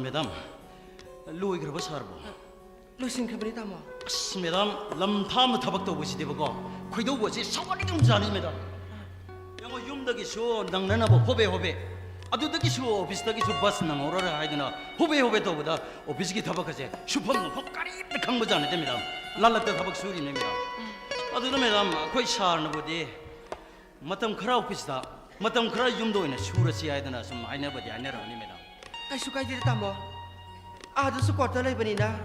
매담, 루이 그러고 살고. 루신 그분이 다뭐? 매담, 람타무 타박도 보시 되고, 거기도 보시 사원이 좀 자니 매담. 영어 юм덕이쇼 낭나나보 호배. 아두덕이쇼 비슷하기쇼 바스낭 오라라 하이드나 호배 더보다 오비스기 타박하지 슈퍼는 호까리 강보지 않을 때입니다. 랄라때 타박 수리네 매담. 아두도 매담 거의 샤르나 보디. 마땅 크라 오피스다. 마땅 크라 юм도이나 슈르시 하이드나 좀 아이네버디 아이네라니 매담. Kaisu kai diri tamo. Ada su kota lai bani na.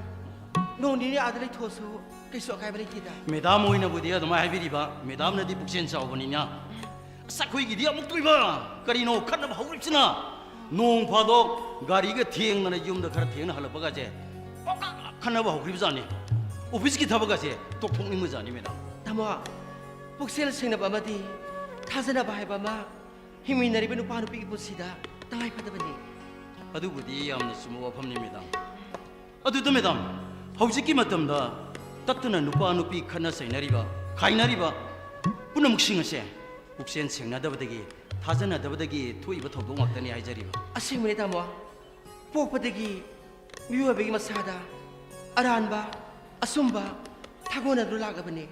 Noni ni ada lai thosu. Kaisu kai bani kita. 매담 오이나 보디야 너 마이비리바. 매담 나디 북신 사오버니냐. 사코이기 디야 목도이바. 까리노 칸나 하우립시나. 농 파도 가리가 티행나네 юм도 가라 티행나 할라 바가제. 칸나 하우립자니. 오피스기 타바가제 똑똑니 무자니 매담. Tamo. Buksel sing na bamadi. Thazana bahai bama. Himi nari banu panu pigi pusida. Tangai pada bani. 아두부디 암나 스모 팜닙니다. 아두도 매담 하우지기 맞담다 따뜻한 누파 누피 칸나 사이나리바 가이나리바 뿌나 묵싱어세 북센 생나다버데기 타자나다버데기 토이버 토동 왔더니 아이자리바 Asing mani tamo. Pokpadagi miwa bagi masada. Aranba, asumba, thagona dulaga bani.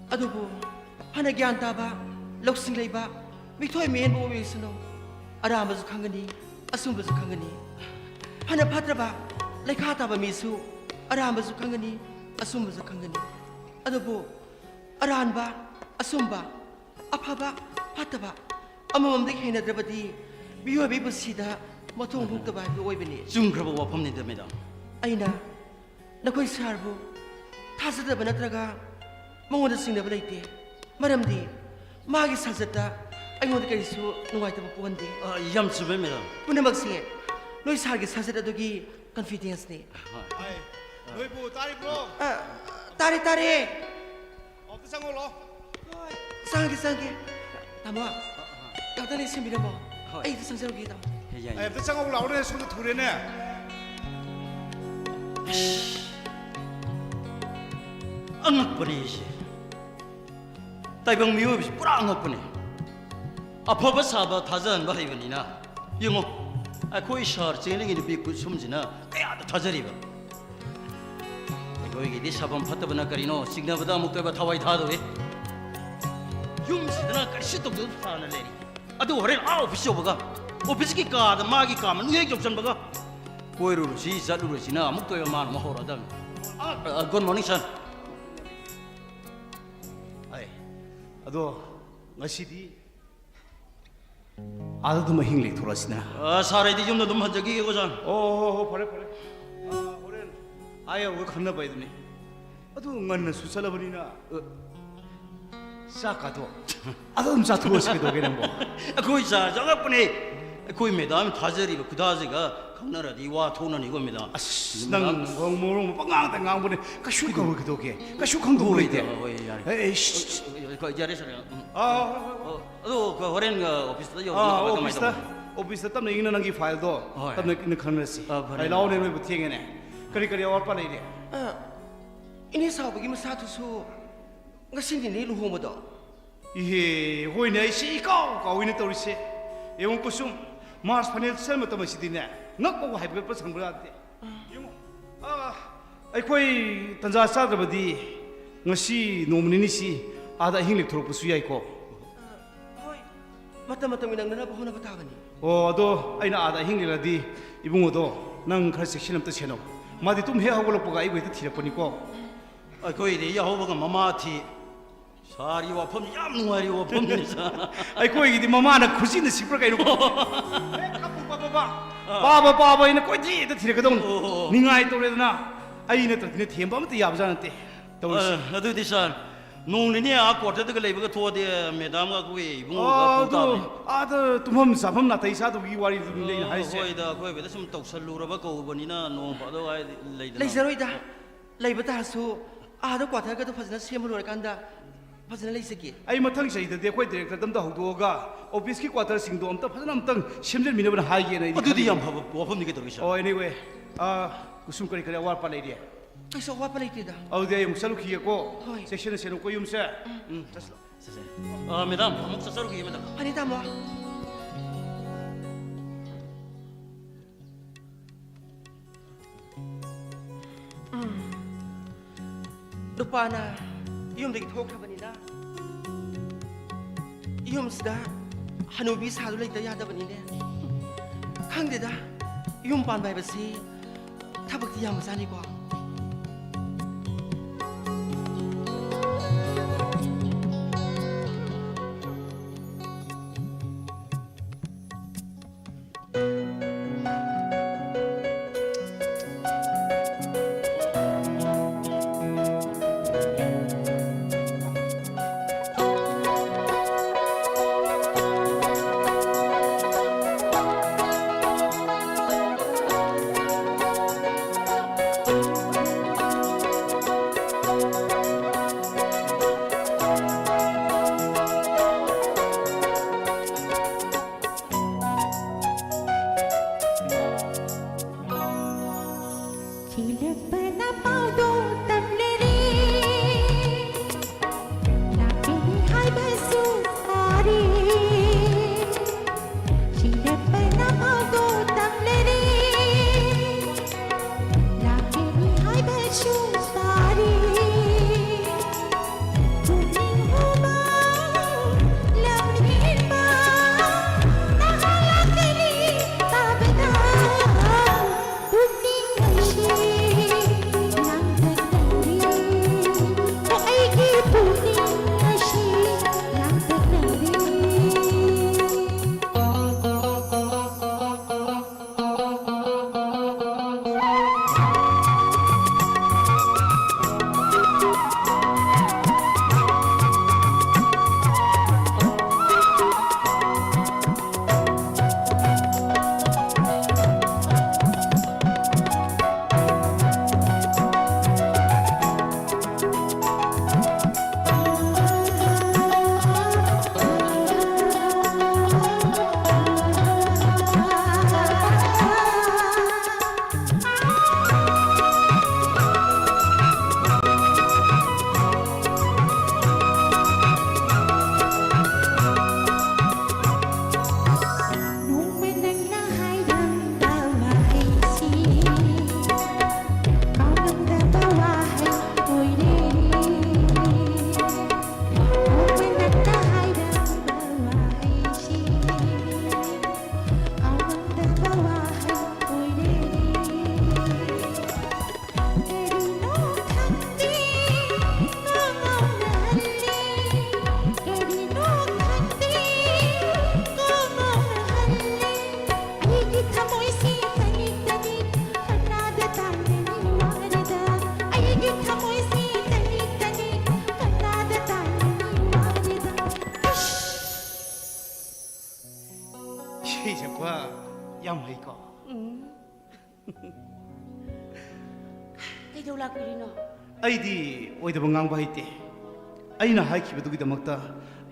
Adubu hana gyan taba, loksing leiba, mithoy men bo wisno. Aramba zu khangani. Asumbazu khangani hana phatraba laikha taba misu arambazu khangani asumbazu khangani adobo aranba asumba aphaba phataba amamamde hena drabadi biyo bibusida mathong bhuktaba bi oibani 중그러버 와팜니다 매담. aina nakoi sarbu thazadaba natraga mongoda singnaba leite maramdi magi sajata 아이모드 그리스 누가이다 보건데 얌츠베 매담. पुनमक्सिए नोई सारगे सासेदा दोगी confidence ने 아이, 너희 뭐 딸이 불어? तारे 어디 상올로? 상게 담아 야다니 심비라 뭐 에이 상세로기 담 아이, 어디 상올로 나오네 손도 두래네. angakpani taibang miyo bis pura angakpani aphaba saba thajan ba haibani na yingo akoi shar cheling ni bi ku sumjina kaya da thajariba akoi gi di sabam phatabana karino signabada mukta thawai thado e yumsidana karshi tok du thana leri adu horen a office obaga office ki ka da ma gi ka man ye jobsan baga koiru si zalu sina mukta man ma hora da good morning sir 아도 ngasi디 아도도 뭐 힝릭 돌았으나 사라이디 좀 더 좀 한적이 고장 버려 오랜 아야 왜 건너 봐야 되니 아도 응안나 수살아 버리나 싸가도 아도 음사 들어오시게 되겠는 뭐 거기 자 저것뿐이 거기 매담 다저리 그다지가 강나라디 와 토는 이겁니다 난 뭐로 빵빵땅 보네 까슈가 왜 그도게 까슈강도 보이대 에이 그 자리에서요 그 호렌 오피스도 여기 오피스 땀나 이기는 게 파일도 땀나 있는 카메라시 아이 나오네 왜 부팅해네 그리 와빠네 이래 ini saubagi masatusu ngasindi ni luhumodo 이해 호이네 시고 가위네 떠리세 에온 꾸숨 마스 파넬 셀마 떠마시디네 넉고 하이브가 상불한테 이모 아이코이 단자 싸드버디 ngasi nomnini ada hinglik thorok pusu yai ko hoi mata minang nana bahona batagani ado aina ada hinglik ladi ibungo do nang khar section ta cheno madi tum he hawlo poga ibo te thira poni ko 거기 디 야호버가 마마티 사리 와펌 얌 누아리 와펌니사 ꯑꯩꯈꯣꯏꯒꯤꯗꯤ ꯃꯃꯥꯅ ꯈꯨꯖꯤꯟꯅ ꯁꯤꯛꯄ꯭ꯔꯥ ꯀꯩꯅꯣ 빠바 빠바이는 꼴찌ꯗ ꯊꯤꯔꯛꯀꯗꯧꯅꯤ ꯅꯤꯡꯉꯥꯏ ꯇꯧꯔꯦꯗꯅ ꯑꯩ ꯅꯠꯇ꯭ꯔꯗꯤꯅꯦ ꯊꯦꯝꯕ ꯑꯃꯇ ꯌꯥꯕꯖꯥꯠ ꯅꯠꯇꯦ ꯇꯧꯔꯤꯁꯦ ꯑꯗꯨꯗꯤ ꯁꯥꯔ ꯅꯣꯡꯅꯤꯅꯦ ꯀ꯭ꯋꯥꯇꯔꯗꯒ ꯂꯩꯕꯒ ꯊꯣꯛꯑꯗꯤ ꯃꯦꯗꯥꯝꯒ ꯑꯩꯈꯣꯏ ꯏꯕꯨꯡꯒ ꯄꯨ ꯇꯥꯕꯅꯤ ꯑꯥꯗ ꯇꯨꯝꯐꯝ ꯆꯥꯐꯝ ꯅꯥꯇꯩ ꯆꯥꯗꯕꯒꯤ ꯋꯥꯔꯤꯗꯨꯅꯤ ꯑꯩꯅ ꯍꯥꯏꯁꯦ ꯍꯣꯏꯗ ꯑꯩꯈꯣꯏꯕꯗ ꯁꯨꯝ ꯇꯧꯁꯜꯂꯨꯔꯕ ꯀꯧꯕꯅꯤꯅ ꯅꯣꯡ ꯐꯥꯗꯣꯛ ꯂꯩꯗꯅ ꯂꯩꯖꯔꯣꯏꯗ ꯂꯩꯕ ꯇꯥꯔꯁꯨ ꯑꯥꯗ ꯀ꯭ꯋꯥꯇꯔꯒꯗꯣ ꯐꯖꯅ ꯁꯦꯝꯕ ꯂꯣꯏꯔꯀꯥꯟꯗ ꯐꯖꯅ ꯂꯩꯖꯒꯦ ꯑꯩ ꯃꯊꯪ ꯆꯍꯤꯗꯗꯤ ꯑꯩꯈꯣꯏ ꯗꯤꯔꯦꯛꯇꯔꯗ ꯑꯝꯇ ꯍꯧꯗꯣꯛꯑꯒ ꯑꯣꯐꯤꯁꯀꯤ ꯀ꯭ꯋꯥꯇꯔꯁꯤꯡꯗꯣ ꯑꯝꯇꯪ ꯁꯦꯝꯖꯟꯃꯤꯟꯅꯕꯅ ꯍꯥꯏꯒꯦꯅ ꯑꯩꯗꯤ ꯑꯗꯨꯗꯤ ꯌꯥꯝ ꯐꯕ ꯋꯥꯐꯝꯅꯤ ꯀꯩꯗꯧꯔꯒꯦ ꯁꯥꯔ ꯑꯣ ꯑꯦꯅꯤꯋꯦ ꯀꯨꯁꯨꯝ ꯀꯔꯤ ꯀꯔꯤ ꯑꯋꯥꯠ ꯑꯄꯥ ꯂꯩꯔꯤ ꯀꯩꯁꯨ ꯑꯋꯥꯠꯄ ꯂꯩꯇꯦꯗ ꯑꯗꯨꯗꯤ ꯑꯩ ꯑꯃꯨꯛ ꯆꯠꯂꯨꯈꯤꯒꯦꯀꯣ ꯍꯣꯏ. ꯆꯦꯛꯁꯤꯟꯅ ꯁꯦꯟꯅꯧꯀꯣ ꯌꯨꯝꯁꯦ ꯆꯠꯁꯤꯂꯣ ꯃꯦꯗꯥꯝ ꯑꯃꯨꯛ ꯆꯠꯆꯔꯨꯈꯤꯒꯦ ꯃꯦꯗꯥꯝ ꯐꯅꯤ ꯇꯥꯃꯣ ꯅꯨꯄꯥꯅ ꯌꯨꯝꯗꯒꯤ ꯊꯣꯛꯈ꯭ꯔꯕꯅꯤꯅ ꯌꯨꯝꯁꯤꯗ ꯍꯅꯨꯕꯤ ꯁꯥꯗꯨ ꯂꯩꯇ ꯌꯥꯗꯕꯅꯤꯅꯦ ꯈꯪꯗꯦꯗ ꯌꯨꯝ ꯄꯥꯟꯕ ꯍꯥꯏꯕꯁꯤ ꯊꯕꯛꯇꯤ ꯌꯥꯝꯕꯖꯥꯠꯅꯤꯀꯣ ꯌꯥꯝ ꯍꯩꯀꯣ ꯀꯩꯗꯧ ꯂꯥꯛꯄꯤꯔꯤꯅꯣ ꯑꯩꯗꯤ ꯑꯣꯏꯗꯕ ꯉꯥꯡꯕ ꯍꯩꯇꯦ ꯑꯩꯅ ꯍꯥꯏꯈꯤꯕꯗꯨꯒꯤꯗꯃꯛꯇ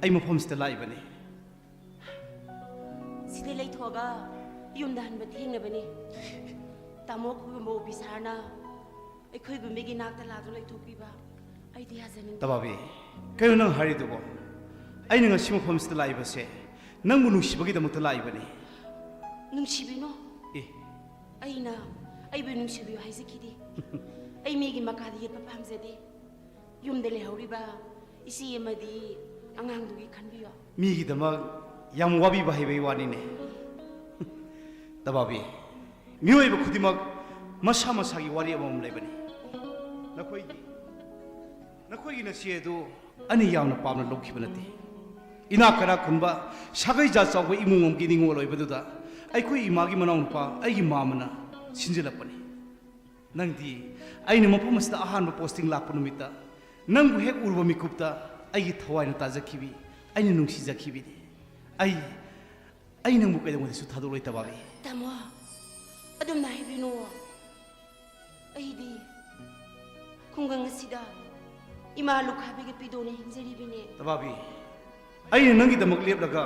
ꯑꯩ ꯃꯐꯝꯁꯤꯗ ꯂꯥꯛꯏꯕꯅꯤ ꯁꯤꯗ ꯂꯩꯊꯣꯛꯑꯒ ꯌꯨꯝꯗ ꯍꯟꯕ ꯊꯦꯡꯅꯕꯅꯤ ꯇꯥꯃꯣ ꯈꯣꯏꯒꯨꯝꯕ ꯑꯣꯐꯤꯁꯥꯔꯅ ꯑꯩꯈꯣꯏꯒꯨꯝꯕꯒꯤ ꯅꯥꯛꯇ ꯂꯥꯛꯇꯨ ꯂꯩꯊꯣꯛꯄꯤꯕ ꯑꯩꯗꯤ ꯌꯥꯖꯅꯤꯡꯗꯦ ꯇꯕꯥꯕꯤ ꯀꯩꯅꯣ ꯅꯪ ꯍꯥꯏꯔꯤꯗꯨꯕꯣ ꯑꯩꯅ ꯉꯁꯤ ꯃꯐꯝꯁꯤꯗ ꯂꯥꯛꯏꯕꯁꯦ ꯅꯪꯕꯨ ꯅꯨꯡꯁꯤꯕꯒꯤꯗꯃꯛꯇ ꯂꯥꯛꯏꯕꯅꯤ ꯅꯨꯡꯁꯤꯕꯤꯅꯣ ꯑꯦ ꯑꯩꯅ ꯑꯩꯕꯨ ꯅꯨꯡꯁꯤꯕꯤꯌꯨ ꯍꯥꯏꯖꯈꯤꯗꯦ ꯑꯩ ꯃꯤꯒꯤ ꯃꯈꯥꯗ ꯌꯦꯠꯄ ꯄꯥꯝꯖꯗꯦ ꯌꯨꯝꯗ ꯂꯩꯍꯧꯔꯤꯕ ꯏꯆꯦ ꯑꯃꯗꯤ ꯑꯉꯥꯡꯗꯨꯒꯤ ꯈꯟꯕꯤꯌꯣ ꯃꯤꯒꯤꯗꯃꯛ ꯌꯥꯝ ꯋꯥꯕꯤꯕ ꯍꯩꯕꯒꯤ ꯋꯥꯅꯤꯅꯦ ꯇꯕꯥꯕꯤ ꯃꯤꯑꯣꯏꯕ ꯈꯨꯗꯤꯡꯃꯛ ꯃꯁꯥ ꯃꯁꯥꯒꯤ ꯋꯥꯔꯤ ꯑꯃꯃꯝ ꯂꯩꯕꯅꯤ ꯅꯈꯣꯏꯒꯤ ꯅꯆꯦ ꯑꯗꯨ ꯑꯅꯤ ꯌꯥꯝꯅ ꯄꯥꯝꯅ ꯂꯧꯈꯤꯕ ꯅꯠꯇꯦ ꯏꯅꯥꯛ ꯀꯩꯔꯥꯛ ꯈꯨꯟꯕ ꯁꯥꯒꯩ ꯖꯥꯠ ꯆꯥꯎꯕ ꯏꯃꯨꯡ ꯑꯃꯒꯤ ꯅꯤꯡꯉꯣꯜ ꯑꯣꯏꯕꯗꯨꯗ ꯑꯩꯈꯣꯏ ꯏꯃꯥꯒꯤ ꯃꯅꯥꯎꯅꯨꯄꯥ ꯑꯩꯒꯤ ꯃꯥꯃꯅ ꯁꯤꯟꯖꯤꯜꯂꯛꯄꯅꯤ ꯅꯪꯗꯤ ꯑꯩꯅ ꯃꯐꯝ ꯑꯁꯤꯗ ꯑꯍꯥꯟꯕ ꯄꯣꯁꯇꯤꯡ ꯂꯥꯛꯄ ꯅꯨꯃꯤꯠꯇ ꯅꯪꯕꯨ ꯍꯦꯛ ꯎꯔꯨꯕ ꯃꯤꯀꯨꯞꯇ ꯑꯩꯒꯤ ꯊꯋꯥꯏꯅ ꯇꯥꯖꯈꯤꯕꯤ ꯑꯩꯅ ꯅꯨꯡꯁꯤꯖꯈꯤꯕꯤꯅꯤ ꯑꯩ ꯅꯪꯕꯨ ꯀꯩꯗꯧꯉꯩꯗꯁꯨ ꯊꯥꯗꯣꯛꯂꯣꯏ ꯇꯕꯥꯕꯤ ꯇꯥꯃꯣ ꯑꯗꯨꯝꯅ ꯍꯥꯏꯕꯤꯅꯨ ꯑꯩꯗꯤ ꯈꯨꯡꯒꯪ ꯑꯁꯤꯗ ꯏꯃꯥ ꯂꯨꯈꯥꯕꯤꯒ ꯄꯤꯗꯣꯅ ꯍꯤꯡꯖꯔꯤꯕꯅꯦ ꯇꯕꯥꯕꯤ ꯑꯩꯅ ꯅꯪꯒꯤꯗꯃꯛ ꯂꯦꯞꯂꯒ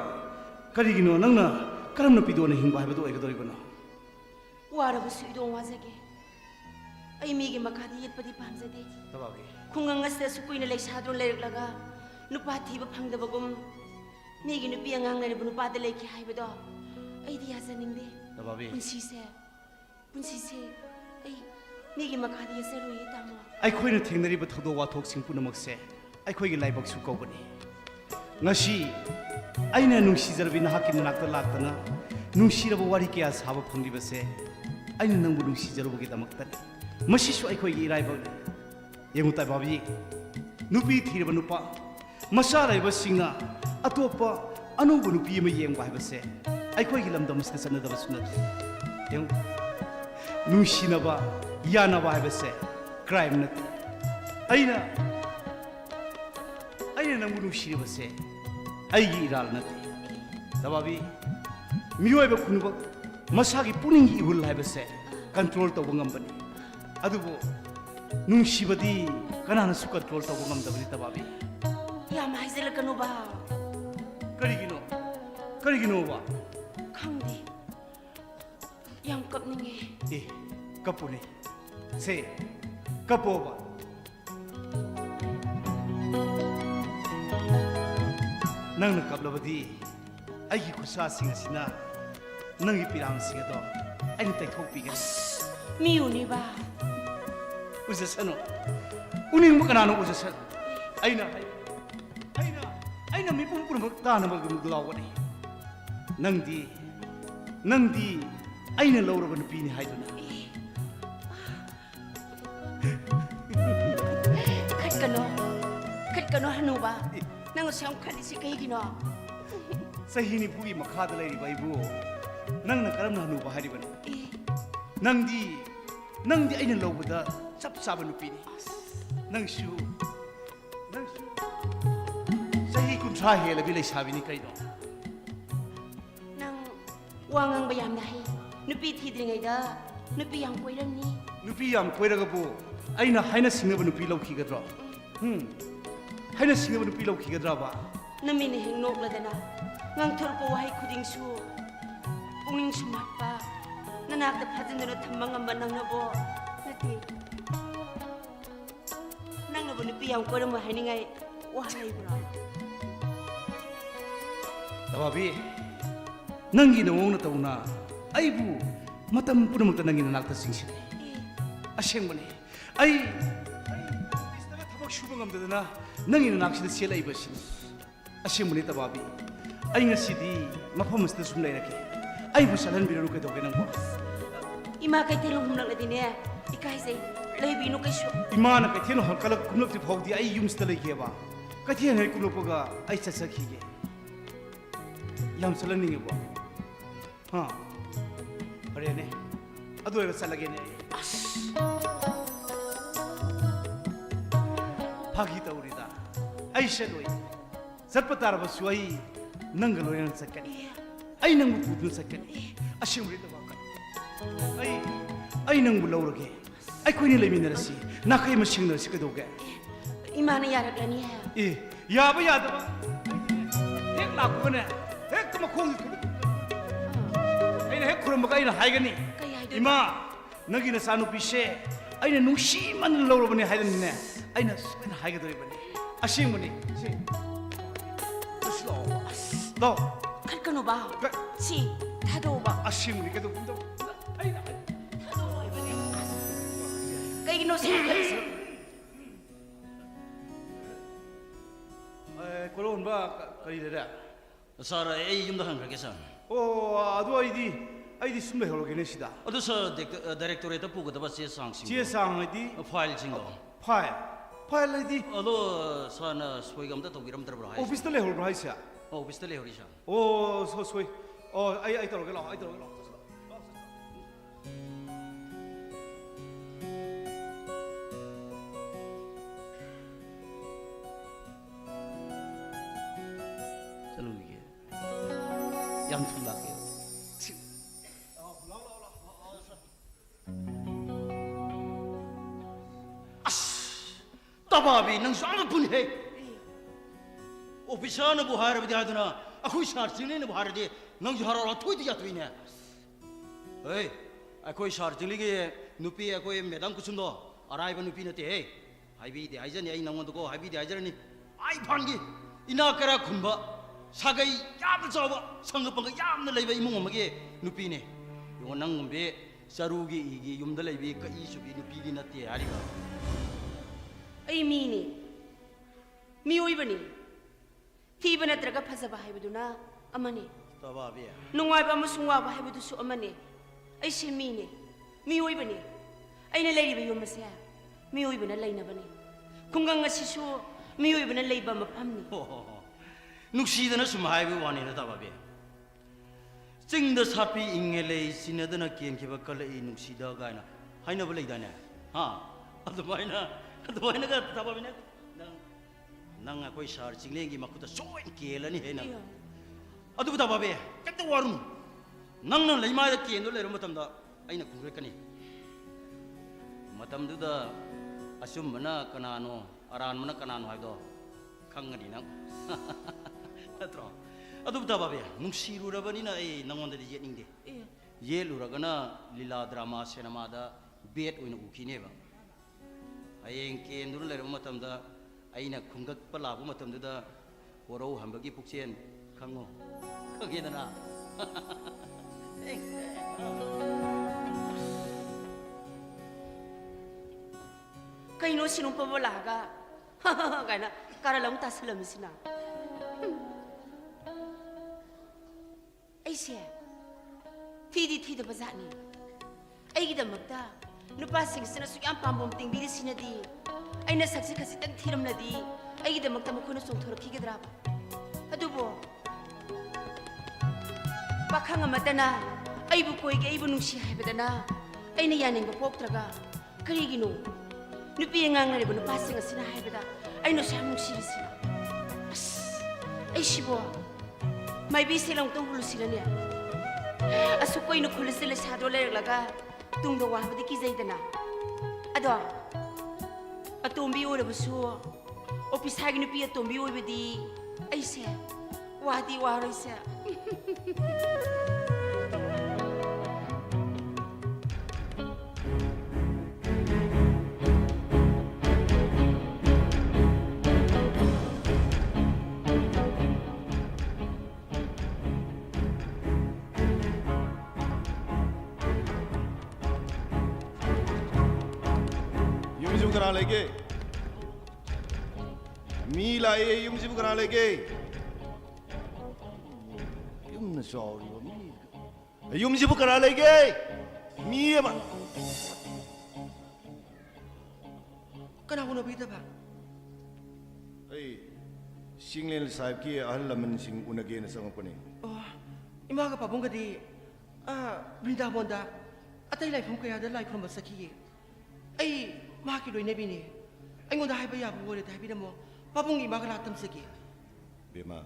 ꯀꯔꯤꯒꯤꯅꯣ ꯅꯪꯅ ꯀꯔꯝꯅ ꯄꯤꯗꯣꯅ ꯍꯤꯡꯕ ꯍꯥꯏꯕꯗꯨ ꯑꯣꯏꯒꯗꯧꯔꯤꯕꯅꯣ ꯋꯥꯔꯕꯁꯨ ꯏꯗꯣꯡ ꯋꯥꯖꯒꯦ ꯑꯩ ꯃꯤꯒꯤ ꯃꯈꯥꯗ ꯌꯦꯠꯄꯗꯤ ꯄꯥꯝꯖꯗꯦ ꯇꯕꯥꯕꯤ ꯈꯨꯡꯒꯪ ꯑꯁꯤꯗꯁꯨ ꯀꯨꯏꯅ ꯂꯩꯁꯥꯗꯨꯅ ꯂꯩꯔꯛꯂꯒ ꯅꯨꯄꯥ ꯊꯤꯕ ꯐꯪꯗꯕꯒꯨꯝ ꯃꯤꯒꯤ ꯅꯨꯄꯤ ꯑꯉꯥꯡ ꯂꯩꯔꯕ ꯅꯨꯄꯥꯗ ꯂꯩꯈꯤ ꯍꯥꯏꯕꯗꯣ ꯑꯩꯗꯤ ꯌꯥꯖꯅꯤꯡꯗꯦ ꯇꯕꯥꯕꯤ ꯄꯨꯟꯁꯤꯁꯦ ꯑꯩ ꯃꯤꯒꯤ ꯃꯈꯥꯗ ꯌꯦꯠꯆꯔꯣꯏꯌꯦ ꯇꯥꯃꯣ ꯑꯩꯈꯣꯏꯅ ꯊꯦꯡꯅꯔꯤꯕ ꯊꯧꯗꯣꯛ ꯋꯥꯊꯣꯛꯁꯤꯡ ꯄꯨꯝꯅꯃꯛꯁꯦ ꯑꯩꯈꯣꯏꯒꯤ ꯂꯥꯏꯕꯛꯁꯨ ꯀꯧꯕꯅꯤ ꯉꯁꯤ ꯑꯩꯅ ꯅꯨꯡꯁꯤꯖꯔꯕꯤ ꯅꯍꯥꯛꯀꯤ ꯃꯅꯥꯛꯇ ꯂꯥꯛꯇꯅ ꯅꯨꯡꯁꯤꯔꯕ ꯋꯥꯔꯤ ꯀꯌꯥ ꯁꯥꯕ ꯐꯪꯂꯤꯕꯁꯦ ꯑꯩꯅ ꯅꯪꯕꯨ ꯅꯨꯡꯁꯤꯖꯔꯨꯕꯒꯤꯗꯃꯛꯇꯅꯤ ꯃꯁꯤꯁꯨ ꯑꯩꯈꯣꯏꯒꯤ ꯏꯔꯥꯏꯕꯛꯅꯤ ꯌꯦꯡꯉꯨ ꯇꯥꯏꯕꯥꯕꯤ ꯅꯨꯄꯤ ꯊꯤꯔꯕ ꯅꯨꯄꯥ ꯃꯆꯥ ꯂꯩꯕꯁꯤꯡꯅ ꯑꯇꯣꯞꯄ ꯑꯅꯧꯕ ꯅꯨꯄꯤ ꯑꯃ ꯌꯦꯡꯕ ꯍꯥꯏꯕꯁꯦ ꯑꯩꯈꯣꯏꯒꯤ ꯂꯝꯗꯝ ꯑꯁꯤꯗ ꯆꯠꯅꯗꯕꯁꯨ ꯅꯠꯇꯦ ꯌꯦꯡꯉꯨ ꯅꯨꯡꯁꯤꯅꯕ ꯌꯥꯅꯕ ꯍꯥꯏꯕꯁꯦ ꯀ꯭ꯔꯥꯏꯝ ꯅꯠꯇꯦ ꯑꯩꯅ ꯅꯪꯕꯨ ꯅꯨꯡꯁꯤꯔꯤꯕꯁꯦ ꯑꯩꯒꯤ ꯏꯔꯥꯜ ꯅꯠꯇꯦ ꯇꯕꯥꯕꯤ ꯃꯤꯑꯣꯏꯕ ꯈꯨꯗꯤꯡꯃꯛ ꯃꯁꯥꯒꯤ ꯄꯨꯛꯅꯤꯡꯒꯤ ꯏꯍꯨꯜ ꯍꯥꯏꯕꯁꯦ ꯀꯟꯇ꯭ꯔꯣꯜ ꯇꯧꯕ ꯉꯝꯕꯅꯤ ꯑꯗꯨꯕꯨ ꯅꯨꯡꯁꯤꯕꯗꯤ ꯀꯅꯥꯅꯁꯨ ꯀꯟꯇ꯭ꯔꯣꯜ ꯇꯧꯕ ꯉꯝꯗꯕꯅꯤ ꯇꯕꯥꯕꯤ ꯌꯥꯝ ꯍꯥꯏꯖꯤꯜꯂꯛꯀꯅꯨꯕ ꯀꯔꯤꯒꯤꯅꯣꯕ ꯈꯪꯗꯦ ꯌꯥꯝ ꯀꯞꯅꯤꯡꯉꯦ ꯑꯦ ꯀꯞꯄꯨꯅꯦ ꯁꯦ ꯀꯞꯄꯣꯕ ꯅꯪꯅ ꯀꯞꯂꯕꯗꯤ ꯑꯩꯒꯤ ꯈꯨꯠꯁꯥꯁꯤꯡ ꯑꯁꯤꯅ ꯅꯪꯒꯤ ꯄꯤꯔꯥꯡꯁꯤꯡ ꯑꯗꯣ ꯑꯩꯅ ꯇꯩꯊꯣꯛꯄꯤꯒꯅꯤ ꯃꯤꯎꯅꯤꯕ ꯎꯖꯁꯅꯨ ꯎꯅꯤꯡꯕ ꯀꯅꯥꯅꯣ ꯎꯖꯁꯅꯨ ꯑꯩꯅ ꯃꯤꯄꯨꯝ ꯄꯨꯝꯅꯃꯛ ꯇꯥꯅꯕꯒꯤꯗꯃꯛ ꯂꯥꯎꯒꯅꯤ ꯅꯪꯗꯤ ꯑꯩꯅ ꯂꯧꯔꯕ ꯅꯨꯄꯤꯅꯤ ꯍꯥꯏꯗꯨꯅ ꯈꯠꯀꯅꯣ ꯍꯅꯨꯕ ꯅꯪꯅꯁꯨ ꯌꯥꯝ ꯈꯠꯂꯤꯁꯤ ꯀꯩꯒꯤꯅꯣ ꯆꯍꯤ ꯅꯤꯐꯨꯒꯤ ꯃꯈꯥꯗ ꯂꯩꯔꯤꯕ ꯑꯩꯕꯨ ꯅꯪꯅ ꯀꯔꯝꯅ ꯍꯅꯨꯕ ꯍꯥꯏꯔꯤꯕꯅꯣ ꯅꯪꯗꯤ ꯑꯩꯅ ꯂꯧꯕꯗ ꯆꯞ ꯆꯥꯕ ꯅꯨꯄꯤꯅꯤ ꯅꯪꯁꯨ ꯆꯍꯤ 30 ꯍꯦꯜꯂꯕꯤ ꯂꯩꯁꯥꯕꯤꯅꯤ ꯀꯩꯅꯣ ꯅꯪ ꯋꯥ ꯉꯥꯡꯕ ꯌꯥꯝꯅ ꯍꯩ ꯅꯨꯄꯤ ꯊꯤꯗ꯭ꯔꯤꯉꯩꯗ ꯅꯨꯄꯤ ꯌꯥꯝ ꯀꯣꯏꯔꯝꯅꯤ ꯅꯨꯄꯤ ꯌꯥꯝ ꯀꯣꯏꯔꯒꯕꯨ ꯑꯩꯅ ꯍꯥꯏꯅ ꯁꯤꯡꯅꯕ ꯅꯨꯄꯤ ꯂꯧꯈꯤꯒꯗ꯭ꯔꯣ ꯍꯥꯏꯅ ꯁꯤꯡꯅꯕ ꯅꯨꯄꯤ ꯂꯧꯈꯤꯒꯗ꯭ꯔꯕ ꯅꯃꯤꯅ ꯍꯦꯛ ꯅꯣꯛꯂꯗꯅ ꯉꯥꯡꯊꯣꯔꯛꯄ ꯋꯥꯍꯩ ꯈꯨꯗꯤꯡꯁꯨ ꯄꯨꯛꯅꯤꯡ ꯁꯨꯝꯍꯠꯄ ꯅꯅꯥꯛꯇ ꯐꯥꯖꯤꯟꯗꯨꯅ ꯊꯝꯕ ꯉꯝꯕ ꯅꯪꯅꯕꯨ ꯅꯠꯇꯦ ꯅꯪꯅꯕꯨ ꯅꯨꯄꯤ ꯌꯥꯝ ꯀꯣꯏꯔꯝꯕ ꯍꯥꯏꯅꯤꯡꯉꯥꯏ ꯋꯥ ꯂꯩꯕ꯭ꯔꯣ ꯇꯕꯥꯕꯤ ꯅꯪꯒꯤ ꯅꯑꯣꯡ ꯅꯇꯧꯅ ꯑꯩꯕꯨ ꯃꯇꯝ ꯄꯨꯝꯅꯃꯛꯇ ꯅꯪꯒꯤ ꯅꯅꯥꯛꯇ ꯆꯤꯡꯁꯤꯜꯂꯤ ꯑꯁꯦꯡꯕꯅꯤ ꯑꯩ ꯑꯣꯐꯤꯁꯇꯒ ꯊꯕꯛ ꯁꯨꯕ ꯉꯝꯗꯗꯅ ꯅꯪꯒꯤ ꯅꯅꯥꯛꯁꯤꯗ ꯆꯦꯜꯂꯛꯏꯕꯁꯤꯅꯤ ꯑꯁꯦꯡꯕꯅꯤ ꯇꯕꯥꯕꯤ ꯑꯩ ꯉꯁꯤꯗꯤ ꯃꯐꯝ ꯑꯁꯤꯗ ꯁꯨꯝ ꯂꯩꯔꯒꯦ ꯑꯩꯕꯨ ꯆꯠꯍꯟꯕꯤꯔꯨ ꯀꯩꯗꯧꯒꯦ ꯅꯪꯕꯨ ꯏꯃꯥ ꯀꯩꯊꯦꯜ ꯍꯨꯝꯂꯛꯂꯗꯤꯅꯦ ꯏꯀꯥꯏꯖꯩ ꯂꯩꯕꯤꯅꯨ ꯀꯩꯁꯨ ꯏꯃꯥꯅ ꯀꯩꯊꯦꯜ ꯍꯜꯀꯠꯂꯛ ꯀꯨꯝꯂꯛꯇ꯭ꯔꯤ ꯐꯥꯎꯗꯤ ꯑꯩ ꯌꯨꯝꯁꯤꯗ ꯂꯩꯒꯦꯕ ꯀꯩꯊꯦꯜ ꯍꯦꯛ ꯀꯨꯝꯂꯛꯄꯒ ꯑꯩ ꯆꯠꯆꯈꯤꯒꯦ ꯌꯥꯝ ꯆꯠꯍꯟꯅꯤꯡꯉꯦꯕꯣ ꯐꯔꯦꯅꯦ ꯑꯗꯨ ꯑꯣꯏꯔꯒ ꯆꯠꯂꯒꯦꯅꯦ ꯑꯩ ꯐꯥꯒꯤ ꯇꯧꯔꯤꯗ ꯑꯩ ꯆꯠꯂꯣꯏ ꯆꯠꯄ ꯇꯥꯔꯕꯁꯨ ꯑꯩ ꯅꯪꯒ ꯂꯣꯏꯅꯅ ꯆꯠꯀꯅꯤ ꯑꯩ ꯅꯪꯕꯨ ꯄꯨꯗꯨꯅ ꯆꯠꯀꯅꯤ ꯑꯁꯦꯡꯕꯗꯤ ꯇꯕꯥꯕꯤ ꯑꯩ ꯅꯪꯕꯨ ꯂꯧꯔꯒꯦ ꯑꯩꯈꯣꯏꯅ ꯂꯩꯃꯤꯟꯅꯔꯁꯤ ꯅꯥꯀꯩ ꯑꯃ ꯁꯤꯡꯅꯔꯁꯤ ꯀꯩꯗꯧꯒꯦ ꯏꯃꯥꯅ ꯌꯥꯔꯛꯂꯅꯤ ꯌꯥꯕ ꯌꯥꯗꯕ ꯍꯦꯛ ꯂꯥꯛꯄꯒꯅꯦ ꯍꯦꯛꯇ ꯃꯈꯣꯡꯗꯤ ꯑꯩꯅ ꯍꯦꯛ ꯈꯨꯔꯨꯝꯕꯒ ꯑꯩꯅ ꯍꯥꯏꯒꯅꯤ ꯀꯩ ꯍꯥꯏꯗꯣꯏꯕ? ꯏꯃꯥ ꯅꯪꯒꯤ ꯅꯆꯥꯅꯨꯄꯤꯁꯦ ꯑꯩꯅ ꯅꯨꯡꯁꯤꯃꯟꯅ ꯂꯧꯔꯕꯅꯤ ꯍꯥꯏꯗꯅꯅꯦ ꯑꯩꯅ ꯁꯣꯏꯅ ꯍꯥꯏꯒꯗꯧꯔꯤꯕꯅꯤ ꯑꯁꯦꯡꯕꯅꯤ ꯂꯥꯛꯑꯣ ꯈꯠꯀꯅꯨꯕ ꯁꯤ ꯊꯥꯗꯣꯛꯎꯕ ꯑꯁꯦꯡꯕꯅꯤ ꯀꯩꯗꯧꯕ ꯀꯩꯒꯤꯅꯣ ꯁꯤ ꯈꯠꯂꯤꯁꯤ ꯀꯣꯂꯣꯟꯕ ꯀꯔꯤ ꯂꯩꯔꯦ ꯁꯥꯔ ꯑꯩ ꯌꯨꯝꯗ ꯍꯟꯈ꯭ꯔꯒꯦ ꯁꯥꯔ ꯑꯗꯨ ꯑꯩꯗꯤ ꯁꯨꯝ ꯂꯩꯍꯧꯔꯒꯦꯅꯦ ꯁꯤꯗ ꯑꯗꯨ ꯁꯥꯔ ꯗꯥꯏꯔꯦꯛꯇꯣꯔꯦꯠꯇ ꯄꯨꯒꯗꯕ ꯆꯦ ꯆꯥꯡꯁꯤꯡ ꯆꯦ ꯆꯥꯡ ꯍꯥꯏꯗꯤ ꯐꯥꯏꯜꯁꯤꯡꯗꯣ ꯐꯥꯏꯜ ꯂꯩꯗꯤ ꯑꯗꯣ ꯁꯥꯔꯅ ꯁꯣꯏꯒ ꯑꯝꯇ ꯇꯧꯕꯤꯔꯝꯗ꯭ꯔꯕ꯭ꯔꯣ ꯍꯥꯏꯁꯦ ꯑꯣꯐꯤꯁꯇ ꯂꯩꯍꯧꯕ꯭ꯔꯣ ꯍꯥꯏꯁꯦ ꯑꯣꯐꯤꯁꯇ ꯂꯩꯍꯧꯔꯤ ꯁꯥꯔ ꯑꯣ ꯁꯣꯏ ꯑꯣ ꯑꯩ ꯇꯧꯔꯒꯦ ꯂꯥꯛꯑꯣ ꯑꯩ ꯇꯧꯔꯒꯦ ꯂꯥꯛꯑꯣ ꯆꯠꯂꯨꯒꯤꯒꯦ ꯌꯥꯝ ꯊꯨꯅ ꯂꯥꯛꯀꯦ तबाबी नंग स्वांग पुन है ऑफिसर ने बुहार बदे आदना अखुई सार्चिंग ने बुहार दे नंग जहरा थोई दिया तुई ने ए अखुई सार्चिंग के नुपी अखुई मैडम कुसुंदो अराइब नुपी नते हे हाइबी दे आइजन आई नंग दको हाइबी दे आइजरनी आई फांगी इना करा खुनबा सागई याम जावा संग पंग याम न लेबे इमुंग अमगे नुपी ने यो नंग बे सरुगी इगी युम द लेबे कई सुबी नुपी दी नते हारिबा ꯑꯩ ꯃꯤꯅꯤ ꯃꯤꯑꯣꯏꯕꯅꯤ ꯊꯤꯕ ꯅꯠꯇ꯭ꯔꯒ ꯐꯖꯕ ꯍꯥꯏꯕꯗꯨꯅ ꯑꯃꯅꯤ तबाबी ꯅꯨꯡꯉꯥꯏꯕ ꯑꯃꯁꯨꯡ ꯋꯥꯕ ꯍꯥꯏꯕꯗꯨꯁꯨ ꯑꯃꯅꯤ ꯑꯩꯁꯦ ꯃꯤꯅꯤ ꯃꯤꯑꯣꯏꯕꯅꯤ ꯑꯩꯅ ꯂꯩꯔꯤꯕ ꯌꯨꯝ ꯑꯁꯦ ꯃꯤꯑꯣꯏꯕꯅ ꯂꯩꯅꯕꯅꯤ ꯈꯨꯡꯒꯪ ꯑꯁꯤꯁꯨ ꯃꯤꯑꯣꯏꯕꯅ ꯂꯩꯕ ꯃꯐꯝꯅꯤ नुसीदना सुम हाइबे वानी न तबाबी चिंग द सापी इंगे ले सिनदना केन केबा कल ई नुसीदा गायना हाइनबो लेदाने हा अदुमाइना अदुमाइना गा तबाबी नंग अखोई सार चिंगलेंगी मखुदा सोइन केलनी हे नंग अदुबु तबाबी कत्त वारुन नंग न लेमादा केन दो लेरो मतमदा अइना कुरेकनी मतमदुदा असुमना कनानो अरानमना कनानो हाइदो खंगनी नंग नत्रो अदुबु तबाबी नुसीरुरबनिना ए नंगोंददि येनिंगदे येलुरगना लीला ड्रामा सिनेमादा बेट ओइना उखिनेबा हयें केंदुर लेरब मतमदा अइना खुंगक लाबो मतमदुदा वरौ हंबगी पुक्सेन खंगो खगेदना कहीं सिनुम पबो लागा गाना कारलम तासलमसिना ऐसे थीद बजानी ꯑꯩꯒꯤꯗꯃꯛꯇ ꯅꯨꯄꯥꯁꯤꯡꯁꯤꯅ ꯁꯨꯛ ꯌꯥꯝ ꯄꯥꯝꯕꯣꯝ ꯇꯤꯡꯕꯤꯔꯤꯁꯤꯅꯗꯤ ꯑꯩꯅ ꯁꯛꯁꯤ ꯈꯖꯤꯛꯇꯪ ꯊꯤꯔꯝꯂꯗꯤ ꯑꯩꯒꯤꯗꯃꯛꯇ ꯃꯈꯣꯏꯅ ꯆꯣꯡꯊꯣꯔꯛꯈꯤꯒꯗ꯭ꯔꯥꯕ ꯑꯗꯨꯕꯨ ꯄꯥꯈꯪ ꯑꯃꯠꯇꯅ ꯑꯩꯕꯨ ꯀꯣꯏꯒꯦ ꯑꯩꯕꯨ ꯅꯨꯡꯁꯤ ꯍꯥꯏꯕꯗꯅ ꯑꯩꯅ ꯌꯥꯅꯤꯡꯕ ꯄꯣꯛꯇ꯭ꯔꯒ ꯀꯔꯤꯒꯤꯅꯣ ꯅꯨꯄꯤ ꯑꯉꯥꯡꯅꯔꯤꯕ ꯅꯨꯄꯥꯁꯤꯡ ꯑꯁꯤꯅ ꯍꯥꯏꯕꯗ ꯑꯩꯅꯁꯨ ꯌꯥꯝ ꯅꯨꯡꯁꯤꯔꯤꯁꯤꯅ ꯑꯁ ꯑꯩꯁꯤꯕꯣ ꯃꯥꯏꯕꯤꯁꯦ ꯂꯥꯡꯇꯪ ꯍꯨꯜꯂꯨꯁꯤꯔꯅꯦ ꯑꯁꯨꯛ ꯀꯨꯏꯅ ꯈꯨꯜꯂꯁꯤ ꯂꯩꯁꯥꯗꯣ ꯂꯩꯔꯛꯂꯒ ꯇꯨꯡꯗ ꯋꯥꯕꯗꯤ ꯀꯤꯖꯩꯗꯅ ꯑꯗꯣ ꯑꯇꯣꯝꯕꯤ ꯑꯣꯏꯔꯕꯁꯨ ꯑꯣꯐꯤꯁꯥꯔꯒꯤ ꯅꯨꯄꯤ ꯑꯇꯣꯝꯕꯤ ꯑꯣꯏꯕꯗꯤ ꯑꯩꯁꯦ ꯋꯥꯗꯤ ꯋꯥꯔꯣꯏꯁꯦ करा लेगे मी लाए युम जिब करा लेगे युम न सॉरी मी युम जिब करा लेगे मी अब कना को नबी दबा ए सिंगलेल साहब की अहल लमन सिंह उनगे न संगपने इमा का पाबुंग गदी वृंदावनदा अतै लाइफम कयादा लाइफम सखिए ऐ माकी लोइनेबिने अइंगोदा हाइबा याबु ओरे दाइबिदमो पाबुंगी मागला तमसके बेमा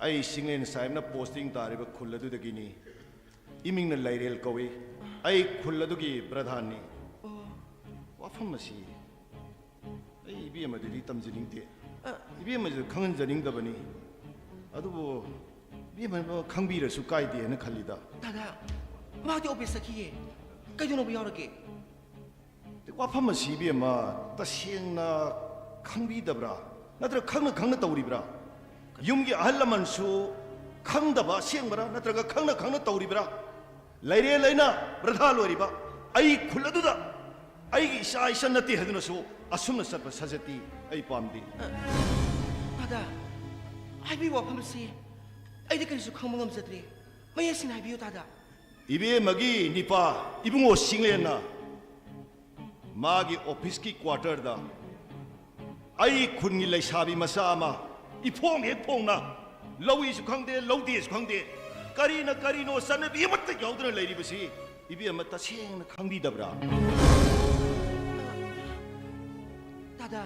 आई सिंगलेन साहब न पोस्टिंग तारिबा खुल्लदुदगिनी इमिंग न लाइरेल कवे आई खुल्लदुगी प्रधानी वाफम मसी आई बीएमदि तमजिनिंगते बीएमदि खंगनजनिंगदबनी अदुबो बीएमबो खंगबिरसु काइदे न खल्लिदा दादा माती ऑफिस सखिए कइदुनो यावरके वाफम असीबी अमा तसेंगना खंगबीदब्रा नत्र खंगना खंगना तौरिब्रा युमगी अहल लमनसु खंगदबा सेंगबरा नत्रगा खंगना खंगना तौरिब्रा लैरे लैना प्रधा लोरिबा आई खुलदुदा आई इसा इसा नति हदुनसु असुमन सप सजती आई पामदी दादा आइबी वाफम से आइदे करिसु खंगमंगम जत्रे मयसिन आइबियो दादा इबे मगी निपा इबुंगो सिंगलेना मागी ऑफिस की क्वार्टर दा ai khun ngi lai sabi masa ma i phong he phong na lawi su khang de lodi su khang de kari no san bi mat ta yaw dra lai ri basi i bi ma ta seng na khang bi da bra Tada,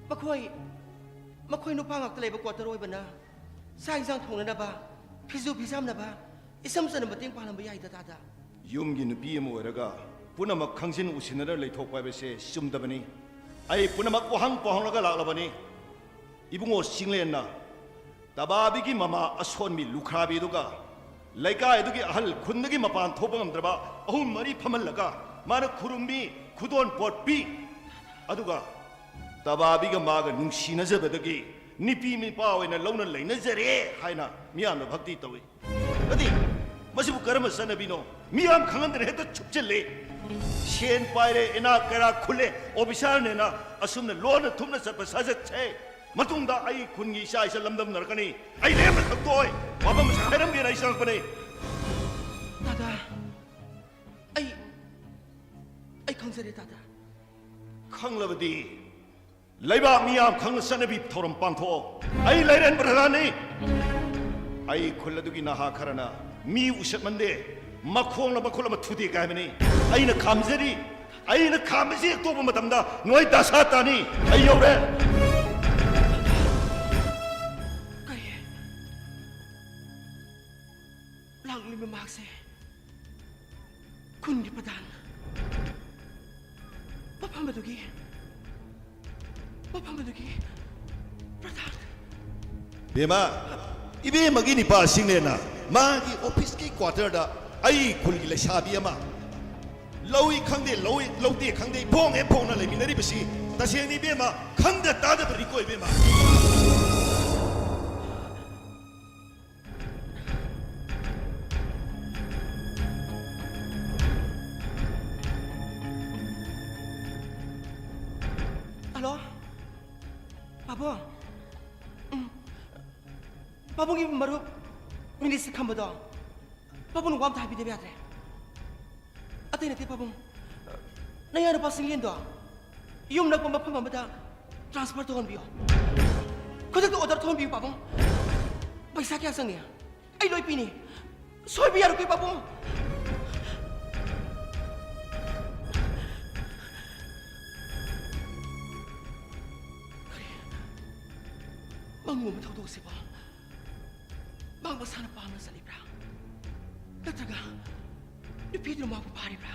makoy no pangak talay ba kwataroy ba na? Sa isang thong na ba? Piso pisam na ba? Isam sa namating palang bayay da tada. yum gi nupi mo raga punamak khangsin usinara lai thok pai bese sum da bani ai punamak pohang raga lak la bani ibungo singlen na tababi gi mama ason mi lukhrabi duga laika edu gi ahal khunna gi mapan thopangam draba ahum mari phamal laga mana khurumbi khudon potpi aduga tababi ga maga nungsina jabadagi nipi mi pawe na launa laina jare haina miyam na bhakti tawi adi masibu karama sanabino miyam khangandre heto chupchelle shen paire ina kara khule obisar ne na asumna lona thumna satpa sajak che matungda ai khungi sai sa lamdam narkani ai lem thaktoy babam sa heram bi rai sang pane Tada, ay khangzare tada. khanglabadi laiba miyam khang sanabi thoram pantho ai lairen bradani ai khulladugi na ha kharana mi usat mande makhong la bakhol ma thudi kai mani aina khamjari aina khamji to ba matamda noi dasa tani ai yore Kaya, lang lima makse. Kun di padan. Papamadugi. Padan. bema ibe magini pa singlena magi office ki quarter da ai khulgi la shabi ama lawi khangde lawde khangde phong e phong na le minari basi taseng ni bema khangda ta da bari koi bema Alo? Pabo? Babong yung maru minis kamba do. Babong wam tabi de beatre. Atay nati babong. Nayano pa singin do. Yung nagpamapamamada transfer to biyo. Kudak to order to biyo babong. Paisa kya sang niya. Ay loy pini. Soy biyaro kay babong. Mangumitaw do si ba? Bang masana pa sa libra. Nataga, ni Pedro mapapari bra.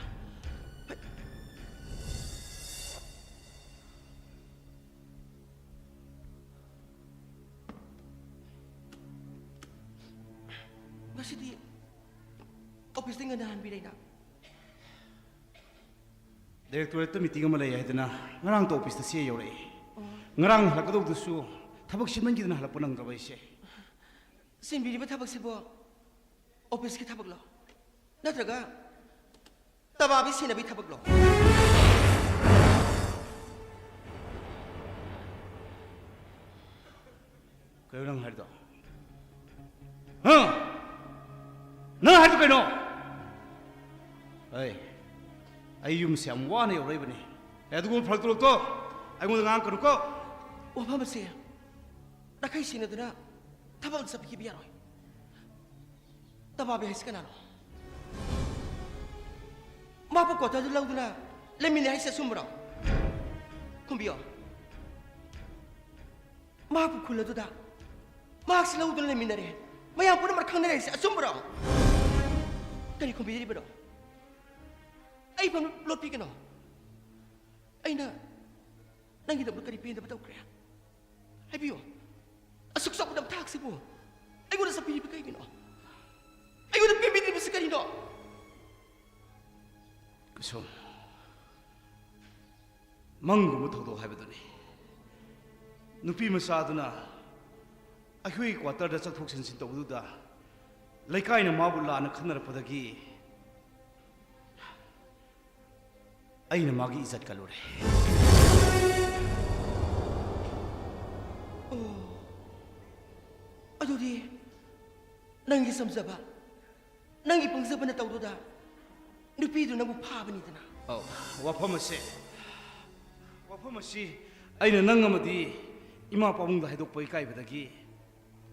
Kasi di, office din nga nahan biday na. Directorate meeting ama lay haidana ngarang to office ta siya yore ngarang halakadog dusu tabak shimman gidana halapunang gabay siya Sinbili ba tabag si bo? Office ki tabag lo. Nataga, tababi sinabi tabag lo. kayo nang hardo nang hardo kayo no ay yung siyang wana yore ba ni eto kung paltulog to ay kung nangang kanu ko Wapa masaya. Nakay sinado na tabag sa pikibiyaroy. Tababi hais ka na no. Mapagkota doon lang doon na lamin hais sa sumbraw. Kumbiyo. Mapagkula doon na. Mahaksilaw doon lamin na rin. Mayang po na markang na rin sa sumbraw. Kani kumbiyo di ba no? Ay pa lotpi ka no. Ay na. Nanggidap na karipin na bataw kaya. Ay biyo. Asuksak ko ng taxi po. Ay ko na sa pinipig kayo gino. Ay ko na pipitid mo sa kanino. 그래서 망고 못하도 하거든요. 누피면 싸드나 아휴이 과따라 작곡 신신 또우다. 레카이는 마불라는 큰나라 보다기 아이는 마기 이삿 갈로래. Adudi, nangi samsaba, nangi pangsaba na tawdo da, nupido na mupaba ni na. 와퍼머시 ꯑꯩꯅ ꯅꯪ ꯑꯃꯗꯤ ꯏꯃꯥ ꯄꯥꯕꯨꯡꯗ ꯍꯥꯏꯗꯣꯛꯄ ꯏꯀꯥꯏꯕꯗꯒꯤ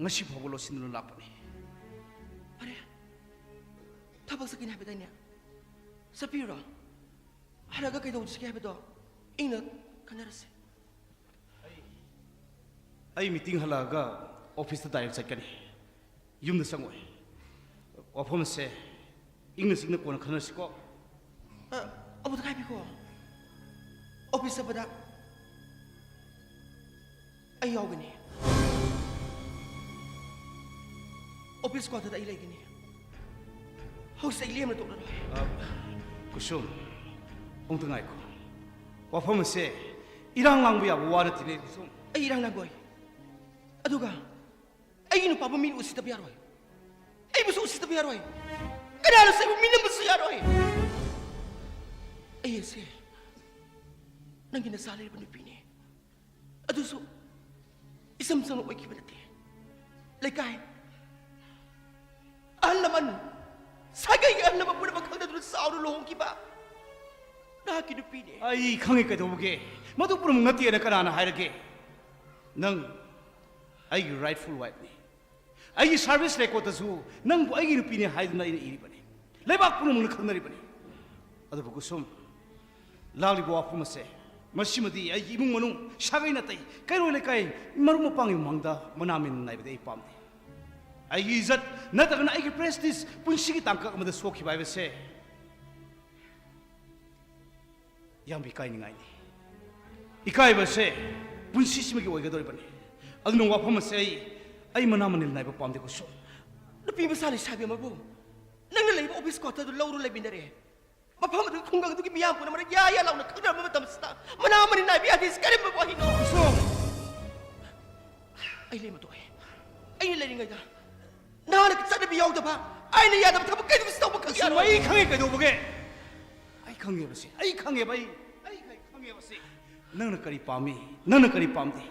ꯉꯁꯤ ꯐꯥꯎꯕ ꯂꯣꯠꯁꯤꯟꯗꯨꯅ ꯂꯥꯛꯄꯅꯤ ꯐꯔꯦ ꯊꯕꯛ ꯆꯠꯀꯅꯤ ꯍꯥꯏꯕꯗꯥꯏꯅꯦ ꯆꯠꯄꯤꯔꯣ ꯍꯜꯂꯒ ꯀꯩꯗꯧꯁꯤꯒꯦ ꯍꯥꯏꯕꯗꯣ ꯏꯪꯅ ꯈꯟꯅꯔꯁꯦ ꯑꯩ ꯃꯤꯇꯤꯡ ꯍꯜꯂꯛꯑꯒ ꯑꯣꯐꯤꯁꯇ ꯗꯥꯏꯔꯦꯛ ꯆꯠꯀꯅꯤ ꯌꯨꯝꯗ ꯆꯪꯉꯣꯏ ꯋꯥꯐꯝ ꯑꯁꯦ ꯏꯪꯅ ꯆꯤꯡꯅ ꯀꯣꯟꯅ ꯈꯟꯅꯔꯁꯤꯀꯣ ꯑꯃꯨꯛꯇ ꯈꯥꯏꯕꯤꯀꯣ ꯑꯣꯐꯤꯁ ꯆꯠꯄꯗ ꯑꯩ ꯌꯥꯎꯒꯅꯤ ꯑꯣꯐꯤꯁ ꯀ꯭ꯋꯥꯇꯔꯗ ꯑꯩ ꯂꯩꯒꯅꯤ ꯍꯧꯖꯤꯛ ꯑꯩ ꯂꯦꯝꯅ ꯇꯣꯛꯂꯔꯣꯏ ꯀꯨꯁꯨꯝ ꯑꯃꯨꯛꯇ ꯉꯥꯏꯈꯣ ꯋꯥꯐꯝ ꯑꯁꯦ ꯏꯔꯥꯡ ꯂꯥꯡꯕ ꯌꯥꯕ ꯋꯥ ꯅꯠꯇꯦꯅꯦ ꯀꯨꯁꯨꯝ ꯑꯩ ꯏꯔꯥꯡ ꯂꯥꯡꯕꯣꯏ ꯑꯗꯨꯒ ꯑꯩꯒꯤ ꯅꯨꯄꯥꯕꯨ ꯃꯤꯅ ꯎꯁꯤꯠꯇꯕ ꯌꯥꯔꯣꯏ ꯑꯩꯕꯨꯁꯨ ꯎꯁꯤꯠꯇꯕ ꯌꯥꯔꯣꯏ ꯀꯅꯥꯅꯁꯨ ꯑꯩꯕꯨ ꯃꯤꯅꯝꯕꯁꯨ ꯌꯥꯔꯣꯏ ꯑꯩ ꯑꯁꯦ ꯅꯪꯒꯤ ꯅꯆꯥ ꯂꯩꯔꯕ ꯅꯨꯄꯤꯅꯤ ꯑꯗꯨꯁꯨ ꯏꯁꯝ ꯁꯝꯅ ꯑꯣꯏꯈꯤꯕ ꯅꯠꯇꯦ ꯂꯩꯀꯥꯏ ꯑꯍꯜ ꯂꯃꯟ ꯁꯥꯒꯩꯒꯤ ꯑꯍꯜ ꯂꯃꯟ ꯄꯨꯝꯅꯃꯛ ꯈꯪꯅꯗꯨꯅ ꯆꯥꯎꯅ ꯂꯨꯍꯣꯡꯈꯤꯕ ꯅꯍꯥꯛꯀꯤ ꯅꯨꯄꯤꯅꯤ ꯑꯩ ꯈꯪꯉꯦ ꯀꯩꯗꯧꯕꯒꯦ ꯃꯗꯨ ꯄꯨꯝꯅꯃꯛ ꯅꯠꯇꯦꯅ ꯀꯅꯥꯅ ꯍꯥꯏꯔꯒꯦ ꯅꯪ ꯑꯩꯒꯤ ꯔꯥꯏꯠꯐꯨꯜ ꯋꯥꯏꯐꯅꯤ ꯑꯩꯒꯤ ꯁꯥꯔꯚꯤꯁ ꯔꯦꯀꯣꯔꯗꯇꯁꯨ ꯅꯪꯕꯨ ꯑꯩꯒꯤ ꯅꯨꯄꯤꯅꯤ ꯍꯥꯏꯗꯨꯅ ꯑꯩꯅ ꯏꯔꯤꯕꯅꯤ ꯂꯩꯕꯥꯛ ꯄꯨꯝꯅꯃꯛꯅ ꯈꯪꯅꯔꯤꯕꯅꯤ ꯑꯗꯨꯕꯨ ꯀꯨꯁꯨꯝ ꯂꯥꯛꯂꯤꯕ ꯋꯥꯐꯝ ꯑꯁꯦ ꯃꯁꯤꯃꯗꯤ ꯑꯩꯒꯤ ꯏꯃꯨꯡ ꯃꯅꯨꯡ ꯁꯥꯒꯩ ꯅꯥꯇꯩ ꯀꯩꯔꯣꯏ ꯂꯩꯀꯥꯏ ꯃꯔꯨꯞ ꯃꯄꯥꯡꯒꯤ ꯃꯃꯥꯡꯗ ꯃꯅꯥ ꯃꯦꯟ ꯅꯥꯏꯕꯗꯤ ꯑꯩ ꯄꯥꯝꯗꯦ ꯑꯩꯒꯤ ꯏꯖꯠ ꯅꯠꯇ꯭ꯔꯒꯅ ꯑꯩꯒꯤ ꯄ꯭ꯔꯦꯁꯇꯤꯖ ꯄꯨꯟꯁꯤꯒꯤ ꯇꯥꯡꯀꯛ ꯑꯃꯗ ꯁꯣꯛꯈꯤꯕ ꯍꯥꯏꯕꯁꯦ ꯌꯥꯝ ꯏꯀꯥꯏꯅꯤꯡꯉꯥꯏꯅꯤ ꯏꯀꯥꯏꯕꯁꯦ ꯄꯨꯟꯁꯤꯁꯤꯃꯒꯤ ꯑꯣꯏꯒꯗꯧꯔꯤꯕꯅꯤ ꯑꯗꯨꯅ ꯋꯥꯐꯝ ꯑꯁꯦ ꯑꯩ ꯃꯅꯥ ꯃꯅꯤꯜ ꯅꯥꯏꯕ ꯄꯥꯝꯗꯦ ꯀꯨꯁꯨꯝ ꯅꯨꯄꯤ ꯃꯆꯥ ꯂꯩꯁꯥꯕꯤ ꯑꯃꯕꯨ ꯅꯪꯅ ꯂꯩꯕ ꯑꯣꯐꯤꯁ ꯀ꯭ꯋꯥꯇꯔꯗꯨ ꯂꯧꯔꯨ ꯂꯩꯃꯤꯟꯅꯔꯦ ꯃꯐꯝ ꯑꯗꯨꯒꯤ ꯈꯨꯡꯒꯪ ꯑꯗꯨꯒꯤ ꯃꯤꯌꯥꯝ ꯄꯨꯝꯅꯃꯛ ꯌꯥ ꯌꯥ ꯂꯥꯎꯅ ꯈꯪꯅꯔꯕ ꯃꯇꯝꯁꯤꯗ ꯃꯅꯥ ꯑꯃꯅꯤ ꯅꯥꯏꯕ ꯌꯥꯗꯦ ꯀꯔꯤꯝꯕ ꯋꯥꯍꯩꯅꯣ ꯀꯨꯁꯨꯝ ꯑꯩ ꯂꯩꯃ ꯇꯣꯛꯑꯦ ꯑꯩꯅ ꯂꯩꯔꯤꯉꯩꯗ ꯅꯍꯥꯟꯅ ꯆꯠꯅꯕꯤ ꯌꯥꯎꯗꯕ ꯑꯩꯅ ꯌꯥꯗꯕ ꯊꯕꯛ ꯀꯩꯗꯧꯁꯨ ꯇꯧꯕ ꯈꯪ ꯀꯨꯁꯨꯝ ꯑꯩ ꯈꯪꯉꯦ ꯀꯩꯗꯧꯕꯒꯦ ꯑꯩ ꯈꯪꯉꯦꯕꯁꯤ ꯑꯩ ꯈꯪꯉꯦꯕ ꯑꯩ ꯈꯪꯉꯦꯕꯁꯤ ꯅꯪꯅ ꯀꯔꯤ ꯄꯥꯝꯃꯤ ꯅꯪꯅ ꯀꯔꯤ ꯄꯥꯝꯗꯦ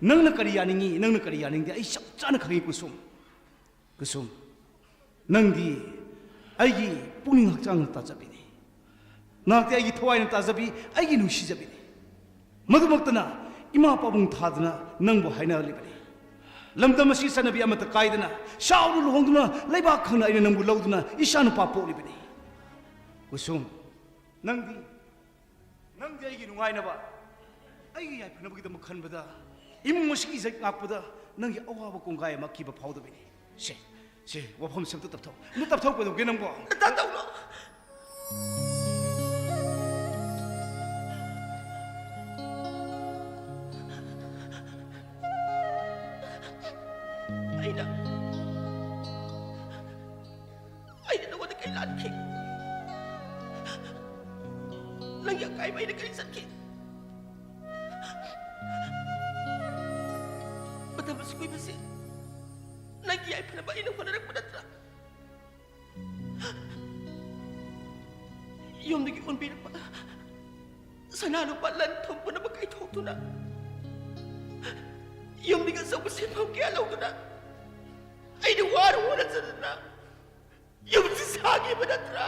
ꯅꯪꯅ ꯀꯔꯤ ꯌꯥꯅꯤꯡꯉꯤ ꯅꯪꯅ ꯀꯔꯤ ꯌꯥꯅꯤꯡꯗꯦ ꯑꯩ ꯆꯞ ꯆꯥꯅ ꯈꯪꯉꯤ ꯀꯨꯁꯨꯝ ꯀꯨꯁꯨꯝ ꯅꯪꯗꯤ ꯑꯩꯒꯤ ꯄꯨꯛꯅꯤꯡ ꯍꯛꯆꯥꯡꯅ ꯇꯥꯖꯕꯤꯅꯤ ꯅꯍꯥꯛꯇꯤ ꯑꯩꯒꯤ ꯊꯋꯥꯏꯅ ꯇꯥꯖꯕꯤ ꯑꯩꯒꯤ ꯅꯨꯡꯁꯤꯖꯕꯤꯅꯤ ꯃꯗꯨꯃꯛꯇꯅ ꯏꯃꯥ ꯄꯥꯕꯨꯡ ꯊꯥꯗꯨꯅ ꯅꯪꯕꯨ ꯍꯥꯏꯅꯍꯜꯂꯤꯕꯅꯤ ꯂꯝꯗꯝ ꯑꯁꯤ ꯆꯠꯅꯕꯤ ꯑꯃꯠꯇ ꯀꯥꯏꯗꯅ ꯆꯥꯎꯅ ꯂꯨꯍꯣꯡꯗꯨꯅ ꯂꯩꯕꯥꯛ ꯈꯪꯅ ꯑꯩꯅ ꯅꯪꯕꯨ ꯂꯧꯗꯨꯅ ꯏꯆꯥ ꯅꯨꯄꯥ ꯄꯣꯛꯂꯤꯕꯅꯤ ꯀꯨꯁꯨꯝ ꯅꯪꯗꯤ ꯑꯩꯒꯤ ꯅꯨꯡꯉꯥꯏꯅꯕ ꯑꯩꯒꯤ ꯌꯥꯏꯐꯅꯕꯒꯤꯗꯃꯛ ꯈꯟꯕꯗ ꯏꯃꯨꯡ ꯑꯁꯤꯒꯤ ꯏꯖꯠ ꯉꯥꯛꯄꯗ ꯅꯪꯒꯤ ꯑꯋꯥꯕ ꯀꯣꯡꯒꯥꯏ ꯑꯃ ꯀꯤꯕ ꯐꯥꯎꯗꯕꯅꯤ ꯁꯦ ꯋꯥꯐꯝꯁꯦ ꯑꯝꯇ ꯇꯞꯊꯧ ꯑꯝꯇ ꯇꯞꯊꯧ ꯀꯩꯗꯧꯒꯦ ꯅꯪꯕꯣ ꯇꯧꯅꯣ ꯑꯩꯅ ꯅꯉꯣꯟꯗ ꯀꯩ ꯂꯥꯟꯈꯤ ꯅꯪꯒꯤ ꯑꯀꯥꯏꯕ ꯑꯩꯅ ꯀꯔꯤ ꯆꯠꯈꯤ ꯃꯇꯝ ꯑꯁꯨꯛ ꯀꯨꯏꯕꯁꯤ ꯅꯪꯒꯤ ꯌꯥꯏꯐꯅꯕ ꯑꯩꯅ ꯍꯣꯠꯅꯔꯛꯄ ꯅꯠꯇ꯭ꯔꯥ ꯌꯨꯝꯗꯒꯤ ꯎꯟꯕꯤꯔꯛꯄ ꯁꯅꯥ ꯂꯨꯄꯥ ꯂꯟ ꯊꯨꯝ ꯄꯨꯝꯅꯃꯛ ꯀꯥꯏꯊꯣꯛꯇꯨꯅ ꯌꯨꯝꯗꯒꯤ ꯑꯆꯧꯕ ꯁꯦꯟꯐꯝ ꯀꯌꯥ ꯂꯧꯗꯨꯅ ꯑꯩꯅ ꯋꯥꯔ ꯍꯣꯠꯅꯖꯗꯅ ꯌꯨꯝꯁꯤ ꯁꯥꯈꯤꯕ ꯅꯠꯇ꯭ꯔꯥ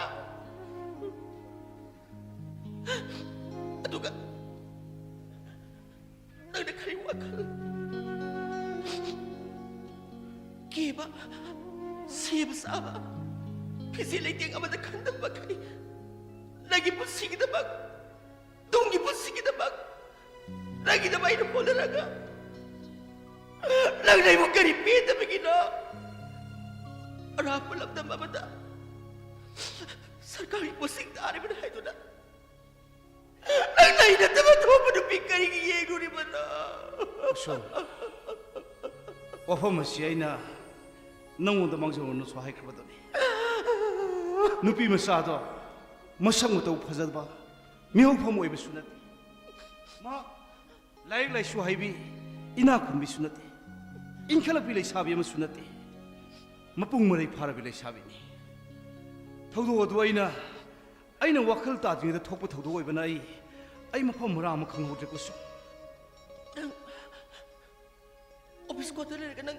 ꯑꯗꯨꯒ ꯅꯪꯅ ꯀꯔꯤ ꯋꯥꯈꯜ ꯀꯤꯕ ꯁꯦꯕ ꯁꯥꯕ ꯐꯤꯖꯦ ꯂꯩꯇꯦꯡ ꯑꯃꯗ ꯈꯟꯗꯕ ꯃꯈꯩ ꯅꯪꯒꯤ ꯄꯨꯟꯁꯤꯒꯤꯗꯃꯛ ꯇꯨꯡꯒꯤ ꯄꯨꯟꯁꯤꯒꯤꯗꯃꯛ ꯅꯪꯒꯤꯗꯃꯛ ꯑꯩꯅ ꯍꯣꯠꯅꯔꯒ ꯅꯪꯅ ꯑꯩꯕꯨ ꯀꯔꯤ ꯄꯦꯟꯗꯕꯒꯤꯅꯣ ꯑꯔꯥꯞꯄ ꯂꯝꯗꯝ ꯑꯃꯗ ꯁꯔꯀꯥꯔꯒꯤ ꯄꯣꯁꯇꯤꯡ ꯇꯥꯔꯤꯕꯅ ꯍꯥꯏꯗꯨꯅ ꯅꯪꯅ ꯑꯩ ꯅꯠꯇꯕ ꯑꯇꯣꯞꯄ ꯅꯨꯄꯤ ꯀꯔꯤꯒꯤ ꯌꯦꯡꯂꯨꯔꯤꯕꯅꯣ ꯋꯥꯐꯝ ꯑꯁꯤ ꯑꯩꯅ ꯅꯪꯉꯣꯟꯗ ꯃꯥꯡꯖꯧꯅꯅꯁꯨ ꯍꯥꯏꯈ꯭ꯔꯕꯗꯨꯅꯤ ꯅꯨꯄꯤ ꯃꯆꯥꯗꯣ ꯃꯁꯛ ꯃꯇꯧ ꯐꯖꯕ ꯃꯤꯍꯧꯐꯝ ꯑꯣꯏꯕꯁꯨ ꯅꯠꯇꯦ ꯃꯍꯥꯛ ꯂꯥꯏꯔꯤꯛ ꯂꯥꯏꯁꯨ ꯍꯩꯕꯤ ꯏꯅꯥꯛ ꯈꯨꯟꯕꯤꯁꯨ ꯅꯠꯇꯦ ꯏꯟꯈꯠꯂꯛꯄꯤ ꯂꯩꯁꯥꯕꯤ ꯑꯃꯁꯨ ꯅꯠꯇꯦ ꯃꯄꯨꯡ ꯃꯔꯩ ꯐꯥꯔꯕꯤ ꯂꯩꯁꯥꯕꯤꯅꯤ ꯊꯧꯗꯣꯛ ꯑꯗꯨ ꯑꯩꯅ ꯋꯥꯈꯜ ꯇꯥꯗ꯭ꯔꯤꯉꯩꯗ ꯊꯣꯛꯄ ꯊꯧꯗꯣꯛ ꯑꯣꯏꯕꯅ ꯑꯩ ꯃꯐꯝ ꯃꯔꯥ ꯑꯃ ꯈꯪꯍꯧꯗ꯭ꯔꯦ ꯀꯨꯁꯨꯝ ꯅꯪ ꯑꯣꯐꯤꯁ ꯀ꯭ꯋꯥꯇꯔ ꯂꯩꯔꯒ ꯅꯪ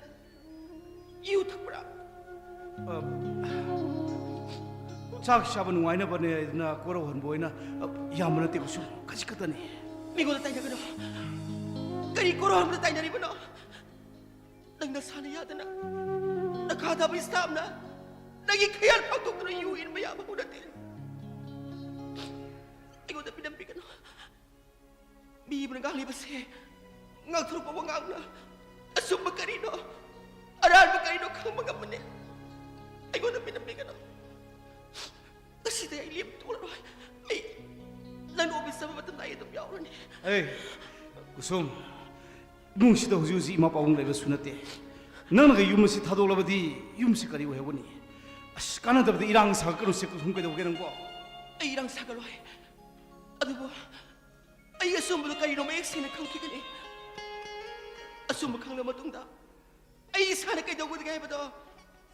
ꯌꯨ ꯊꯛꯄ꯭ꯔꯥ ꯆꯥꯛ ꯆꯥꯕ ꯅꯨꯡꯉꯥꯏꯅꯕꯅꯦ ꯑꯗꯨꯅ ꯀꯣꯔꯧꯍꯟꯕ ꯑꯣꯏꯅ ꯌꯥꯝꯕ ꯅꯠꯇꯦ ꯀꯨꯁꯨꯝ ꯈꯖꯤꯛ ꯈꯛꯇꯅꯤ ꯃꯤꯉꯣꯟꯗ ꯇꯥꯏꯅꯒꯅꯨ ꯀꯔꯤ ꯀꯣꯔꯣꯝꯗ ꯇꯥꯏꯅꯔꯤꯕꯅꯣ ꯅꯪ ꯅꯁꯥꯅ ꯌꯥꯗꯅ ꯅꯈꯥꯗꯕ ꯏꯁꯇꯥꯞꯅ ꯅꯪꯒꯤ ꯈꯌꯥꯜ ꯄꯥꯡꯊꯣꯛꯇꯨꯅ ꯌꯨ ꯏꯟꯕ ꯌꯥꯕ ꯅꯠꯇꯦ ꯑꯩꯉꯣꯟꯗ ꯄꯤꯅꯝꯕꯤꯒꯅꯨ ꯃꯤꯕꯨꯅ ꯉꯥꯡꯂꯤꯕꯁꯦ ꯉꯥꯡꯊꯣꯔꯛꯄ ꯋꯥꯉꯥꯡꯅ ꯑꯆꯨꯝꯕ ꯀꯔꯤꯅꯣ ꯑꯔꯥꯟꯕ ꯀꯔꯤꯅꯣ ꯈꯪꯕ ꯉꯝꯕꯅꯦ ꯑꯩꯉꯣꯟꯗ ꯄꯤꯅꯝꯕꯤꯒꯅꯨ ꯉꯁꯤꯗꯤ ꯑꯩ ꯂꯦꯞ ꯇꯣꯛꯂꯔꯣꯏ ꯑꯩ ꯅꯪ ꯑꯣꯐꯤꯁ ꯆꯠꯄ ꯃꯇꯝꯗ ꯑꯩ ꯑꯗꯨꯝ ꯌꯥꯎꯔꯅꯤ ꯑꯦ ꯀꯨꯁꯨꯝ ꯏꯃꯨꯡꯁꯤꯗ ꯍꯧꯖꯤꯛ ꯍꯧꯖꯤꯛ ꯏꯃꯥ ꯄꯥꯕꯨꯡ ꯂꯩꯕꯁꯨ ꯅꯠꯇꯦ ꯅꯪꯅꯒ ꯌꯨꯝ ꯑꯁꯤ ꯊꯥꯗꯣꯛꯂꯕꯗꯤ ꯌꯨꯝꯁꯤ ꯀꯔꯤ ꯑꯣꯏꯍꯧꯒꯅꯤ ꯑꯁ ꯀꯥꯟꯅꯗꯕꯗ ꯏꯔꯥꯡ ꯁꯥꯒꯠꯀꯅꯨꯁꯦ ꯀꯨꯁꯨꯝ ꯀꯩꯗꯧꯒꯦ ꯅꯪꯕꯣ ꯑꯩ ꯏꯔꯥꯡ ꯁꯥꯒꯠꯂꯣꯏ ꯑꯗꯨꯕꯨ ꯑꯩ ꯑꯆꯨꯝꯕꯗꯣ ꯀꯔꯤꯅꯣ ꯃꯌꯦꯛ ꯁꯦꯡꯅ ꯈꯪꯈꯤꯒꯅꯤ ꯑꯆꯨꯝꯕ ꯈꯪꯂꯕ ꯃꯇꯨꯡꯗ ꯑꯩ ꯏꯁꯥꯅ ꯀꯩꯗꯧꯒꯗꯒꯦ ꯍꯥꯏꯕꯗꯣ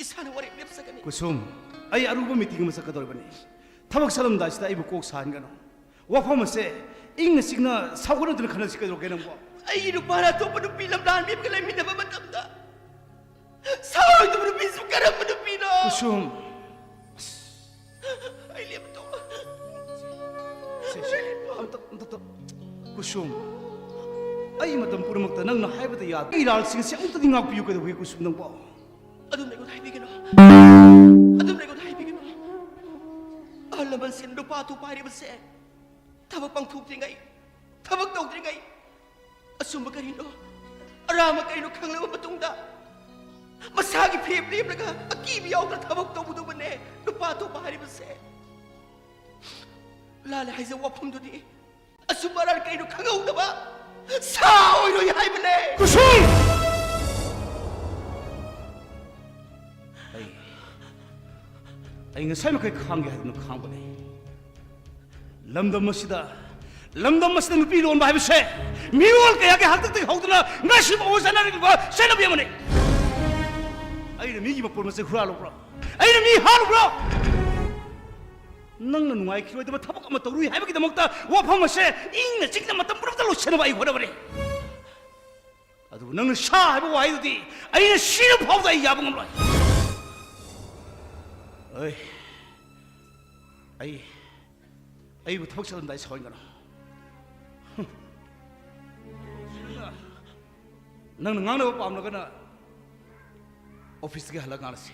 ꯏꯁꯥꯅ ꯋꯥꯔꯦꯞ ꯂꯦꯞꯆꯒꯅꯤ ꯀꯨꯁꯨꯝ ꯑꯩ ꯑꯔꯨꯕ ꯃꯤꯇꯤꯡ ꯑꯃ ꯆꯠꯀꯗꯧꯔꯤꯕꯅꯤ ꯊꯕꯛ ꯆꯠꯂꯝꯗꯥꯏꯁꯤꯗ ꯑꯩꯕꯨ ꯀꯣꯛ ꯁꯥꯍꯟꯒꯅꯨ ꯋꯥꯐꯝ ꯑꯁꯦ ꯏꯪꯅ ꯆꯤꯛꯅ ꯁꯥꯎꯒꯠꯅꯗꯨꯅ ꯈꯟꯅꯁꯤ ꯀꯩꯗꯧꯔꯒꯦ ꯅꯪꯕꯣ ꯑꯩꯒꯤ ꯅꯨꯄꯥꯅ ꯑꯇꯣꯞꯄ ꯅꯨꯄꯤ ꯂꯝꯂꯥꯟꯕꯤꯕꯒ ꯂꯩꯃꯤꯟꯅꯕ ꯃꯇꯝꯗ ꯁꯥꯎꯔꯣꯏꯗꯕ ꯅꯨꯄꯤꯁꯨ ꯀꯔꯝꯕ ꯅꯨꯄꯤꯅꯣ ꯀꯨꯁꯨꯝ ꯑꯩ ꯂꯦꯞ ꯇꯣꯛꯑꯣ ꯑꯝꯇ ꯀꯨꯁꯨꯝ ꯑꯩ ꯃꯇꯝ ꯄꯨꯝꯅꯃꯛꯇ ꯅꯪꯅ ꯍꯥꯏꯕꯗ ꯌꯥꯗꯦ ꯏꯔꯥꯜꯁꯤꯡꯁꯦ ꯑꯃꯨꯛꯇꯗꯤ ꯉꯥꯛꯄꯤꯌꯨ ꯀꯩꯗꯧꯒꯦ ꯀꯨꯁꯨꯝ ꯅꯪꯕꯣ ꯑꯗꯨꯝ ꯑꯩꯉꯣꯟꯗ ꯍꯥꯏꯕꯤꯒꯅꯨ ꯑꯗꯨꯝ ꯑꯩꯉꯣꯟꯗ ꯍꯥꯏꯕꯤꯒꯅꯨ ꯑꯍꯜ ꯂꯃꯟꯁꯤꯡ ꯅꯨꯄꯥ ꯑꯇꯣꯞꯄ ꯍꯥꯏꯔꯤꯕꯁꯦ ꯊꯕꯛ ꯄꯥꯡꯊꯣꯛꯇ꯭ꯔꯤꯉꯩ ꯊꯕꯛ ꯇꯧꯗ꯭ꯔꯤꯉꯩ ꯑꯆꯨꯝꯕ ꯀꯔꯤꯅꯣ ꯑꯔꯥꯟꯕ ꯀꯔꯤꯅꯣ ꯈꯪꯂꯕ ꯃꯇꯨꯡꯗ ꯃꯁꯥꯒꯤ ꯐꯦꯝ ꯂꯦꯞꯂꯒ ꯑꯀꯤꯕ ꯌꯥꯎꯗꯅ ꯊꯕꯛ ꯇꯧꯒꯗꯧꯕꯅꯦ ꯅꯨꯄꯥ ꯑꯇꯣꯞꯄ ꯍꯥꯏꯔꯤꯕꯁꯦ ꯂꯥꯜꯂꯦ ꯍꯥꯏꯖꯕ ꯋꯥꯐꯝꯗꯨꯗꯤ ꯑꯆꯨꯝꯕ ꯑꯔꯥꯟ ꯀꯔꯤꯅꯣ ꯈꯪꯍꯧꯗꯕ ꯁꯥ ꯑꯣꯏꯔꯣꯏ ꯍꯥꯏꯕꯅꯦ ꯀꯨꯁꯨꯝ ꯑꯩ ꯉꯁꯥꯏ ꯃꯈꯩ ꯈꯥꯡꯒꯦ ꯍꯥꯏꯗꯨꯅ ꯈꯥꯡꯕꯅꯦ ꯂꯝꯗꯝ ꯑꯁꯤꯗ ꯅꯨꯄꯤ ꯂꯣꯟꯕ ꯍꯥꯏꯕꯁꯦ ꯃꯤꯔꯣꯜ ꯀꯌꯥꯒꯤ ꯍꯥꯛꯇꯛꯇꯒꯤ ꯍꯧꯗꯨꯅ ꯉꯁꯤꯐꯥꯎꯕ ꯆꯠꯅꯔꯤꯕ ꯆꯠꯅꯕꯤ ꯑꯃꯅꯤ ꯑꯩꯅ ꯃꯤꯒꯤ ꯃꯄꯣꯜ ꯃꯆꯩ ꯍꯨꯔꯥꯜꯂꯨꯕ꯭ꯔꯣ ꯑꯩꯅ ꯃꯤ ꯍꯥꯠꯂꯨꯕ꯭ꯔꯣ ꯅꯪꯅ ꯅꯨꯡꯉꯥꯏꯈꯤꯔꯣꯏꯗꯕ ꯊꯕꯛ ꯑꯃ ꯇꯧꯔꯨꯏ ꯍꯥꯏꯕꯒꯤꯗꯃꯛꯇ ꯋꯥꯐꯝ ꯑꯁꯦ ꯏꯪꯅ ꯆꯤꯛꯅ ꯃꯇꯝ ꯄꯨꯝꯅꯃꯛꯇ ꯂꯣꯏꯁꯤꯟꯅꯕ ꯑꯩ ꯍꯣꯠꯅꯕꯅꯤ ꯑꯗꯨꯕꯨ ꯅꯪꯅ ꯁꯥ ꯍꯥꯏꯕ ꯋꯥꯍꯩꯗꯨꯗꯤ ꯑꯩꯅ ꯁꯤꯔ ꯐꯥꯎꯕꯗ ꯑꯩ ꯌꯥꯕ ꯉꯝꯂꯣꯏ ꯑꯩꯕꯨ ꯊꯕꯛ ꯆꯠꯂꯝꯗꯥꯏ ꯁꯥꯎꯍꯟꯒꯅꯨ ꯅꯪꯅ ꯉꯥꯡꯅꯕ ꯄꯥꯝꯂꯒꯅ ऑफिस के हल्ला गाड़ से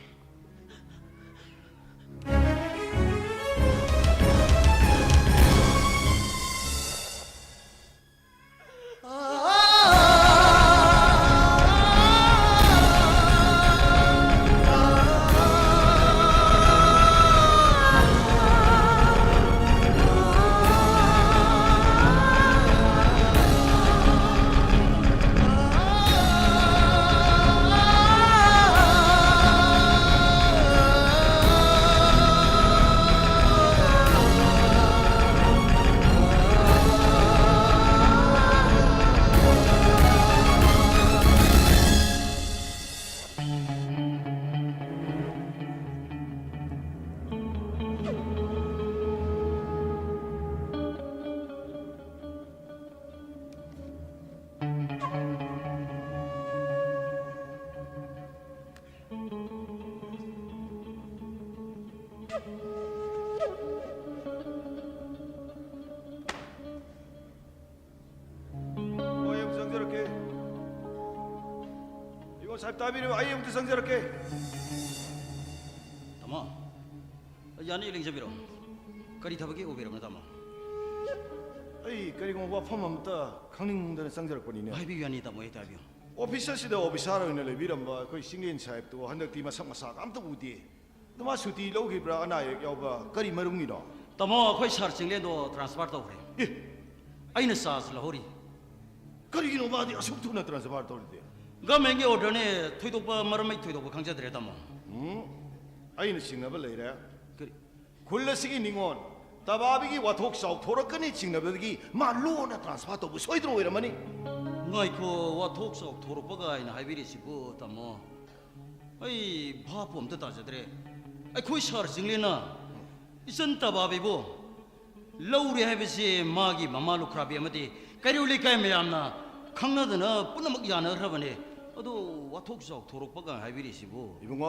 साहब ताबीर आइए मुझे संजय रखे तमा यानी लिंग जबिरो करी थबकी ओबिरम तमा अई करीगो वाफम अमता खंगनिंगदन संजय रखपनिने हाइबी यानी तमो एताबियो ऑफिसर सिदा ऑफिसर ओइना लेबिरमबा कोई सिंगेन साहेब तो हंदक्ति मसक मसाक अमता उदे तमा सुटी लौगिब्रा अनायक यावबा करी मरुंगिनो तमो अखोय सर चिंगले दो ट्रांसफर तौरे ए अइना सास लहोरी करीगिनो बादी असुक थुना ट्रांसफर तौरदे गवर्नमेंट के ऑर्डर ने थोइदोप मरमै थोइदोप खंगजदरे तमो अइना सिंगनबा लेरे खुल्लसिगी निंगोन तबाबिगी वाथोक साउ थोरकनी चिंगनबगी मा लोना transfer तौबु सोइद्रो ओइरमनी ngaiko wathok sok thoropaga ina haibiri sibu tamo ai bhapom ta tajadre ai khoi sar jinglena isan tababibo laure haibise magi mama lukhrabi amati kariuli kai mayamna khangnadana punamak yana hrabane adu wathok sok thoropaga haibiri sibu 이봉아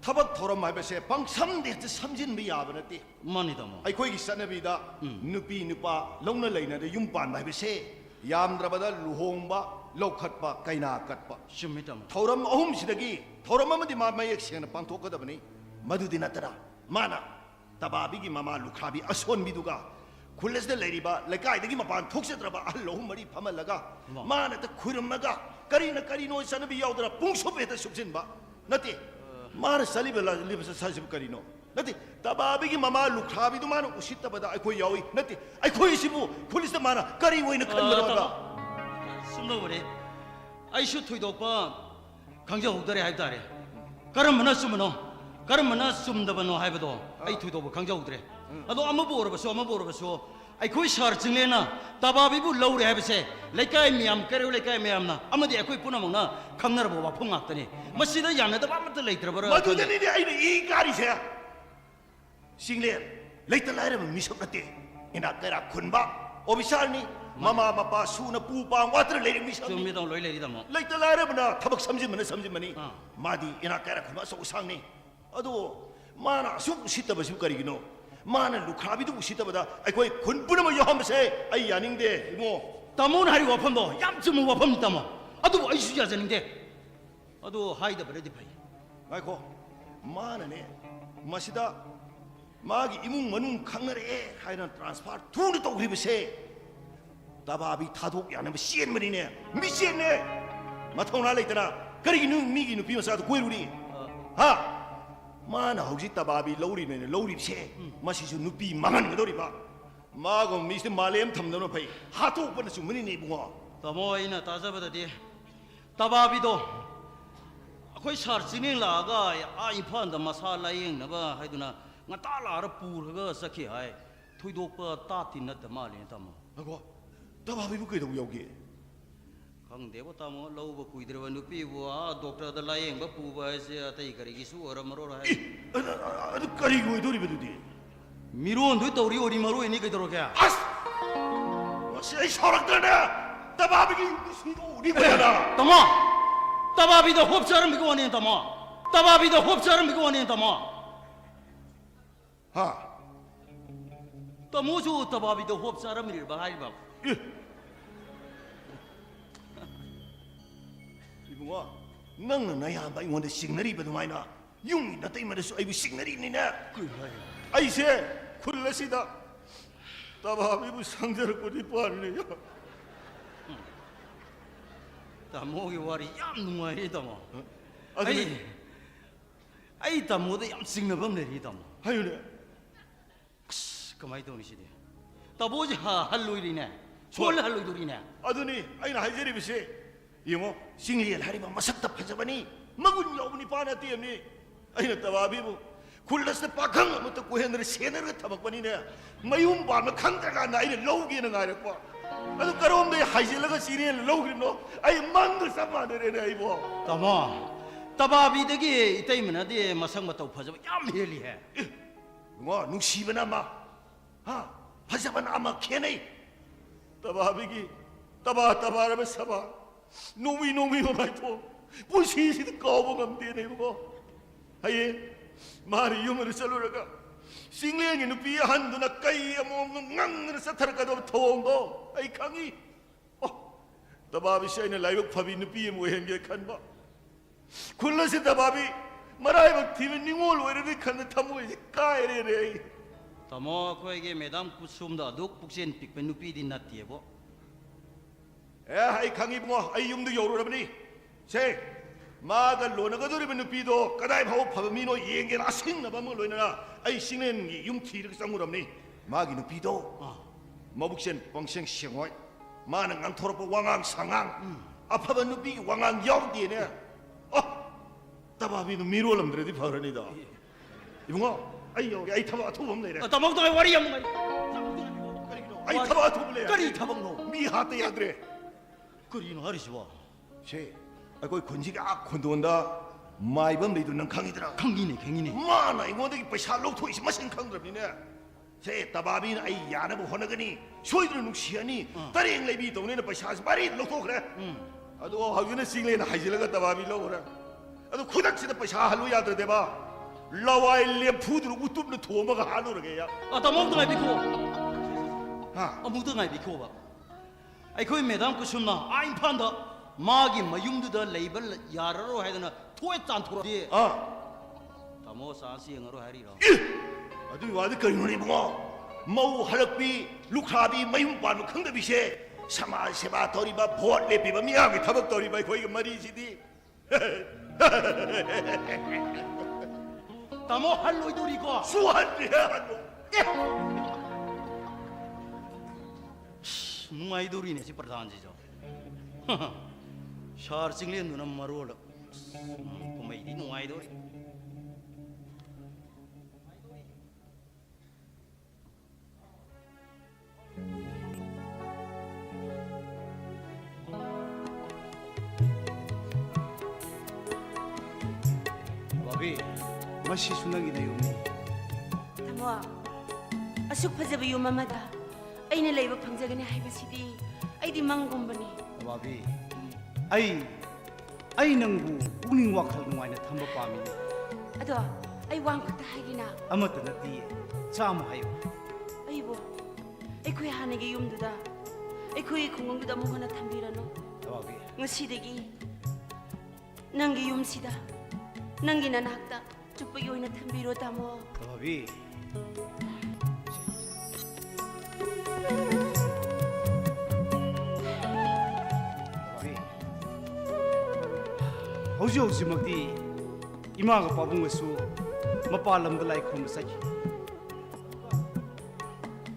타박 토럼 하베세 방삼데트 삼진비 야버네티 mani tamo 아이코이기 사나비다 누피 누파 롱나 레이나데 윰반 하베세 ꯌꯥꯝꯗ꯭ꯔꯕꯗ ꯂꯨꯍꯣꯡꯕ ꯂꯧꯈꯠꯄ ꯀꯩꯅꯥ ꯀꯠꯄ ꯆꯨꯝꯃꯤ ꯇꯥꯃꯣ ꯊꯧꯔꯝ ꯑꯍꯨꯝꯁꯤꯗꯒꯤ ꯊꯧꯔꯝ ꯑꯃꯗꯤ ꯃꯥ ꯃꯌꯦꯛ ꯁꯦꯡꯅ ꯄꯥꯡꯊꯣꯛꯀꯗꯕꯅꯤ ꯃꯗꯨꯗꯤ ꯅꯠꯇꯅ ꯃꯥꯅ ꯇꯕꯥꯕꯤꯒꯤ ꯃꯃꯥ ꯂꯨꯈ꯭ꯔꯥꯕꯤ ꯑꯁꯣꯟꯕꯤꯗꯨꯒ ꯈꯨꯜ ꯑꯁꯤꯗ ꯂꯩꯔꯤꯕ ꯂꯩꯀꯥꯏꯗꯒꯤ ꯃꯄꯥꯟ ꯊꯣꯛꯆꯗ꯭ꯔꯕ ꯑꯍꯜ ꯑꯍꯨꯝ ꯃꯔꯤ ꯐꯝꯍꯜꯂꯒ ꯃꯥꯅ ꯈꯨꯔꯨꯝꯃꯒ ꯀꯔꯤꯅ ꯀꯔꯤꯅꯣ ꯆꯠꯅꯕꯤ ꯌꯥꯎꯗꯅ ꯄꯨꯡꯁꯨꯞ ꯍꯦꯛꯇ ꯁꯨꯞꯆꯤꯟꯕ ꯅꯠꯇꯦ ꯃꯥꯅ ꯆꯠꯂꯤꯕ ꯆꯠꯁꯤꯕꯨ ꯀꯔꯤꯅꯣ ꯅꯠꯇꯦ ꯇꯕꯥꯕꯤꯒꯤ ꯃꯃꯥ ꯂꯨꯈ꯭ꯔꯥꯕꯤꯗꯨ ꯃꯥꯅ ꯎꯁꯤꯠꯇꯕꯗ ꯑꯩꯈꯣꯏ ꯌꯥꯎꯏ ꯅꯠꯇꯦ ꯑꯩꯈꯣꯏꯁꯤꯕꯨ ꯈꯨꯜꯁꯤꯗ ꯃꯥꯅ ꯀꯔꯤ ꯑꯣꯏꯅ ꯈꯟꯕꯅꯣ ꯍꯥꯏꯕ ꯁꯨꯝꯗꯧꯕꯅꯤ ꯑꯩꯁꯨ ꯊꯣꯏꯗꯣꯛꯄ ꯈꯪꯖꯍꯧꯗꯔꯦ ꯍꯥꯏꯕ ꯇꯥꯔꯦ ꯀꯔꯝꯕꯅ ꯆꯨꯝꯕꯅꯣ ꯀꯔꯝꯕꯅ ꯆꯨꯝꯗꯕꯅꯣ ꯍꯥꯏꯕꯗꯣ ꯑꯩ ꯊꯣꯏꯗꯣꯛꯄ ꯈꯪꯖꯍꯧꯗ꯭ꯔꯦ ꯑꯗꯣ ꯑꯃꯕꯨ ꯑꯣꯏꯔꯕꯁꯨ ꯑꯩꯈꯣꯏ ꯁꯍꯔ ꯆꯤꯡꯂꯦꯟꯅ ꯇꯕꯥꯕꯤꯕꯨ ꯂꯧꯔꯦ ꯍꯥꯏꯕꯁꯦ ꯂꯩꯀꯥꯏ ꯃꯌꯥꯝ ꯀꯩꯔꯣꯜ ꯂꯩꯀꯥꯏ ꯃꯌꯥꯝꯅ ꯑꯃꯗꯤ ꯑꯩꯈꯣꯏ ꯄꯨꯝꯅꯃꯛꯅ ꯈꯪꯅꯔꯕ ꯋꯥꯐꯝ ꯉꯥꯛꯇꯅꯤ ꯃꯁꯤꯗ ꯌꯥꯅꯗꯕ ꯑꯃꯠꯇ ꯂꯩꯇ꯭ꯔꯕꯔꯥ ꯃꯗꯨꯗꯅꯤꯅꯦ ꯑꯩꯅ ꯏ ꯀꯥꯔꯤꯁꯦ ꯆꯤꯡꯂꯦꯟ ꯂꯩꯇ ꯂꯥꯏꯔꯕ ꯃꯤꯁꯛ ꯅꯠꯇꯦ ꯏꯅꯥꯛ ꯀꯩꯔꯥꯛ ꯈꯨꯟꯕ ꯑꯣꯐꯤꯁꯥꯔꯅꯤ ꯃꯃꯥ ꯃꯄꯥ ꯁꯨꯅ ꯄꯨ ꯄꯥꯡ ꯋꯥꯠꯇꯅ ꯂꯩꯔꯤ ꯃꯤꯁꯛꯅꯤ ꯆꯨꯝꯃꯤ ꯇꯥꯃꯣ ꯂꯣꯏ ꯂꯩꯔꯤ ꯇꯥꯃꯣ ꯂꯩꯇ ꯂꯥꯏꯔꯕꯅ ꯊꯕꯛ ꯁꯝꯖꯤꯟꯕꯅꯤ ꯃꯥꯗꯤ ꯏꯅꯥꯛ ꯀꯩꯔꯥꯛ ꯈꯨꯟꯕ ꯑꯆꯧ ꯑꯁꯥꯡꯅꯤ ꯑꯗꯣ ꯃꯥꯅ ꯑꯁꯨꯛ ꯎꯁꯤꯠꯇꯕꯁꯤꯕꯨ ꯀꯔꯤꯒꯤꯅꯣ ꯃꯥꯅ ꯂꯨꯈ꯭ꯔꯥꯕꯤꯗꯨ ꯎꯁꯤꯠꯇꯕꯗ ꯑꯩꯈꯣꯏ ꯈꯨꯟ ꯄꯨꯝꯅꯃꯛ ꯌꯥꯎꯍꯟꯕꯁꯦ ꯑꯩ ꯌꯥꯅꯤꯡꯗꯦ ꯏꯕꯨꯡꯉꯣ ꯇꯥꯃꯣꯅ ꯍꯥꯏꯔꯤꯕ ꯋꯥꯐꯝꯗꯣ ꯌꯥꯝ ꯆꯨꯝꯕ ꯋꯥꯐꯝꯅꯤ ꯇꯥꯃꯣ ꯑꯗꯨꯕꯨ ꯑꯩꯁꯨ ꯌꯥꯖꯅꯤꯡꯗꯦ ꯑꯗꯨ ꯍꯥꯏꯗꯕꯅꯗꯤ ꯐꯩ ꯉꯥꯏꯈꯣ ꯃꯥꯅꯅꯦ ꯃꯁꯤꯗ 마기 이문 머눈 강나라에 하이는 트랜스퍼 투는 또 그리브세 다바비 타독 야는 시엔머리네 미시엔네 마통나래 있더라 그러기는 미기는 비면서도 고이루리 하 마나 혹시 다바비 러우리네 러우리세 마시주 누비 망하는 거더리 봐 마고 미스 말렘 탐노는 파이 하토 번에 주문이네 붕어 다모이나 따져보다디 다바비도 ꯑꯩꯈꯣꯏ ꯁꯥꯔ ꯆꯤꯡꯅꯦꯡ ꯂꯥꯛꯑꯒ ꯏꯝꯐꯥꯜꯗ ꯃꯁꯥ ꯂꯥꯏꯌꯦꯡꯅꯕ ꯍꯥꯏꯗꯨꯅ ꯉꯟꯇꯥ ꯂꯥꯛꯑꯒ ꯄꯨꯔꯒ ꯆꯠꯈꯤ ꯍꯥꯏ ꯊꯣꯏꯗꯣꯛꯄ ꯇꯥꯠꯇꯤ ꯅꯠꯇ ꯃꯥꯜꯂꯦ ꯇꯥꯃꯣ 아고 다바비부 그래도 여기 ꯈꯪꯗꯦꯕ ꯇꯥꯃꯣ ꯂꯧꯕ ꯀꯨꯏꯗ꯭ꯔꯕ ꯅꯨꯄꯤꯕꯨ ꯗꯣꯛꯇꯔꯗ ꯂꯥꯏꯌꯦꯡꯕ ꯄꯨꯕ ꯍꯥꯏꯁꯦ ꯑꯇꯩ ꯀꯔꯤꯒꯤꯁꯨ 어려머로라 ꯍꯥꯏ 아주 까리고 이도리베두디 미로원도 떠오리 오리 마로이니 그대로게 아스 와시 사람들네 다바비기 무슨도 우리 거야나 따마 따바비도 홉자름 이거 원인 따마 따바비도 홉자름 이거 원인 따마 하 따모주 따바비도 홉자름 일바 하이바 이봉아 너는 나야 한 방에 원데 시그널이 베도마이나 용이 나 때문에서 아이고 시그널이 있니네 아이세 쿨레시다 다바비부 상자를 꼬리 빠르네요 따모기 와리 얌 누마이 따마 아니 아이 따모도 얌 싱너범 내리 따마 아유네 그마이 도니시디 따보지 할로이리네 솔 할로이도리네 아더니 아이나 할제리비시 이모 싱리엘 하리마 마삭다 파자바니 마군 여분이 빠나 띠엠니 아이나 따바비부 굴러서 빠강 아무것도 고해너를 세너를 타박바니네 마이움 밤에 강자가 나이를 러우기는 가렸고 아주 까로움도 하이실러가 시리엘 러우기노 아이 망글 삼마네레네 이모 따마 따바비덕이 이따이면아디 마상마따 우파자바 얌 헬리해 뭐 눈시በ나 아 파자바나 아마 캐네 따바비기 따바라면 사바 노미 마이토 본시시도 꺼보감되네 뭐 아예 말이 유머를 썰러가 싱랭이 누비 한두나 까이야 몸는 낭는 사타르가도 더운거 아이 강이 따바비 샤이는 라이브 파비 누비에 모행게 칸바 굴러시 따바비 마라이브 팀은 닝올 외르르 칸는 타모이 까에레레 따모 코에게 매담 구숨다 독 북신 빅벤 누피디 나티에보 에 아이 강이 뭐 아이 юм도 요로라버니 세 마가 로나가 도리면 누피도 까다이 파고 파미노 이행겐 아싱나바 뭐 로이나 아이 싱는 юм티 이렇게 쌍무랍니 마기 누피도 마북신 방생 시행와이 마는 앙토로포 왕왕 상왕 아파바 누피 왕왕 영디네 따바비는 미로람들이 바르니다 이봉아 아이 여기 아이 타바 투범네래 따먹도 와리 얌 아이 타바 투범네 까리 타먹노 미하테 야드레 그리노 하리시와 제 거기 건지가 건도온다 마이범 리도 능 강이더라 강기네 갱이네 마나 이모데기 빠샤 록토이시 마신 강드랍니네 제 따바비는 아이 야나부 호나가니 쇼이드는 눅시하니 따링 레비 동네는 빠샤스 마리 록토 그래 아도 하기는 싱레나 하이질라가 따바비 로 그래 아도 쿠닥치다 빠샤 할로 야들 대바 라와일레 푸드로 우뚝는 도마가 하노르게야 따먹도 아이 비코 묻도 아이 비코 봐 ꯑꯩꯈꯣꯏ ꯃꯦꯗꯥꯝ ꯀꯨꯁꯨꯝꯅ ꯑꯥ ꯏꯝꯐꯥꯜꯗ ꯃꯥꯒꯤ ꯃꯌꯨꯝꯗꯨꯗ ꯂꯩꯕ ꯌꯥꯔꯔꯣꯏ ꯍꯥꯏꯗꯅ ꯊꯣꯏ ꯇꯥꯟꯊꯣꯔꯛꯑꯗꯤ ꯑꯥ ꯇꯥꯃꯣ ꯆꯥꯟꯁ ꯌꯦꯡꯉꯔꯣꯏ ꯍꯥꯏꯔꯤꯔꯣ ꯑꯗꯨꯒꯤ ꯋꯥꯗꯤ ꯀꯔꯤꯅꯣꯅꯦ ꯏꯕꯨꯡꯉꯣ ꯃꯧ ꯍꯜꯂꯛꯄꯤ ꯂꯨꯈ꯭ꯔꯥꯕꯤ ꯃꯌꯨꯝ ꯄꯥꯟꯕ ꯈꯪꯗꯕꯤꯁꯦ ꯁꯃꯥꯖ ꯁꯦꯕꯥ ꯇꯧꯔꯤꯕ ꯚꯣꯠ ꯂꯦꯞꯄꯤꯕ ꯃꯤꯌꯥꯝꯒꯤ ꯊꯕꯛ ꯇꯧꯔꯤꯕ ꯑꯩꯈꯣꯏꯒꯤ ꯃꯔꯤꯁꯤꯗꯤ ꯇꯥꯃꯣ ꯍꯜꯂꯣꯏꯗꯧꯔꯤꯀꯣ 수한데 하노 ꯅꯨꯡꯉꯥꯏꯗꯧꯔꯤꯅꯦ ꯁꯤ ꯄ꯭ꯔꯙꯥꯟꯁꯤꯁꯨ ꯁꯥꯔ ꯆꯤꯡꯂꯦꯟꯗꯨꯅ ꯃꯔꯣꯜ ꯀꯨꯝꯍꯩꯗꯤ ꯅꯨꯡꯉꯥꯏꯗꯧꯔꯤ 바비 마시수 낭이 나요니 ꯇꯥꯃꯣ ꯑꯁꯨꯛ ꯐꯖꯕ ꯌꯨꯝ ꯑꯃꯗ ꯑꯩꯅ ꯂꯩꯕ ꯐꯪꯖꯒꯅꯤ ꯍꯥꯏꯕꯁꯤꯗꯤ ꯑꯩꯗꯤ ꯃꯪꯒꯨꯝꯕꯅꯤ. 바비 ꯑꯩ ꯅꯪꯕꯨ ꯄꯨꯛꯅꯤꯡ ꯋꯥꯈꯜ ꯅꯨꯡꯉꯥꯏꯅ ꯊꯝꯕ ꯄꯥꯝꯃꯤꯅꯦ. ꯑꯗꯣ ꯑꯩ ꯋꯥ ꯈꯛꯇ ꯍꯥꯏꯒꯦꯅ. ꯑꯃꯠꯇ ꯅꯠꯇꯤꯌꯦ ꯆꯥꯝꯃ ꯍꯥꯏꯌꯨ. ꯑꯩꯕꯨ ꯑꯩꯈꯣꯏ ꯍꯥꯟꯅꯒꯤ ꯌꯨꯝꯗꯨꯗ ꯑꯩꯈꯣꯏꯒꯤ ꯈꯨꯡꯒꯪꯗꯨꯗ ꯑꯃꯨꯛ ꯍꯟꯅ ꯊꯝꯕꯤꯔꯅꯨ. 바비 ꯉꯁꯤꯗꯒꯤ ꯅꯪꯒꯤ ꯌꯨꯝꯁꯤꯗ ꯅꯪꯒꯤ ꯅꯅꯥꯛꯇ ꯆꯨꯞꯄꯒꯤ ꯑꯣꯏꯅ ꯊꯝꯕꯤꯔꯣ ꯇꯥꯃꯣ. 바비 hꯧꯖꯤꯛꯃꯛꯇꯤ 이마가 빠붕ꯒꯁꯨ ꯃꯄꯥꯟ ꯂꯝꯗ ꯂꯥꯏ ꯈꯨꯔꯨꯝꯕ ꯆꯠꯈꯤ.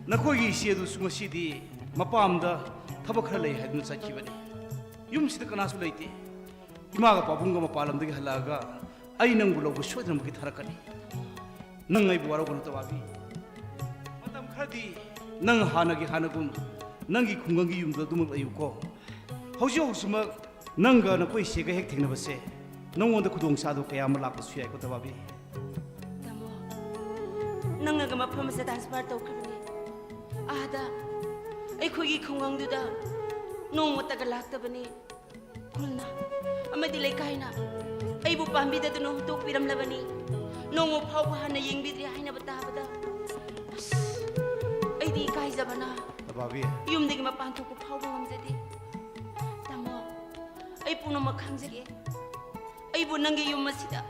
ꯅꯈꯣꯏꯒꯤ ꯏꯆꯦ ꯑꯗꯨꯁꯨ ꯉꯁꯤꯗꯤ ꯃꯄꯥꯝꯗ ꯊꯕꯛ ꯈꯔ ꯂꯩ ꯍꯥꯏꯗꯨꯅ ꯆꯠꯈꯤꯕꯅꯤ. ꯌꯨꯝꯁꯤꯗ ꯀꯅꯥꯁꯨ ꯂꯩꯇꯦ. 이마가 빠붕ꯒ ꯃꯄꯥꯟ ꯂꯝꯗꯒꯤ ꯍꯜꯂꯛꯑꯒ ꯑꯩ ꯅꯪꯕꯨ ꯂꯧꯕ ꯁꯣꯏꯗꯅꯃꯛꯀꯤ ꯊꯥꯔꯛꯀꯅꯤ. ꯅꯪ ꯑꯩꯕꯨ ꯋꯥꯔꯧꯒꯅꯨ ꯇꯕꯥꯕꯤ. ꯃꯇꯝ ꯈꯔꯗꯤ ꯅꯪ 하나ꯒꯨꯝ ꯅꯪꯒꯤ ꯈꯨꯡꯒꯪꯒꯤ ꯌꯨꯝꯗ ꯑꯗꯨꯃꯛ ꯂꯩꯌꯨꯀꯣ. ꯍꯧꯖꯤꯛꯃꯛ ꯅꯪꯒ ꯅꯈꯣꯏ ꯏꯆꯦꯒ ꯍꯦꯛ ꯊꯦꯡꯅꯕꯁꯦ ꯅꯪꯉꯣꯟꯗ ꯈꯨꯗꯣꯡꯆꯥꯗꯕ ꯀꯌꯥ ꯑꯃ ꯂꯥꯛꯄꯁꯨ ꯌꯥꯏꯀꯣ ꯇꯕꯥꯕꯤ. ꯇꯥꯃꯣ ꯅꯪꯅꯒ ꯃꯐꯝ ꯑꯁꯤꯗ ꯇ꯭ꯔꯥꯟꯁꯐꯔ ꯇꯧꯈꯤꯕꯅꯤ. ꯑꯥꯗ ꯑꯩꯈꯣꯏꯒꯤ ꯈꯨꯡꯒꯪꯗꯨꯗ ꯅꯣꯡꯃꯇꯒ ꯂꯥꯛꯇꯕꯅꯤ. ꯈꯨꯜꯅ ꯑꯃꯗꯤ ꯂꯩꯀꯥꯏꯅ ꯑꯩꯕꯨ ꯄꯥꯝꯕꯤꯗꯗꯨꯅ ꯍꯨꯟꯇꯣꯛꯄꯤꯔꯝꯂꯕꯅꯤ. ꯅꯣꯡꯃ ꯐꯥꯎꯕ ꯍꯟꯅ ꯌꯦꯡꯕꯤꯗ꯭ꯔꯦ ꯍꯥꯏꯅꯕ ꯇꯥꯕꯗ ꯑꯩꯗꯤ ꯏꯀꯥꯏꯖꯕꯅꯇꯕꯥꯕꯤ ꯌꯨꯝꯗꯒꯤ ꯃꯄꯥꯟ ꯊꯣꯛꯄ ꯐꯥꯎꯕ ꯉꯝꯖꯗꯦ. ꯇꯥꯃꯣ ꯑꯩ ꯄꯨꯝꯅꯃꯛ ꯈꯪꯖꯒꯦ. ꯑꯩꯕꯨ ꯅꯪꯒꯤ ꯌꯨꯝ ꯑꯁꯤꯗ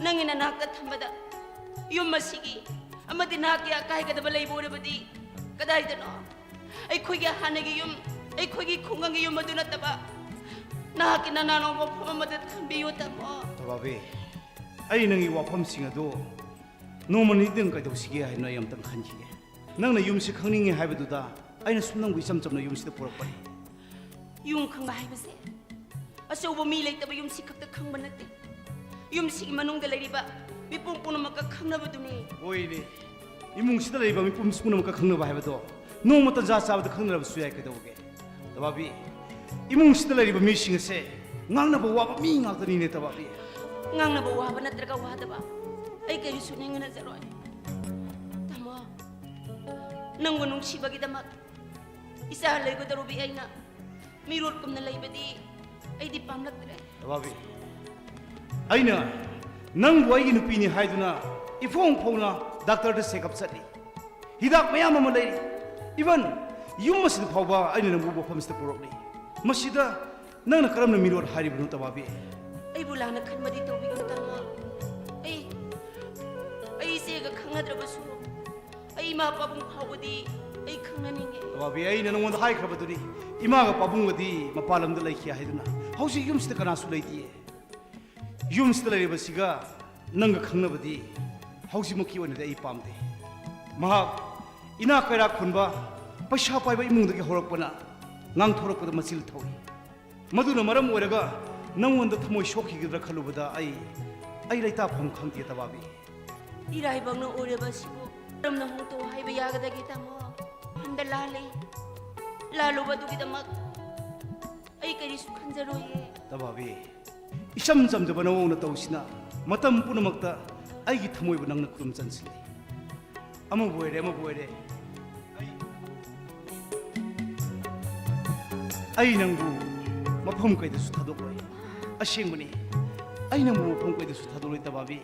ꯅꯪꯒꯤ ꯅꯅꯥꯛꯇ ꯊꯝꯕꯗ ꯌꯨꯝ ꯑꯁꯤꯒꯤ ꯑꯃꯗꯤ ꯅꯍꯥꯛꯀꯤ ꯑꯀꯥꯏꯒꯗꯕ ꯂꯩꯕ ꯑꯣꯏꯔꯕꯗꯤ ꯀꯗꯥꯏꯗꯅꯣ ꯑꯩꯈꯣꯏꯒꯤ ꯍꯥꯟꯅꯒꯤ ꯌꯨꯝ ꯑꯩꯈꯣꯏꯒꯤ ꯈꯨꯡꯒꯪꯒꯤ ꯌꯨꯝ ꯑꯗꯨ ꯅꯠꯇꯕ ꯅꯍꯥꯛꯀꯤ ꯅꯅꯥꯅꯣ ꯃꯐꯝ ꯑꯃꯗ ꯊꯝꯕꯤꯌꯨ ꯇꯥꯃꯣ.ꯇꯕꯥꯕꯤ ꯑꯩ ꯅꯪꯒꯤ ꯋꯥꯐꯝꯁꯤꯡ ꯑꯗꯨ ꯅꯣꯡꯃ ꯅꯤꯗꯪ ꯀꯩꯗꯧꯁꯤꯒꯦ ꯍꯥꯏꯅ ꯑꯩ ꯑꯝꯇꯪ ꯈꯟꯈꯤꯒꯦ. ꯅꯪꯅ ꯌꯨꯝꯁꯤ ꯈꯪꯅꯤꯡꯉꯦ ꯍꯥꯏꯕꯗꯨꯗ ꯑꯩꯅ ꯁꯨꯝ ꯅꯪꯕꯨ ꯏꯆꯝ ꯆꯝꯅ ꯌꯨꯝꯁꯤꯗ ꯄꯨꯔꯛꯄꯅꯤ. ꯌꯨꯝ ꯈꯪꯕ ꯍꯥꯏꯕꯁꯦ ꯑꯆꯧꯕ ꯃꯤ ꯂꯩꯇꯕ ꯌꯨꯝꯁꯤ ꯈꯛꯇ ꯈꯪꯕ ꯅꯠꯇꯦ. ꯌꯨꯝꯁꯤꯒꯤ ꯃꯅꯨꯡꯗ ꯂꯩꯔꯤꯕ ꯃꯤꯄꯨꯝ ꯄꯨꯝꯅꯃꯛꯀ ꯈꯪꯅꯕꯗꯨꯅꯤ. ꯍꯣꯏꯅꯦ 이몽ꯁꯤꯗ ꯂꯩꯕ ꯃꯤꯄꯨꯝ ꯄꯨꯝꯅꯃꯛꯀ ꯈꯪꯅꯕ ꯍꯥꯏꯕꯗꯣ ꯅꯣꯡꯃ ꯇꯟꯖꯥ ꯆꯥꯕꯗ ꯈꯪꯅꯔꯕꯁꯨ ꯌꯥꯏ ꯀꯩꯗꯧꯒꯦ.ꯇꯕꯥꯕꯤ 이몽ꯁꯤꯗ ꯂꯩꯔꯤꯕ ꯃꯤꯁꯤꯡ ꯑꯁꯦ ꯉꯥꯡꯅꯕ ꯋꯥꯕ ꯃꯤ ꯉꯥꯛꯇꯅꯤꯅꯦ ꯇꯕꯥꯕꯤ. ꯉꯥꯡꯅꯕ ꯋꯥꯕ ꯅꯠꯇ꯭ꯔꯒ ꯋꯥꯗꯕ ꯑꯩ ꯀꯔꯤꯁꯨ ꯅꯤꯡꯍꯟꯅꯖꯔꯣꯏ. ꯇꯥꯃꯣ ꯅꯪꯕꯨ ꯅꯨꯡꯁꯤꯕꯒꯤꯗꯃꯛ ꯏꯆꯥ ꯂꯩꯒꯗꯧꯔꯨꯕꯤ ꯑꯩꯅ ꯃꯤꯔꯣꯠꯀꯨꯝꯅ ꯂꯩꯕꯗꯤ ꯑꯩꯗꯤ ꯄꯥꯝꯂꯛꯇ꯭ꯔꯦ.ꯇꯕꯥꯕꯤ ꯑꯩꯅ ꯅꯪꯕꯨ ꯑꯩꯒꯤ ꯅꯨꯄꯤꯅꯤ ꯍꯥꯏꯗꯨꯅ 이ፎꯡ ꯐꯣꯡꯅ ꯗꯥꯛꯇꯔꯗ ꯆꯦꯛꯑꯞ ꯆꯠꯂꯤ. ꯍꯤꯗꯥꯛ ꯃꯌꯥꯝ ꯑꯃ ꯂꯩꯔꯤ. 이번 ꯌꯨꯝ ꯑꯁꯤꯗ ꯐꯥꯎꯕ ꯑꯩꯅ ꯅꯪꯕꯨ ꯃꯐꯝꯁꯤꯗ ꯄꯨꯔꯛꯂꯤ. ꯃꯁꯤꯗ ꯅꯪꯅ ꯀꯔꯝꯅ ꯃꯤꯔꯣꯠ ꯍꯥꯏꯔꯤꯕꯅꯣ ꯇꯕꯥꯕꯤ? ꯑꯩꯕꯨ ꯂꯥꯟꯅ ꯈꯟꯕꯗꯤ ꯇꯧꯕꯤꯒꯅꯨ ꯇꯥꯃꯣ. ꯑꯩ ꯏꯆꯦꯒ ꯈꯪꯅꯗ꯭ꯔꯕꯁꯨ ꯑꯩ ꯏꯃꯥ ꯄꯥꯕꯨꯡ ꯐꯥꯎꯕꯗꯤ ꯑꯩ ꯈꯪꯅꯅꯤꯡꯉꯦ. तबाबी अने नंगोंद हाइख्रबदुनी इमागा पाबुंगदी मपालमद लैखि हाइदुना हौजि युमसिद कनासु लैतिए युमसिद लैरिबसिगा नंग खंगनबदी हौजिमकी ओनदे आई पामदे महाक इना कैरा खुनबा पैसा पाइबा इमुंगदगी होरकपना ngang मचिल थौई मदुना मरम ओरगा नंगोंद थमोय सोखिगद्रा खलुबदा आई लैता फम खंगते तबाबी इराइबंगना ओरेबसिबो रमना होतो हाइबा यागदगी तमो हंदा लाले लालुबदुगिदमक आई करिसु खंजरोये तबाबी इसम जमजब नवोंना तौसिना मतम पुनमक्ता आइगी थमोयबु नंगना खुरुम चनसिले अमा बोयरे आई नंगु मफम कैदसु थादोकलोय असेंगबनी आई नंगु मफम कैदसु थादोलोय तबाबी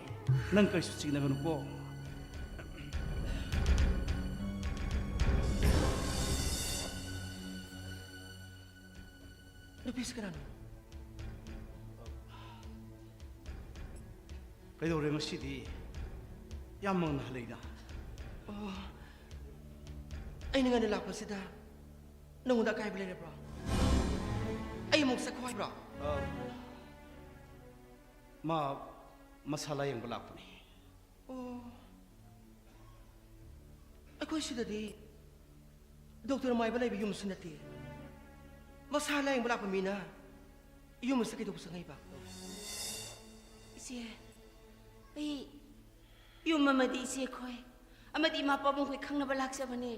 नंग करिसु चिगनगनुको ꯅꯨꯄꯤꯁꯤ ꯀꯅꯥꯅꯣ? ꯀꯩꯗꯧꯔꯦ ꯉꯁꯤꯗꯤ ꯌꯥꯝ ꯃꯪꯅ ꯍꯜꯂꯛꯏꯅ? ꯑꯩꯅ ꯉꯟꯅ ꯂꯥꯛꯄꯁꯤꯗ ꯅꯪꯉꯣꯟꯗ ꯑꯀꯥꯏꯕ ꯂꯩꯔꯕ꯭ꯔꯣ? ꯑꯩ ꯑꯃꯨꯛ ꯆꯠꯈꯣ ꯍꯥꯏꯕ꯭ꯔꯣ? ꯃꯥ ꯃꯁꯥ ꯂꯥꯌꯦꯡꯕ ꯂꯥꯛꯄꯅꯤ. ꯑꯩꯈꯣꯏ ꯁꯤꯗꯗꯤ ꯗꯣꯛꯇꯔ ꯃꯥꯏꯕ ꯂꯩꯕ ꯌꯨꯝꯁꯨ ꯅꯠꯇꯦ. ꯃꯁꯥ ꯂꯥꯌꯦꯡꯕ ꯂꯥꯛꯄ ꯃꯤꯅ ꯌꯨꯝ ꯑꯁꯤ ꯀꯩꯗꯧꯕ ꯆꯪꯉꯛꯏꯕ? ꯏꯆꯦ ꯑꯩ ꯌꯨꯝ ꯑꯃꯗꯤ ꯏꯆꯦ ꯈꯣꯏ ꯑꯃꯗꯤ ꯏꯃꯥ ꯄꯥꯕꯨꯡ ꯈꯣꯏ ꯈꯪꯅꯕ ꯂꯥꯛꯆꯕꯅꯦ.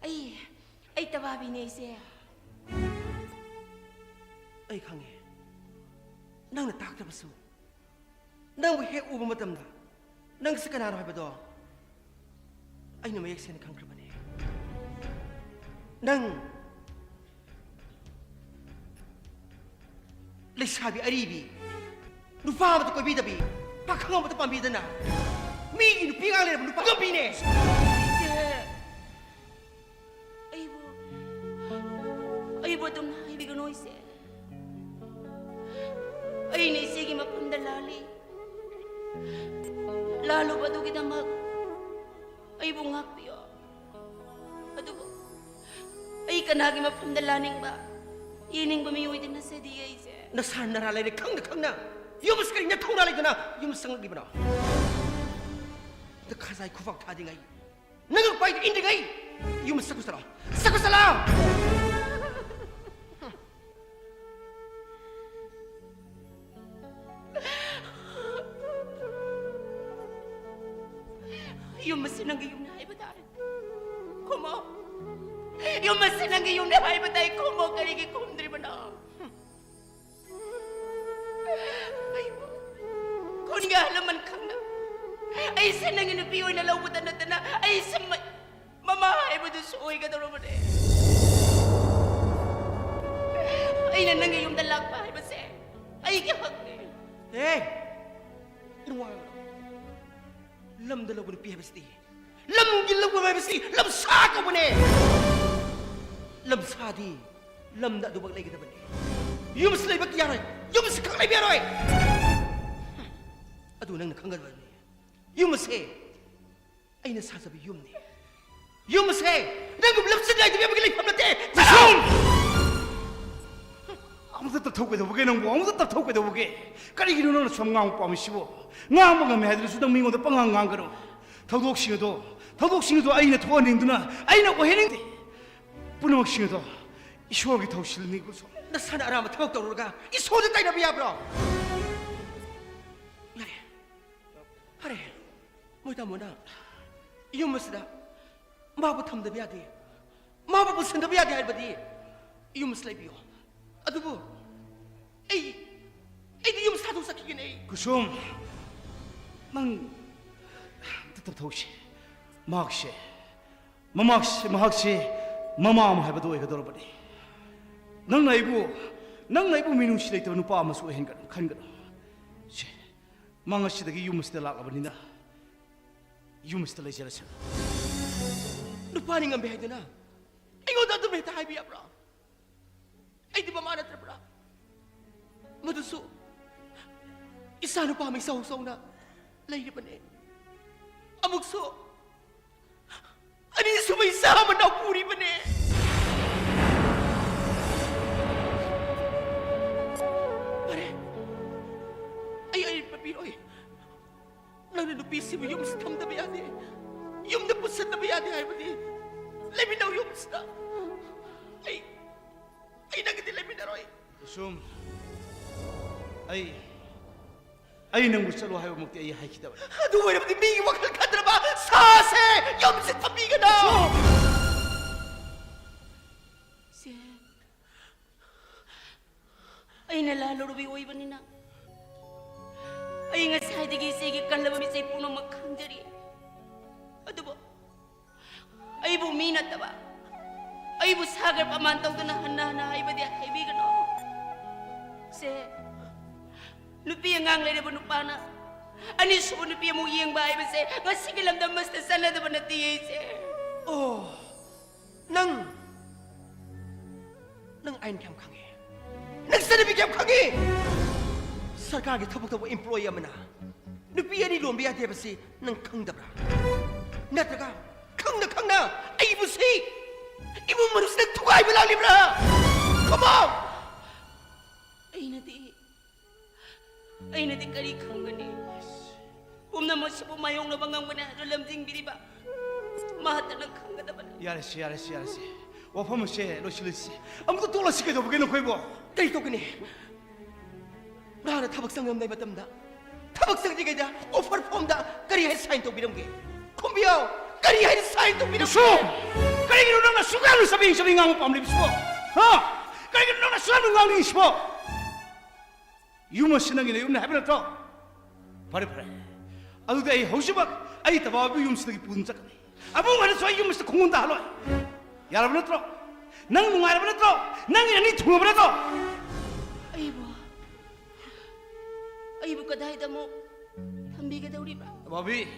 ꯑꯩ ꯇꯕꯥꯕꯤꯅꯦ ꯏꯆꯦ. ꯑꯩ ꯈꯪꯉꯦ. ꯅꯪꯅ ꯇꯥꯛꯇ꯭ꯔꯕꯁꯨ ꯅꯪꯕꯨ ꯍꯦꯛ ꯎꯕ ꯃꯇꯝꯗ ꯅꯪꯁꯤ ꯀꯅꯥꯅꯣ ꯍꯥꯏꯕꯗꯣ ꯑꯩꯅ ꯃꯌꯦꯛ ꯁꯦꯡꯅ ꯈꯪꯈ꯭ꯔꯕꯅꯦ. ꯅꯪ ꯂꯩꯁꯥꯕꯤ ꯑꯔꯤꯕꯤ, ꯅꯨꯄꯥ ꯑꯃꯇ ꯀꯣꯏꯕꯤꯗꯕꯤ, ꯄꯥꯈꯪ ꯑꯃꯇ ꯄꯥꯝꯕꯤꯗꯅ ꯃꯤꯒꯤ ꯅꯨꯄꯤ ꯉꯥꯡ ꯂꯩꯔꯕ ꯅꯨꯄꯥ ꯅꯨꯄꯤꯅꯦ. ꯏꯆꯦ ꯑꯩꯕꯨ ꯑꯗꯨꯝ ꯍꯥꯏꯕꯤꯒꯅꯨ ꯏꯆꯦ. ꯑꯩꯅ ꯏꯆꯦꯒꯤ ꯃꯐꯝꯗ ꯂꯥꯜꯂꯨꯕꯗꯨꯒꯤꯗꯃꯛ ꯑꯩꯕꯨ ꯉꯥꯛꯄꯤꯌꯣ. ꯑꯗꯨꯕꯨ ꯑꯩ ꯀꯅꯥꯒꯤ ꯃꯐꯝꯗ ꯂꯥꯅꯤꯡꯕ ꯌꯦꯡꯅꯤꯡꯕ ꯃꯤꯑꯣꯏꯗ ꯅꯠꯆꯗꯤꯌꯦ ꯏꯆꯦ. ꯅꯁꯥ ꯅꯔꯥ ꯂꯩꯔꯦ ꯈꯪꯅ ꯈꯪꯅ ꯌꯨꯝꯁꯤ ꯀꯔꯤ ꯅꯊꯧꯅꯥ ꯂꯩꯗꯅ ꯌꯨꯝ ꯆꯪꯂꯛꯂꯤꯕꯅꯣ? ꯈꯖꯥꯏ ꯈꯨꯐꯥꯛ ꯊꯥꯗꯤꯉꯩ ꯅꯪꯒ ꯄꯥꯏꯗ ꯏꯟꯗꯤꯉꯩ ꯌꯨꯝ ꯆꯠꯈꯨꯁꯂꯣ, ꯆꯠꯈꯨꯁꯂꯣ. ꯌꯨꯝ ꯑꯁꯤ ꯅꯪꯒꯤ ꯌꯨꯝꯅꯤ ꯍꯥꯏꯕ ꯇꯥꯔꯦ. ꯈꯨꯝꯃꯣ. ꯌꯨꯝ ꯑꯁꯤ ꯅꯪꯒꯤ ꯌꯨꯝꯅꯤ ꯍꯥꯏꯕ ꯇꯥꯏ. ꯈꯨꯝꯃꯣ. ꯀꯔꯤꯒꯤ ꯈꯨꯝꯗ꯭ꯔꯤꯕꯅꯣ? ꯑꯩꯕꯨ ꯈꯨꯟꯒꯤ ꯑꯍꯜ ꯂꯃꯟ ꯈꯪꯅ ꯑꯩꯁꯦ ꯅꯪꯒꯤ ꯅꯨꯄꯤ ꯑꯣꯏꯅ ꯂꯧꯕꯗ ꯅꯠꯇꯅ ꯑꯩꯁꯦ ꯃꯃꯥ ꯍꯥꯏꯕꯗꯨꯁꯨ ꯑꯣꯏꯒꯗꯧꯔꯕꯅꯦ. ꯑꯩꯅ ꯅꯪꯒꯤ ꯌꯨꯝꯗ ꯂꯥꯛꯄ ꯍꯥꯏꯕꯁꯦ ꯑꯩꯒꯤ ꯍꯛꯅꯤ. ꯂꯝꯗ ꯂꯧꯕ ꯅꯨꯄꯤ ꯍꯥꯏꯕꯁꯤꯗꯤ ꯂꯝꯒꯤ ꯂꯧꯕ ꯍꯥꯏꯕꯁꯤ ꯂꯝꯁꯥ ꯀꯧꯕꯅꯦ. ꯂꯝꯁꯥꯗꯤ ꯂꯝꯗ ꯑꯗꯨꯃꯛ ꯂꯩꯒꯗꯕꯅꯤ. ꯌꯨꯝꯁꯤ ꯂꯩꯕ ꯌꯥꯔꯣꯏ. ꯌꯨꯝꯁꯤ ꯈꯛ ꯂꯩꯕ ꯌꯥꯔꯣꯏ. ꯑꯗꯨ ꯅꯪꯅ ꯈꯪꯒꯗꯕꯅꯤ. ꯌꯨꯝ ꯑꯁꯦ ꯑꯩꯅ ꯁꯥꯖꯕ ꯌꯨꯝꯅꯤ. ꯌꯨꯝ ꯑꯁꯦ ꯅꯪꯒꯨꯝ ꯂꯝꯆꯠ ꯅꯥꯏꯗꯕ ꯑꯃꯒꯤ ꯂꯩꯐꯝ ꯅꯠꯇꯦ. 아무도 탑ꯊꯧꯀꯩꯗꯧꯕꯒꯦ ꯅꯪꯕꯨ? 아무도 탑ꯊꯧꯀꯩꯗꯧꯕꯒꯦ? ꯀꯔꯤꯒꯤꯅꯣ ꯅꯪꯅ ꯁꯨꯝ ꯉꯥꯡꯕ ꯄꯥꯝꯃꯤꯁꯤꯕꯨ? ꯉꯥꯡꯕ ꯉꯝꯃꯦ ꯍꯥꯏꯗꯨꯅꯁꯨ ꯅꯪ ꯃꯤꯉꯣꯟꯗ ꯄꯪꯉꯥꯡ ꯉꯥꯡꯒꯅꯨ. ꯊꯧꯗꯣꯛꯁꯤꯡ ꯑꯗꯣ ꯑꯩꯅ ꯊꯣꯛꯍꯟꯅꯤꯡꯗꯨꯅ ꯑꯩꯅ ꯑꯣꯏꯍꯟꯅꯤꯡꯗꯦ. ꯄꯨꯝꯅꯃꯛꯁꯤꯡ ꯑꯗꯣ ꯏꯁꯣꯔꯒꯤ ꯊꯧꯁꯤꯜꯅꯤꯀꯣ. ꯅꯁꯥꯅ ꯑꯔꯥꯟꯕ ꯊꯕꯛ ꯇꯧꯔꯨꯔꯒ ꯏꯁꯣꯔꯗ ꯇꯥꯏꯅꯕ ꯌꯥꯕ꯭ꯔꯣ? ꯌꯥꯔꯦ. ꯐꯔꯦ. ꯃꯣꯏ ꯇꯥꯃꯣꯅ ꯌꯨꯝ ꯑꯁꯤꯗ ꯃꯥꯕꯨ ꯊꯝꯗꯕ ꯌꯥꯗꯦ, ꯃꯥꯕꯨ ꯄꯨꯁꯤꯟꯗꯕ ꯌꯥꯗꯦ ꯍꯥꯏꯕꯗꯤ ꯌꯨꯝ ꯑꯁꯤ ꯂꯩꯕꯤꯌꯣ. ꯑꯗꯨꯕꯨ ꯑꯩꯗꯤ ꯌꯨꯝ ꯁꯥꯗꯣꯛ ꯆꯠꯈꯤꯒꯅꯤ. ꯀꯨꯁꯨꯝ, ꯅꯪ ꯇꯞꯊꯧꯁꯤ. ꯃꯍꯥꯛꯁꯦ ꯃꯃꯥ ꯑꯃ ꯍꯥꯏꯕꯗꯣ ꯑꯣꯏꯒꯗꯧꯔꯕꯅꯤ. ꯅꯪꯅ ꯑꯩꯕꯨ ꯃꯤꯅꯨꯡꯁꯤ ꯂꯩꯇꯕ ꯅꯨꯄꯥ ꯑꯃꯁꯨ ꯈꯟꯒꯅꯨ. ꯃꯥ ꯉꯁꯤꯗꯒꯤ ꯌꯨꯝ ꯑꯁꯤꯗ ꯂꯥꯛꯂꯕꯅꯤꯅ ꯌꯨꯝ ꯑꯁꯤꯗ ꯂꯩꯖꯔꯁꯅꯨ. ꯅꯨꯄꯥꯅꯤ ꯉꯝꯕꯤ ꯍꯥꯏꯗꯨꯅ ꯑꯩꯉꯣꯟꯗ ꯑꯗꯨꯝ ꯍꯦꯛꯇ ꯍꯥꯏꯕ ꯌꯥꯕ꯭ꯔꯣ? ꯑꯩꯗꯤ ꯃꯃꯥ ꯅꯠꯇ꯭ꯔꯕ꯭ꯔꯥ? ꯃꯗꯨꯁꯨ ꯏꯆꯥ ꯅꯨꯄꯥ ꯑꯃ ꯏꯆꯧ ꯆꯧꯅ ꯂꯩꯔꯤꯕꯅꯦ. ꯑꯃꯨꯛꯁꯨ ꯑꯅꯤꯁꯨꯕ ꯏꯆꯥ ꯑꯃ ꯅꯥꯎꯄꯨꯔꯤꯕꯅꯦ. ꯐꯔꯦ, ꯑꯩ ꯄꯤꯔꯣꯏ. ꯅꯪꯅ ꯅꯨꯄꯤꯁꯤꯕꯨ ꯌꯨꯝꯁꯤ ꯊꯝꯗꯕ ꯌꯥꯗꯦ, ꯌꯨꯝꯗ ꯄꯨꯁꯤꯟꯗꯕ ꯌꯥꯗꯦ ꯍꯥꯏꯕꯗꯤ ꯂꯩꯃꯤꯟꯅꯧ ꯌꯨꯝꯁꯤꯗ. ꯑꯩ ꯅꯪꯒꯤꯗꯤ ꯂꯩꯃꯤꯟꯅꯔꯣꯏ. ꯀꯨꯁꯨꯝ, ꯑꯩ ꯅꯪꯕꯨ ꯆꯠꯂꯣ ꯍꯥꯏꯕꯃꯛꯇꯤ ꯑꯩ ꯍꯥꯏꯈꯤꯗꯕꯅꯤ. ꯑꯗꯨ ꯑꯣꯏꯔꯕꯗꯤ ꯃꯤꯒꯤ ꯋꯥꯈꯜ ꯈꯟꯗ꯭ꯔꯕ ꯁꯥꯁꯦ ꯌꯨꯝꯁꯤ ꯊꯝꯕꯤꯒꯅꯣ. ꯏꯆꯦ, ꯑꯩꯅ ꯂꯥꯜꯂꯨꯔꯕꯤ ꯑꯣꯏꯕꯅꯤꯅ ꯑꯩ ꯉꯁꯥꯏꯗꯒꯤ ꯏꯆꯦꯒꯤ ꯀꯜꯂꯕ ꯃꯤꯆꯩ ꯄꯨꯝꯅꯃꯛ ꯈꯪꯖꯔꯤ. ꯑꯗꯨꯕꯨ ꯑꯩꯕꯨ ꯃꯤ ꯅꯠꯇꯕ ꯑꯩꯕꯨ ꯁꯥꯒꯔ ꯄ꯭ꯔꯃꯥꯟ ꯇꯧꯗꯨꯅ ꯍꯟꯅ ꯍꯥꯏꯕꯗꯤ ꯍꯥꯏꯕꯤꯒꯅꯣ. ꯏꯆꯦ, ꯅꯨꯄꯤ ꯑꯉꯥꯡ ꯂꯩꯔꯕ ꯅꯨꯄꯥꯅ ꯑꯅꯤꯁꯨꯕ ꯅꯨꯄꯤ ꯑꯃꯨꯛ ꯌꯦꯡꯕ ꯍꯥꯏꯕꯁꯦ ꯉꯁꯤꯒꯤ ꯂꯝꯗꯝ ꯑꯁꯤꯗ ꯆꯠꯅꯗꯕ ꯅꯠꯇꯦ ꯏꯆꯦ. ꯅꯪ ꯑꯩꯅ ꯀꯌꯥꯝ ꯈꯪꯉꯦ? ꯅꯪ ꯆꯠꯅꯕꯤ ꯀꯌꯥꯝ ꯈꯪꯉꯤ ꯁꯔꯀꯥꯔꯒꯤ ꯊꯕꯛ ꯇꯧꯕ ꯏꯝꯄ꯭ꯂꯣꯌꯤ ꯑꯃꯅ ꯅꯨꯄꯤ ꯑꯅꯤ ꯂꯣꯟꯕ ꯌꯥꯗꯦꯕꯁꯤ ꯅꯪ ꯈꯪꯗꯕ꯭ꯔꯥ ꯅꯠꯇ꯭ꯔꯒ ꯈꯪꯅ ꯈꯪꯅ ꯑꯩꯕꯨ ꯁꯤ 이분 머릿속에 누가 입을 날리브라 컴온 ꯑꯩꯅꯗꯤ ꯀꯔꯤ ꯈꯪꯒꯅꯤ ꯄꯨꯝꯅꯃꯛꯁꯤꯕꯨ ꯃꯥꯌꯣꯛꯅꯕ ꯉꯝꯒꯅꯤ ꯍꯥꯏꯕ ꯂꯝꯖꯤꯡꯕꯤꯔꯤꯕ ꯃꯍꯥꯛꯇꯅ ꯈꯪꯒꯗꯕꯅꯤ 야레시 와파무시 로실리시 아무도 돌아시게 줘 보게는 거이보 그리 똑그니 나는 타박상 없는 마땀다 타박상지게다 오퍼 폼다 그리 해 사인 또 비룡게 콤비요 그리 해 사인 또 비룡게 수 그리기로 너나 수가를 서빙 강호 빰리 비스고 그리기로 너나 수가를 강리 시보 유머 신앙이네 유머 해버렸다 바래 아두데 이 호시박 아이 타바비 유머스기 분자까네 아봉하는 소이 유머스 공원다 하러 여러분 들어 난 뭔가 여러분 들어 난 이니 통합을 아이부 그다이다 뭐 담비게 되우리바 바비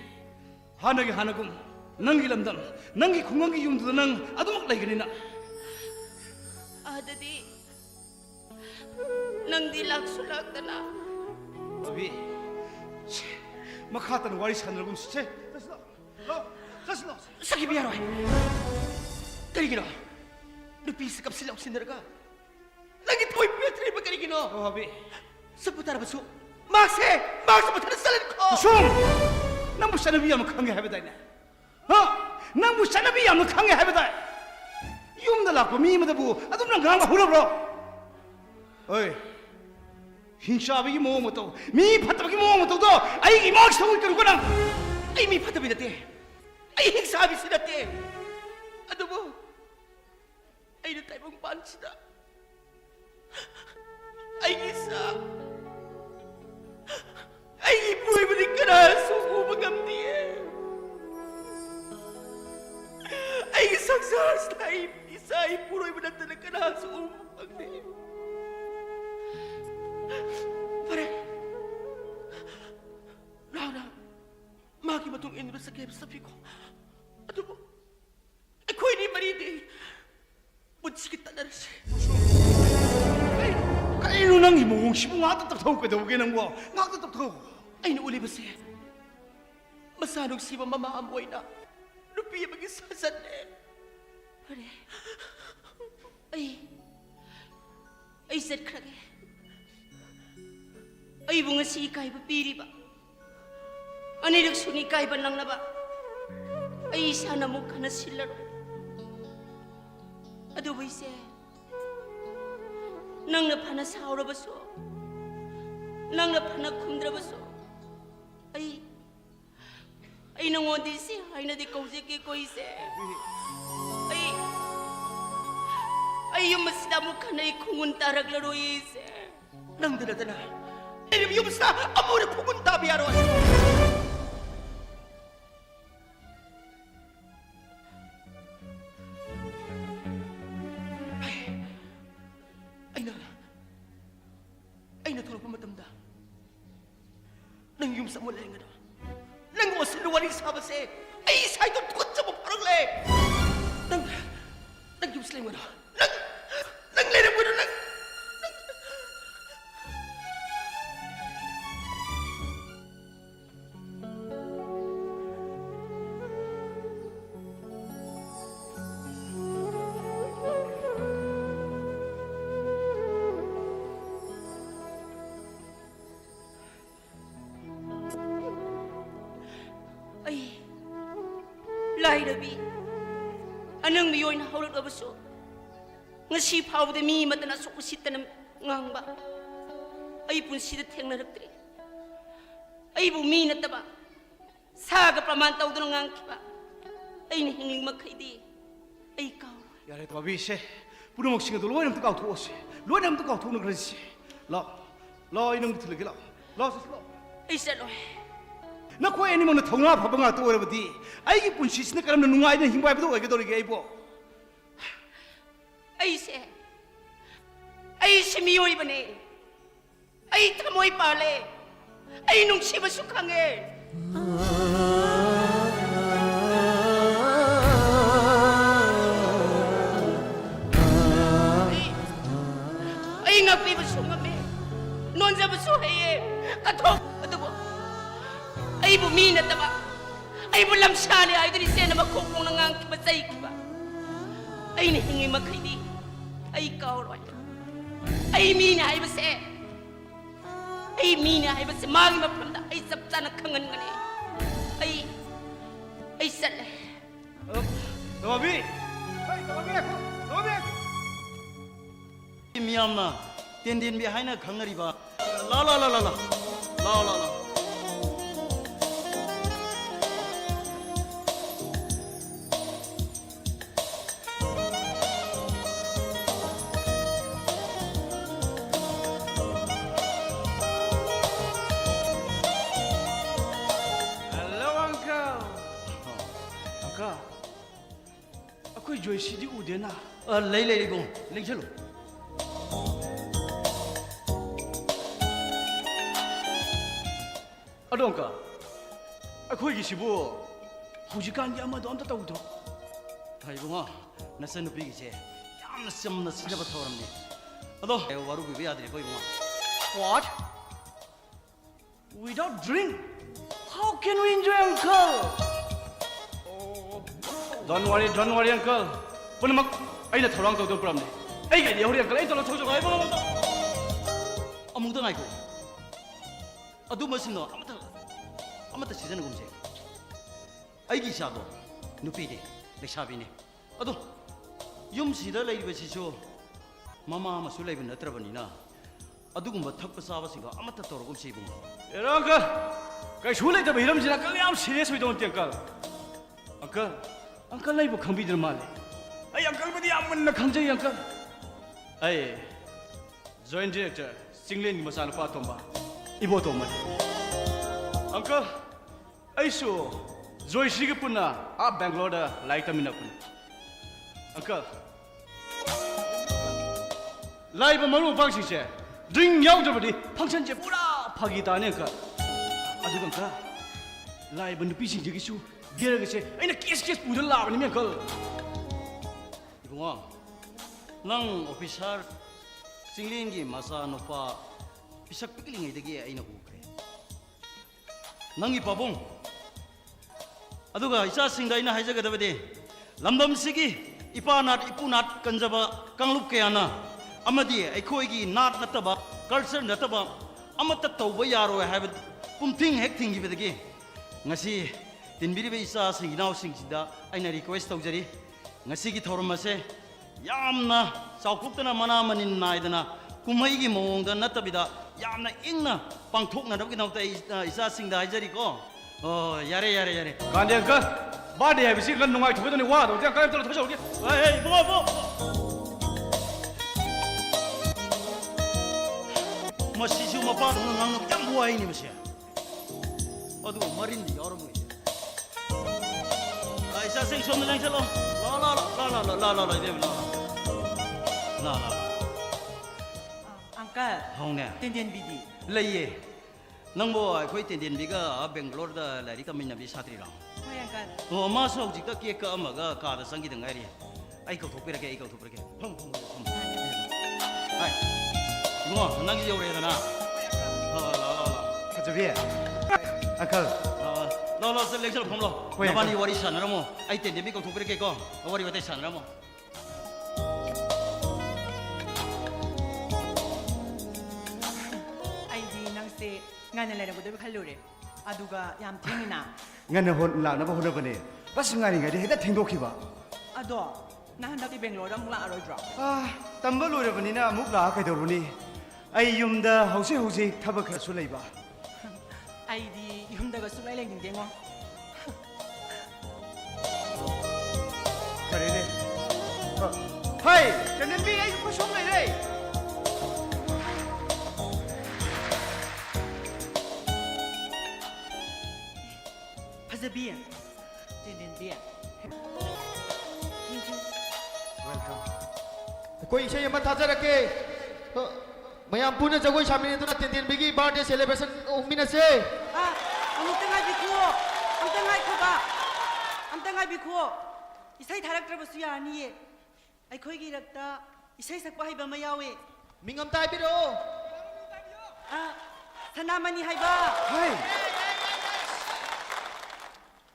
하나게 하나금 낭기 람담 낭기 공강기 юм도 낭 아두막 라이그니나 아드디 낭디 락술락다나 바비 막하다는 와리 산을금 시체 자스나 sakit biaro kari gino lupi sikap sila sinaraga lagi toy petri ba kari gino 바비 seputar basu makse putar salin ko 숑! 난 무시하는 비하면 강해 해배다이네 난 무시하는 비하면 강해 해배다 юм들 낳고 미임도 보고 아주 난 강가 후려버려 어이 흰샤비기 모모도 미 파타비기 모모도 아이기 막 성을 끌고나 ay mi patabi na te ay higsabi sila te ano mo ay na tayo mong pansida ay isa ay ibuhay mo rin ka na suko magamdi ay isang sars na isa ibuhay mo na talaga na suko magamdi pare Laura maki matong inro sa kaya sabi ko ano mo ako hindi maridi bunsikit na rin siya 까이로 낭이 뭐 시봉 아따딱 더욱 거다 오게는 거 나따딱 더욱 ay nauli ba siya masanong siya mamaamoy na lupiya mag-isasan 그래 ay 셋크라게 ay bunga si ikay ba piriba anirag suni ikay ba lang na ba ay sana mo ka na silaro ado ba ise nang napana saura ba so nang napana kumdra ba so ay nangodi si ay na di kausiki ko ise ay yung masda mo ka na ikunguntarag laro ise nang dala-dala ay yung basta amore pupunta biyaro ay natulog pa matamda nang yung sa mula yung ano nang wasiluwaling sabase ay isa ito tukot sa paparang le nang yung sila yung ano nang lera mo nang Lairabi, anang miyoy na hawlag abaso, nga si Pao de mi mata na sukusita ng ngangba, ay pun sida tiyang naragtri, ay bumi na taba, saga pramantaw doon ng ngangkiba, ay nahingling magkaidi, ay ikaw. 야래 바비 씨 부르먹싱에도 로이nam도 까우토 오시 로이nam도 까우토는 그러지 라 이놈 틀리게 라 Ay saloy, 나 코에 니모는 통화 바방아 또 오래버디 아이기 분시스네 까람는 누가 아이는 힘바이브도 오게 돌리게 이보 ay si miyoy ba ni, ay tamoy pale, ay nung siya masukhange. Ay nga piba ꯑꯩꯕꯨ ꯃꯤ ꯅꯠꯇꯕ ꯑꯩꯕꯨ ꯂꯝꯁꯥꯅꯤ ꯍꯥꯏꯗꯨꯅ ꯏꯆꯦꯅ ꯃꯈꯣꯡꯅ ꯉꯥꯡꯈꯤꯕ ꯆꯩꯈꯤꯕ ꯑꯩꯅ ꯍꯤꯡꯉꯤ ꯃꯈꯩꯗꯤ ꯑꯩ ꯀꯥꯎꯔꯣꯏ ꯑꯩ ꯃꯤꯅꯤ ꯍꯥꯏꯕꯁꯦ ꯑꯩ ꯃꯤꯅꯤ ꯍꯥꯏꯕꯁꯦ ꯃꯥꯒꯤ ꯃꯐꯝꯗ ꯑꯩ ꯆꯞ ꯆꯥꯅ ꯈꯪꯍꯟꯒꯅꯤ ꯑꯩ ꯆꯠꯂꯦ ꯇꯣꯕꯤ ꯇꯣꯕꯤ 미암나 땐덴비 하이나 강나리바 라라라라라 라라라 Hello, Uncle. Uncle. Aku joy sidi udah na. 레이레이고 랭첼로 Adonka. Aku igi sibu. Hujikan dia mah donta tahu tu. 아이고마 나선 누비기제 얌나 썸나 시자바 타오람니 아도 와루 비비 아들이 보이고마 What? Without drink? How can we enjoy, Uncle? Oh, don't worry, Uncle. Punamak, ay na thorang tawdo pramne. Ay kay hori Uncle, ay tolo thojo ay ba ba. 아무도 아이고 아도 멋있노 아무도 시자는 공제 아이기 샤도 누비게 레샤비네 아도 юм시다 레이베시쇼 마마 마술 레이베 너트라버니나 아두금바 탁바 사바싱가 아마타 토로금 시부 Era Uncle. Kay shulay ta hiram jina kal yam serious hoy don ti Uncle. Uncle nay bu khambi dir male. Ay Uncle badi am na khamjai Uncle. Ay joint director Singlen ni masana pa tomba. Ibo to male. Uncle, ay so joy sige punna a Bangalore da like ta mina punna. Uncle. Live maru bangsi che. Drink yaw da badi function je pura phagi ta ne ka. Adu kan ka. Live nu pising je gisu. Gera ge che. Ai na kes pudal la ni me kal. 이봉아 난 오피셜 싱링기 마사 노파 비삭 삐글링이되게 아이나 고그래 낭이 바봉 아두가 이사싱다 이나 하이자가다베데 람덤시기 이파낫 이푸낫 간자바 강룹케야나 아마디 아이코이기 낫 나타바 컬처 나타바 아마타 tauba yaro 하이바 뿜팅 핵팅기베데게 ngasi tinbiribe 이사싱 이나우싱지다 아이나 리퀘스트 taujari ngasi gi thorum ase yamna saukuptana mana manin naidana kumhaigi mawongda natabida yamna ingna pangthokna dabgi nauta isa singda haijari ko yare Kande Uncle. Bade hai bisi kan nungai thobe to ni wa do ja kan tolo thojo ge. hey bo masishu mapa nang jam buai ni masya adu marindi yaramu isa sing som nang chalo la ide la Uncle. hongne Tenden bidi. leye nangbo akhoi tendenbiga Bangalore da lari kamina bi satrira Hoy Uncle. ma so jikta ke ka amaga ka da sangi dangai ri ai ko thopirake phang hai mo nang ji yore da na la Kajabi. Uncle. la se lecture phom lo Hoy, nabani wari sanara mo ai tendenbi ko thopirake ko wari wate sanara mo 아이디 낭세 ngana bodo khalure aduga yam thengina Ngana hon la na ba hona bane. Bas ngani ngai de heda thengdokhi ba. ado na handa ki Bangalore mula arodra Tamba lore bani na amuk la kai doruni. Ai yumda hause thabak kha su leiba. 아이디 yumdaga sulai leng dengo Karene. Hai, janen bi ai ko som lai dai. hazabiya tenden biya कोई इसे Yemen थाजा रखे मैं हम पुणे जगह शामिल तो ना तीन बिगी बर्थडे सेलिब्रेशन उम्मीद से ah amtangai bikuo amtangai khoba amtangai bikuo isai tharaktra basu yani ai khoi gi rakta isai sakpa haiba ma yawe Mingam ताई बिरो ah sanamani haiba Hai.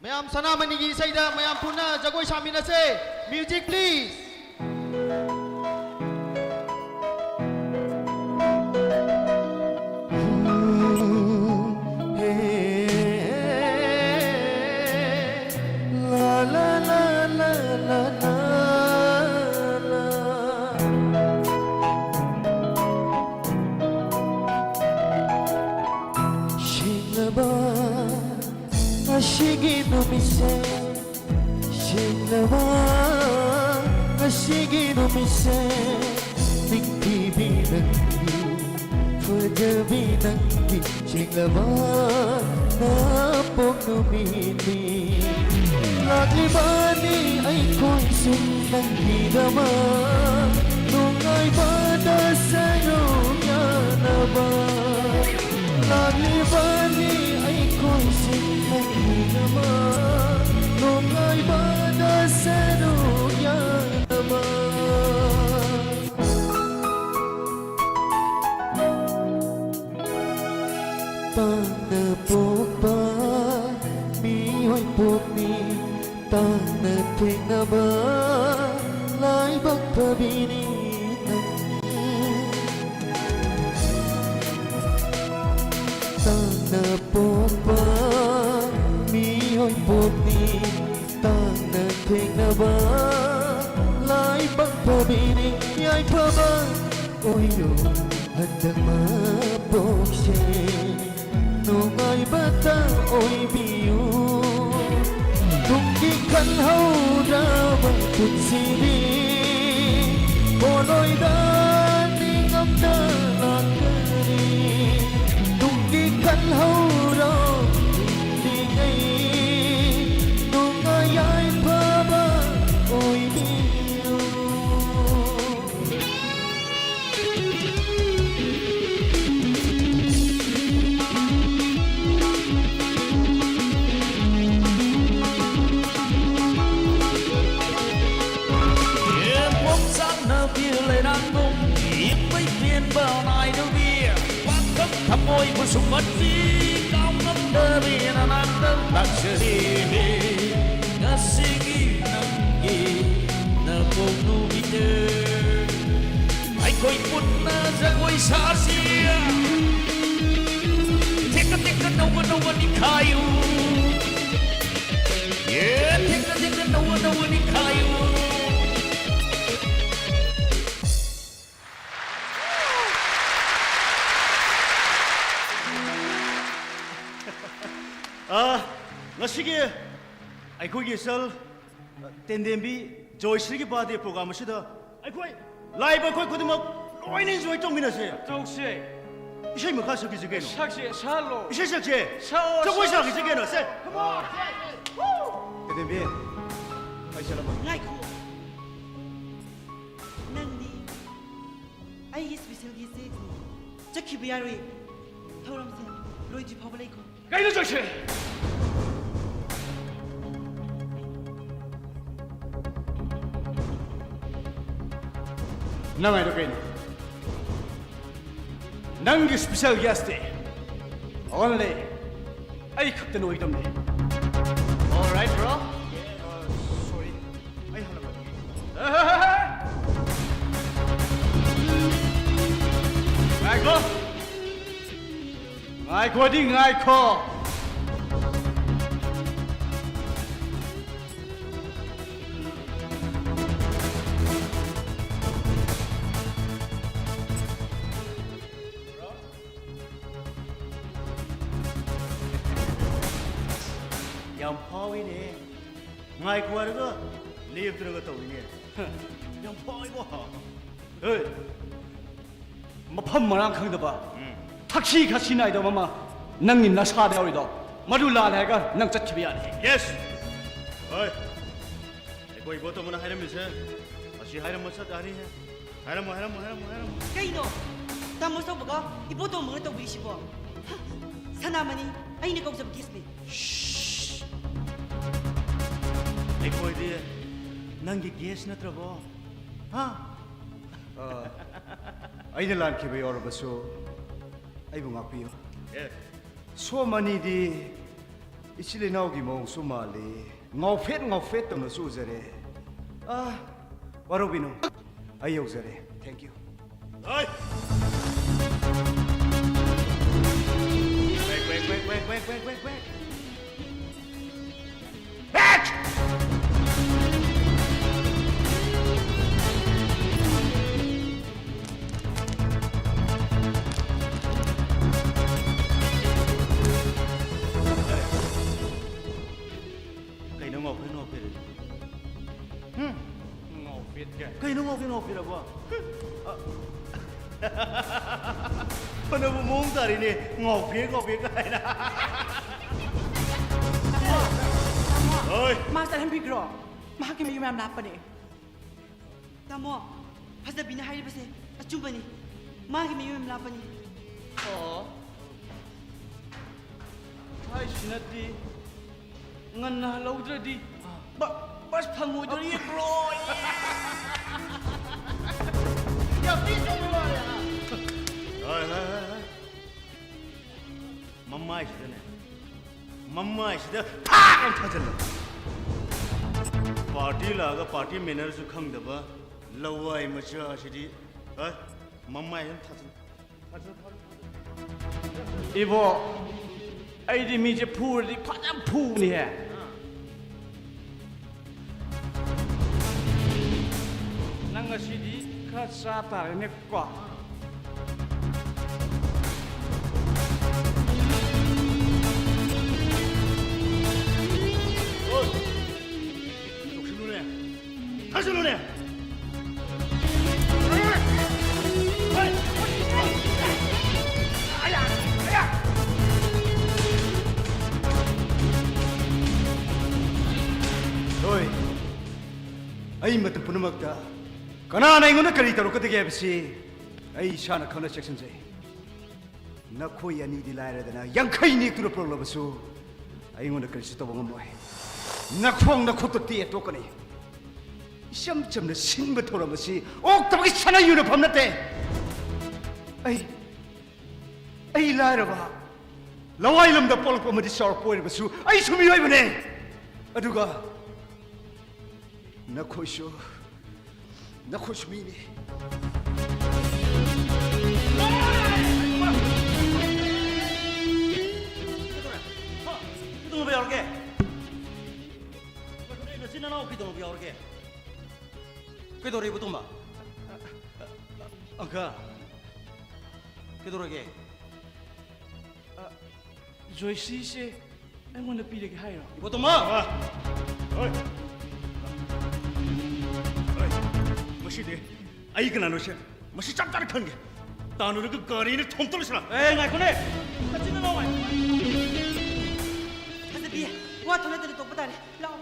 mayam sanamani gi sai da mayam puna jagoi shamina se music please La la la la la la la. Shinaba, ashigi no mise. Shinaba, ashigi no mise. Nikki binangi, fuja binangi. Shinaba, na pokno mini. Laglibani ay ko'y sundang hinama Nung ay bada sa'yo yan ba Laglibani ay ko'y sundang hinama Nung ay bada sa'yo yan ba Panapok ba, mihoy pok ni Tang na na ba Lai bak pabini Tang na po ba Mi hoy po ni Tang na na ba Lai bak pabini Yay pa ba Oy yo Handang mapok siya Nung ay bata Oy biyo Tungki kan hau damang tutsili Poloy daning ang dalakari Tungki kan hau damang tingay Nung ayay pa ba oy biyo Thăm môi của sung mất đi cao ngắm đơ vì là nàng đơn bạc trở đi ngã sige nang gi na bông nu bi tơ ai coi pun na ra coi sa sia theka no ni kayu yeah theka no ni kayu ngasi기 ꯑꯩꯈꯣꯏꯒꯤ ꯁꯜ ꯇꯦꯟꯗꯦꯝꯕꯤ ꯖꯣꯏꯁ꯭ꯔꯤꯒꯤ ꯕꯥꯔꯗꯦ programme ꯑꯁꯤꯗ ꯑꯩꯈꯣꯏ ꯂꯥꯛꯏꯕ ꯑꯩꯈꯣꯏ ꯈꯨꯗꯤꯡꯃꯛ ꯂꯣꯏꯅ ꯏꯟꯖꯣꯏ ꯇꯧꯃꯤꯟꯅꯁꯦ ꯇꯧꯁꯦ 이샤이 뭐 가서 기지 개노 삭시 살로 이샤이 삭제 샤워, 저거 샤워. 샤기 기지 개노 세 대대비 아이샤라마 Ngaiku. Nandi. Ai is bisil gi se. Chakhi biaroi. Thoram se. Loiji phabalai ko. 가이드 조시 나가이로 개노 낭기 스페셜 게스트 only 아이 컵대 노이 덤네 alright bro sorry 아이 하나만 아이고 아이코 어디 아이코 ꯌꯥꯝ ꯐꯥꯎꯏꯅꯦ ꯉꯥꯏꯈꯣ ꯍꯥꯏꯔꯒ ꯂꯦꯞꯇ꯭ꯔꯒ ꯇꯧꯏꯅꯦ ꯌꯥꯝ ꯐꯥꯎꯏꯀꯣ 어이 मफम मरांग खंगदबा थाक्सी खासी नाइदो ममा नंगि नसा देवरिदो मदु लाल हैगा नंग चटखिबि याने 예스 어이 ꯑꯩꯈꯣꯏ ꯕꯣꯇꯣꯃꯅ ꯍꯥꯏꯔꯝꯃꯤꯁꯦ ꯑꯁꯤ ꯍꯥꯏꯔꯝꯕ ꯆꯠ ꯌꯥꯅꯤ ꯍꯥꯏꯔꯝꯃꯣ Kaino. Tamo sa baga. Iboto mo to bisibo. Sanamani. Ai ni kausap gisni. ꯑꯩꯈꯣꯏꯗꯤ ꯅꯪꯒꯤ ꯒꯦꯁ ꯅꯠꯇ꯭ꯔꯕꯣ ꯍꯥ ꯑꯩꯅ ꯂꯥꯟꯈꯤꯕ ꯌꯥꯎꯔꯕꯁꯨ ꯑꯩꯕꯨ ꯉꯥꯛꯄꯤꯌꯨ ꯁꯣꯝ ꯑꯅꯤꯗꯤ 이칠 이나오기 몽수 말리 ngau phết tầm nó su rồi à 바로 비누 아이 오저래 땡큐 어이 꽥꽥꽥꽥꽥꽥꽥 cái nó ngọc rồi ngau phết kìa cái nó ngọc rồi bà Mana bumong tadi ni ngopi cái này ơi 마스터 햄비그로 마하기 미유 맘 나빠니 나모 파스타 비나 하이버세 아쭈바니 마하기 미유 맘 나빠니 Hai sinati ngana laudradi bas phangoidori bro ơi mamma 있으네 mamma 있으다 팍 터졌네 party लागा party manner से खंगदबा लवाई मचा सिदी mamma M 터졌네 Ibo 아이디 미제 푸르디 파장 푸니해 nanga sidi kasa tarne kwa 다시 노래 Oi ai mata punamakta kanana ingona kari taro kadege basi ai shana khana section jai na khoi ani di laira dana yankhai ni turo problem basu ai ingona kari su to ngomoi na khong na khot ti to kani sham cham na sin ba thora basi ok tabagi chana uniform na te ai laira ba lawai lam da pol ko ma di sar point basu ai sumi oi bane aduga na khosho na khoshmini Kitung biar ke? Kau ni nasi nana kitung biar ke? Kau tu ribu tumba. Angka. Kau tu ke? Joyce se ai ngona pi de hai ro Ibu tumba. ơi मसीदे आई कना no छे मसी चप चप खंगे तानु क गरी ने थोम तो छला Eh, ngai kau ni. Kau cina nak? 파스타 비야 와 돈에들이 똑바다네 라오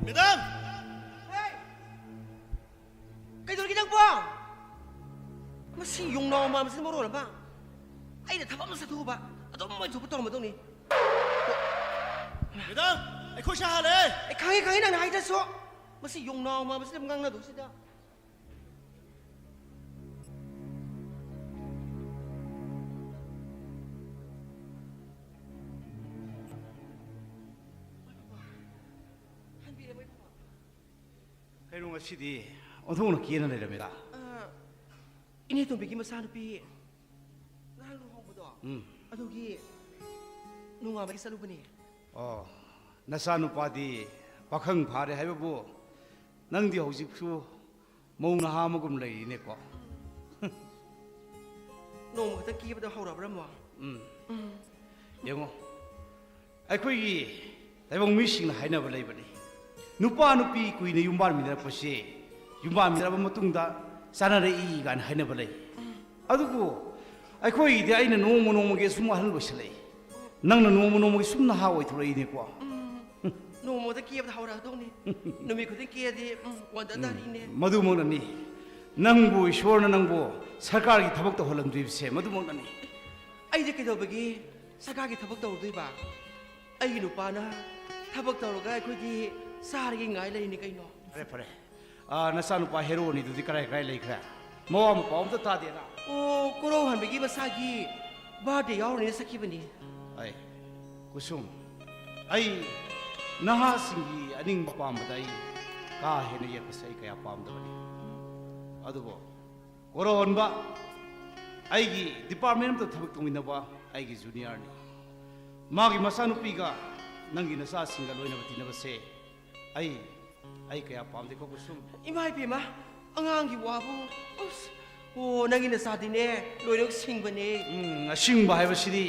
매담 Kaitor kinang buang. Masih yung nawa mama sila moro ba? Ay na tama sa tuba. Ato mo ju putong mo dong ni. 매담 आई खुश हाल है Ay kangi nang nahay so. Masih yung nawa mama sila ngang na do sida. kai ronga sidi odong na kiena le ramera Ini to bigi masano pi. Nang lu hong do. Ato gi nunga bagi salu bani. oh nasa nupadi pakhang phare haibabu nangdi hojik su mauna hamagum lei ne ko Nong mo ta ki ba hawra bra mo. yengo aikoi gi taibong mi sing na haina ba lei bani nupa nupi kuina yumbar mi na pose yumbar mi na ba matungda sana re i gan haina ba lei adugu aikoi de aina nomo ge suma hal lo silei nangna nomo ge sumna ha oi thurei ne ko Nong mo ta ki ba hawra dong ni. Numi ko tin ki di wan da dari ne. madu monani nangbu ishwarna nangbu sarkar gi thabak to holam dibse madu monani Ay di kaido bagi sakagi tabak daw di ba? Ay nupa na ꯊꯕꯛ ꯇꯧꯔꯒ ꯑꯩꯈꯣꯏꯗꯤ ꯆꯥꯔꯒ ꯉꯥꯏ ꯂꯩꯔꯤꯅꯤ ꯀꯩꯅꯣ ꯐꯔꯦ ꯐꯔꯦ ꯅꯆꯥꯅꯨꯄꯥ ꯍꯦꯔꯣꯅꯤꯗꯨꯗꯤ ꯀꯔꯥꯏ ꯂꯩꯈ꯭ꯔꯦ ꯃꯋꯥ ꯃꯄꯥ ꯑꯝꯇ ꯇꯥꯗꯦꯅ ꯑꯣ ꯀꯣꯔꯧ ꯍꯟꯕꯒꯤ ꯃꯁꯥꯒꯤ ꯕꯥꯔꯗꯦ ꯌꯥꯎꯔꯅꯤꯅ ꯆꯠꯈꯤꯕꯅꯤ ꯑꯩ ꯀꯨꯁꯨꯝ ꯑꯩ ꯅꯍꯥꯁꯤꯡꯒꯤ ꯑꯅꯤꯡꯕ ꯄꯥꯝꯕꯗ ꯑꯩ ꯀꯥ ꯍꯦꯟꯅ ꯌꯦꯠꯄꯁꯦ ꯑꯩ ꯀꯌꯥ ꯄꯥꯝꯗꯕꯅꯤ ꯑꯗꯨꯕꯨ ꯀꯣꯔꯧꯍꯟꯕ ꯑꯩꯒꯤ ꯗꯤꯄꯥꯔꯠꯃꯦꯟ ꯑꯃꯗ ꯊꯕꯛ ꯇꯧꯃꯤꯟꯅꯕ ꯑꯩꯒꯤ ꯖꯨꯅꯤꯌꯔꯅꯤ ꯃꯥꯒꯤ ꯃꯆꯥꯅꯨꯄꯤꯒ ꯅꯪꯒꯤ ꯅꯆꯥꯁꯤꯡꯒ ꯂꯣꯏꯅꯕ ꯇꯤꯟꯅꯕꯁꯦ ꯑꯩ ꯀꯌꯥ ꯄꯥꯝꯗꯦꯀꯣ ꯀꯨꯁꯨꯝ ꯏꯃꯥ ꯏꯄꯦꯝꯃ ꯑꯉꯥꯡꯒꯤ ꯋꯥꯕꯨ ꯑꯁ ꯑꯣ ꯅꯪꯒꯤ ꯅꯆꯥꯗꯤꯅꯦ ꯂꯣꯏꯅꯃꯛ ꯁꯤꯡꯕꯅꯦ ꯑꯁꯤꯡꯕ ꯍꯥꯏꯕꯁꯤꯗꯤ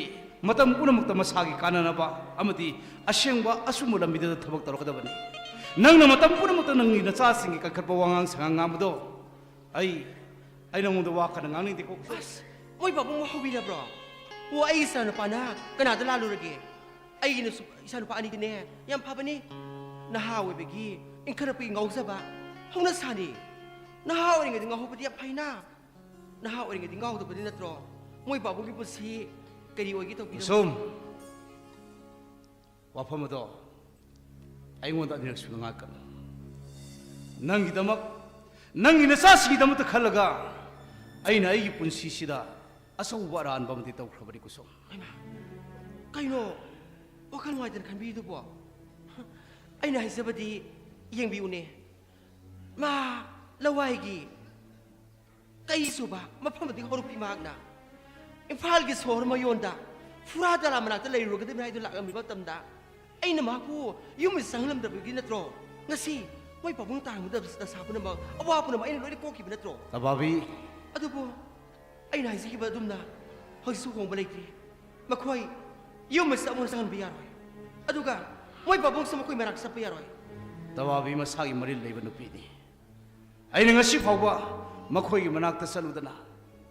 ꯃꯇꯝ ꯄꯨꯝꯅꯃꯛꯇ ꯃꯁꯥꯒꯤ ꯀꯥꯟꯅꯅꯕ ꯑꯃꯗꯤ ꯑꯁꯦꯡꯕ ꯑꯆꯨꯝꯕ ꯂꯝꯕꯤꯗ ꯊꯕꯛ ꯇꯧꯔꯛꯀꯗꯕꯅꯤ ꯅꯪꯅ ꯃꯇꯝ ꯄꯨꯝꯅꯃꯛꯇ ꯅꯪꯒꯤ ꯅꯆꯥꯁꯤꯡꯒꯤ ꯀꯟꯈꯠꯄ ꯋꯥꯉꯥꯡ ꯁꯉꯥꯡ ꯉꯥꯡꯕꯗꯣ ꯑꯩ ꯅꯉꯣꯟꯗ ꯋꯥ ꯈꯔ ꯉꯥꯡꯅꯤꯡꯗꯦꯀꯣ ꯑꯁ ꯃꯣꯏ ꯄꯥꯕꯨꯡ ꯍꯧꯕꯤꯔꯕ꯭ꯔꯣ ꯑꯣ ꯑꯩꯒꯤ ꯏꯆꯥꯅꯨꯄꯥꯅ ꯀꯅꯥꯗ ꯂꯥꯜꯂꯨꯔꯒꯦ ꯑꯩꯒꯤ ꯏꯆꯥꯅꯨꯄꯥ ꯑꯅꯤꯗꯤꯅꯦ ꯌꯥꯝ ꯐꯕꯅꯤ ꯅꯍꯥ ꯑꯣꯏꯕꯒꯤ ꯏꯟꯈꯠꯂꯛꯄꯒꯤ ꯉꯥꯎꯖꯕ ꯍꯧꯅ ꯁꯥꯅꯤ ꯅꯍꯥ ꯑꯣꯏꯔꯤꯉꯩꯗ ꯉꯥꯎꯍꯧꯕꯗꯤ ꯌꯥꯝ ꯐꯩꯅ ꯅꯍꯥ ꯑꯣꯏꯔꯤꯉꯩꯗꯤ ꯉꯥꯎꯗꯕꯗꯤ ꯅꯠꯇ꯭ꯔꯣ ꯃꯣꯏ ꯄꯥꯕꯨꯡꯒꯤ ꯄꯨꯟꯁꯤ ꯀꯔꯤ ꯑꯣꯏꯒꯦ ꯇꯧꯕꯤꯔꯣ ꯁꯨꯝ ꯋꯥꯐꯝ ꯑꯗꯣ ꯑꯩꯉꯣꯟꯗ ꯑꯅꯤꯔꯛ ꯁꯨꯅ ꯉꯥꯛꯀꯅꯨ ꯅꯪꯒꯤ ꯅꯆꯥꯁꯤꯡꯒꯤꯗꯃꯛꯇ ꯈꯜꯂꯒ ꯑꯩꯅ ꯑꯩꯒꯤ ꯄꯨꯟꯁꯤꯁꯤꯗ ꯑꯆꯧꯕ ꯑꯔꯥꯟꯕ ꯑꯃꯗꯤ ꯇꯧꯈ꯭ꯔꯕꯅꯤ ꯀꯨꯁꯨꯝ ꯀꯩꯅꯣ ꯋꯥꯈꯜ ꯅꯨꯡꯉꯥꯏꯇꯅ ꯈꯟꯕꯤꯗꯨꯕꯣ ꯑꯩꯅ ꯍꯥꯏꯖꯕꯗꯤ ꯌꯦꯡꯕꯤꯌꯨꯅꯦ ꯃꯥ ꯂꯋꯥꯏꯒꯤ ꯀꯩ ꯁꯨꯕ ꯃꯐꯝꯗꯒꯤ ꯍꯧꯔꯛꯄ ꯃꯍꯥꯛꯅ ꯏꯝꯐꯥꯜꯒꯤ ꯁꯣꯍꯔ ꯃꯌꯣꯟꯗ ꯐꯨꯔꯥ ꯗꯂꯥ ꯃꯅꯥꯛꯇ ꯂꯩꯔꯨꯔꯒꯗꯕꯅꯤ ꯍꯥꯏꯗꯨ ꯂꯥꯛꯂꯝꯃꯤꯕ ꯃꯇꯝꯗ ꯑꯩꯅ ꯃꯍꯥꯛꯄꯨ ꯌꯨꯝꯗ ꯆꯪꯍꯜꯂꯝꯗꯕꯒꯤ ꯅꯠꯇ꯭ꯔꯣ ꯉꯁꯤ ꯃꯣꯏ ꯄꯥꯕꯨꯡ ꯇꯥꯡꯕꯗ ꯗꯁꯥ ꯄꯨꯝꯅꯃꯛ ꯑꯋꯥ ꯄꯨꯝꯅꯃꯛ ꯑꯩꯅ ꯂꯣꯏꯅ ꯀꯣꯛꯈꯤꯕ ꯅꯠꯇ꯭ꯔꯣ ꯇꯕꯥꯕꯤ ꯑꯗꯨꯕꯨ ꯑꯩꯅ ꯍꯥꯏꯖꯈꯤꯕ ꯑꯗꯨꯝꯅ ꯍꯧꯖꯤꯛꯁꯨ ꯍꯣꯡꯕ ꯂꯩꯇ꯭ꯔꯤ ꯃꯈꯣꯏ ꯌꯨꯝ ꯑꯁꯤꯗ ꯑꯃꯨꯛ ꯆꯪꯍꯟꯕ ꯌꯥꯔꯣꯏ ꯑꯗꯨꯒ ꯃꯣꯏ ꯄꯥꯕꯨꯡꯁꯨ ꯃꯈꯣꯏ ꯃꯅꯥꯛ ꯆꯠꯄ ꯌꯥꯔꯣꯏ ꯇꯕꯥꯕꯤ ꯃꯁꯥꯒꯤ ꯃꯔꯤꯜ ꯂꯩꯕ ꯅꯨꯄꯤꯅꯤ ꯑꯩꯅ ꯉꯁꯤ ꯐꯥꯎꯕ ꯃꯈꯣꯏꯒꯤ ꯃꯅꯥꯛꯇ ꯆꯠꯂꯨꯗꯅ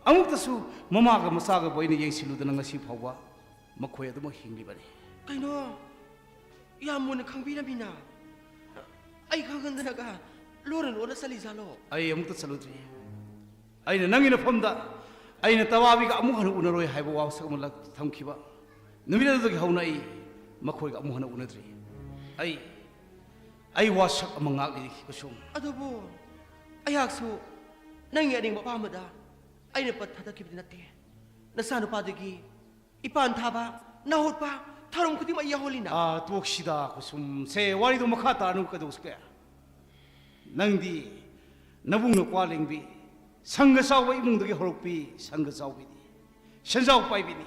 ꯑꯃꯨꯛꯇꯁꯨ ꯃꯃꯥꯒ ꯃꯆꯥꯒꯕꯨ ꯑꯩꯅ ꯌꯦꯡꯁꯤꯜꯂꯨꯗꯅ ꯉꯁꯤ ꯐꯥꯎꯕ ꯃꯈꯣꯏ ꯑꯗꯨꯃꯛ ꯍꯤꯡꯂꯤꯕꯅꯤ ꯀꯩꯅꯣ ꯌꯥꯝ ꯃꯨꯟꯅ ꯈꯪꯕꯤꯔꯝꯃꯤꯅ ꯑꯩ ꯈꯪꯍꯟꯗꯅꯒ ꯂꯣꯟꯅ ꯆꯠꯂꯤꯖꯥꯠꯂꯣ ꯑꯩ ꯑꯃꯨꯛꯇ ꯆꯠꯂꯨꯗ꯭ꯔꯤ ꯑꯩꯅ ꯅꯪꯒꯤ ꯅꯐꯝꯗ ꯑꯩꯅ ꯇꯕꯥꯕꯤꯒ ꯑꯃꯨꯛ ꯍꯟꯅ ꯎꯅꯔꯣꯏ ꯍꯥꯏꯕ ꯋꯥꯁꯛ ꯑꯃ ꯊꯝꯈꯤꯕ ꯅꯨꯃꯤꯠ ꯑꯗꯨꯗꯒꯤ ꯍꯧꯅ ꯑꯩ ꯃꯈꯣꯏꯒ ꯑꯃꯨꯛ ꯍꯟꯅ ꯎꯅꯗ꯭ꯔꯤ ꯑꯩ ꯋꯥꯁꯛ ꯑꯃ ꯉꯥꯛꯂꯤ ꯀꯨꯁꯨꯝ ꯑꯗꯨꯕꯨ ꯑꯩꯍꯥꯛꯁꯨ ꯅꯪꯒꯤ ꯑꯅꯤꯡꯕ ꯑꯄꯥꯝꯕꯗ ꯑꯩꯅ ꯄꯠ ꯊꯥꯗꯈꯤꯕꯗꯤ ꯅꯠꯇꯦ ꯅꯆꯥꯅꯨꯄꯥꯗꯒꯤ ꯏꯄꯥꯟ ꯊꯥꯕ ꯅꯥꯍꯨꯠꯄ ꯊꯧꯔꯝ ꯈꯨꯗꯤꯡꯃꯛ ꯌꯥꯎꯍꯜꯂꯤꯅ ꯇꯣꯛꯁꯤꯗ ꯀꯨꯁꯨꯝ ꯁꯦ ꯋꯥꯔꯤꯗꯣ ꯃꯈꯥ ꯇꯥꯔꯅꯨ ꯀꯩꯗꯧꯁꯤ ꯀꯌꯥ ꯅꯪꯗꯤ ꯅꯕꯨꯡꯅ ꯀ꯭ꯋꯥꯂꯦꯡꯕꯤ ꯁꯪꯒ ꯆꯥꯎꯕ ꯏꯃꯨꯡꯗꯒꯤ ꯍꯧꯔꯛꯄꯤ ꯁꯪꯒ ꯆꯥꯎꯕꯤꯅꯤ ꯁꯦꯟꯖꯥꯎ ꯄꯥꯏꯕꯤꯅꯤ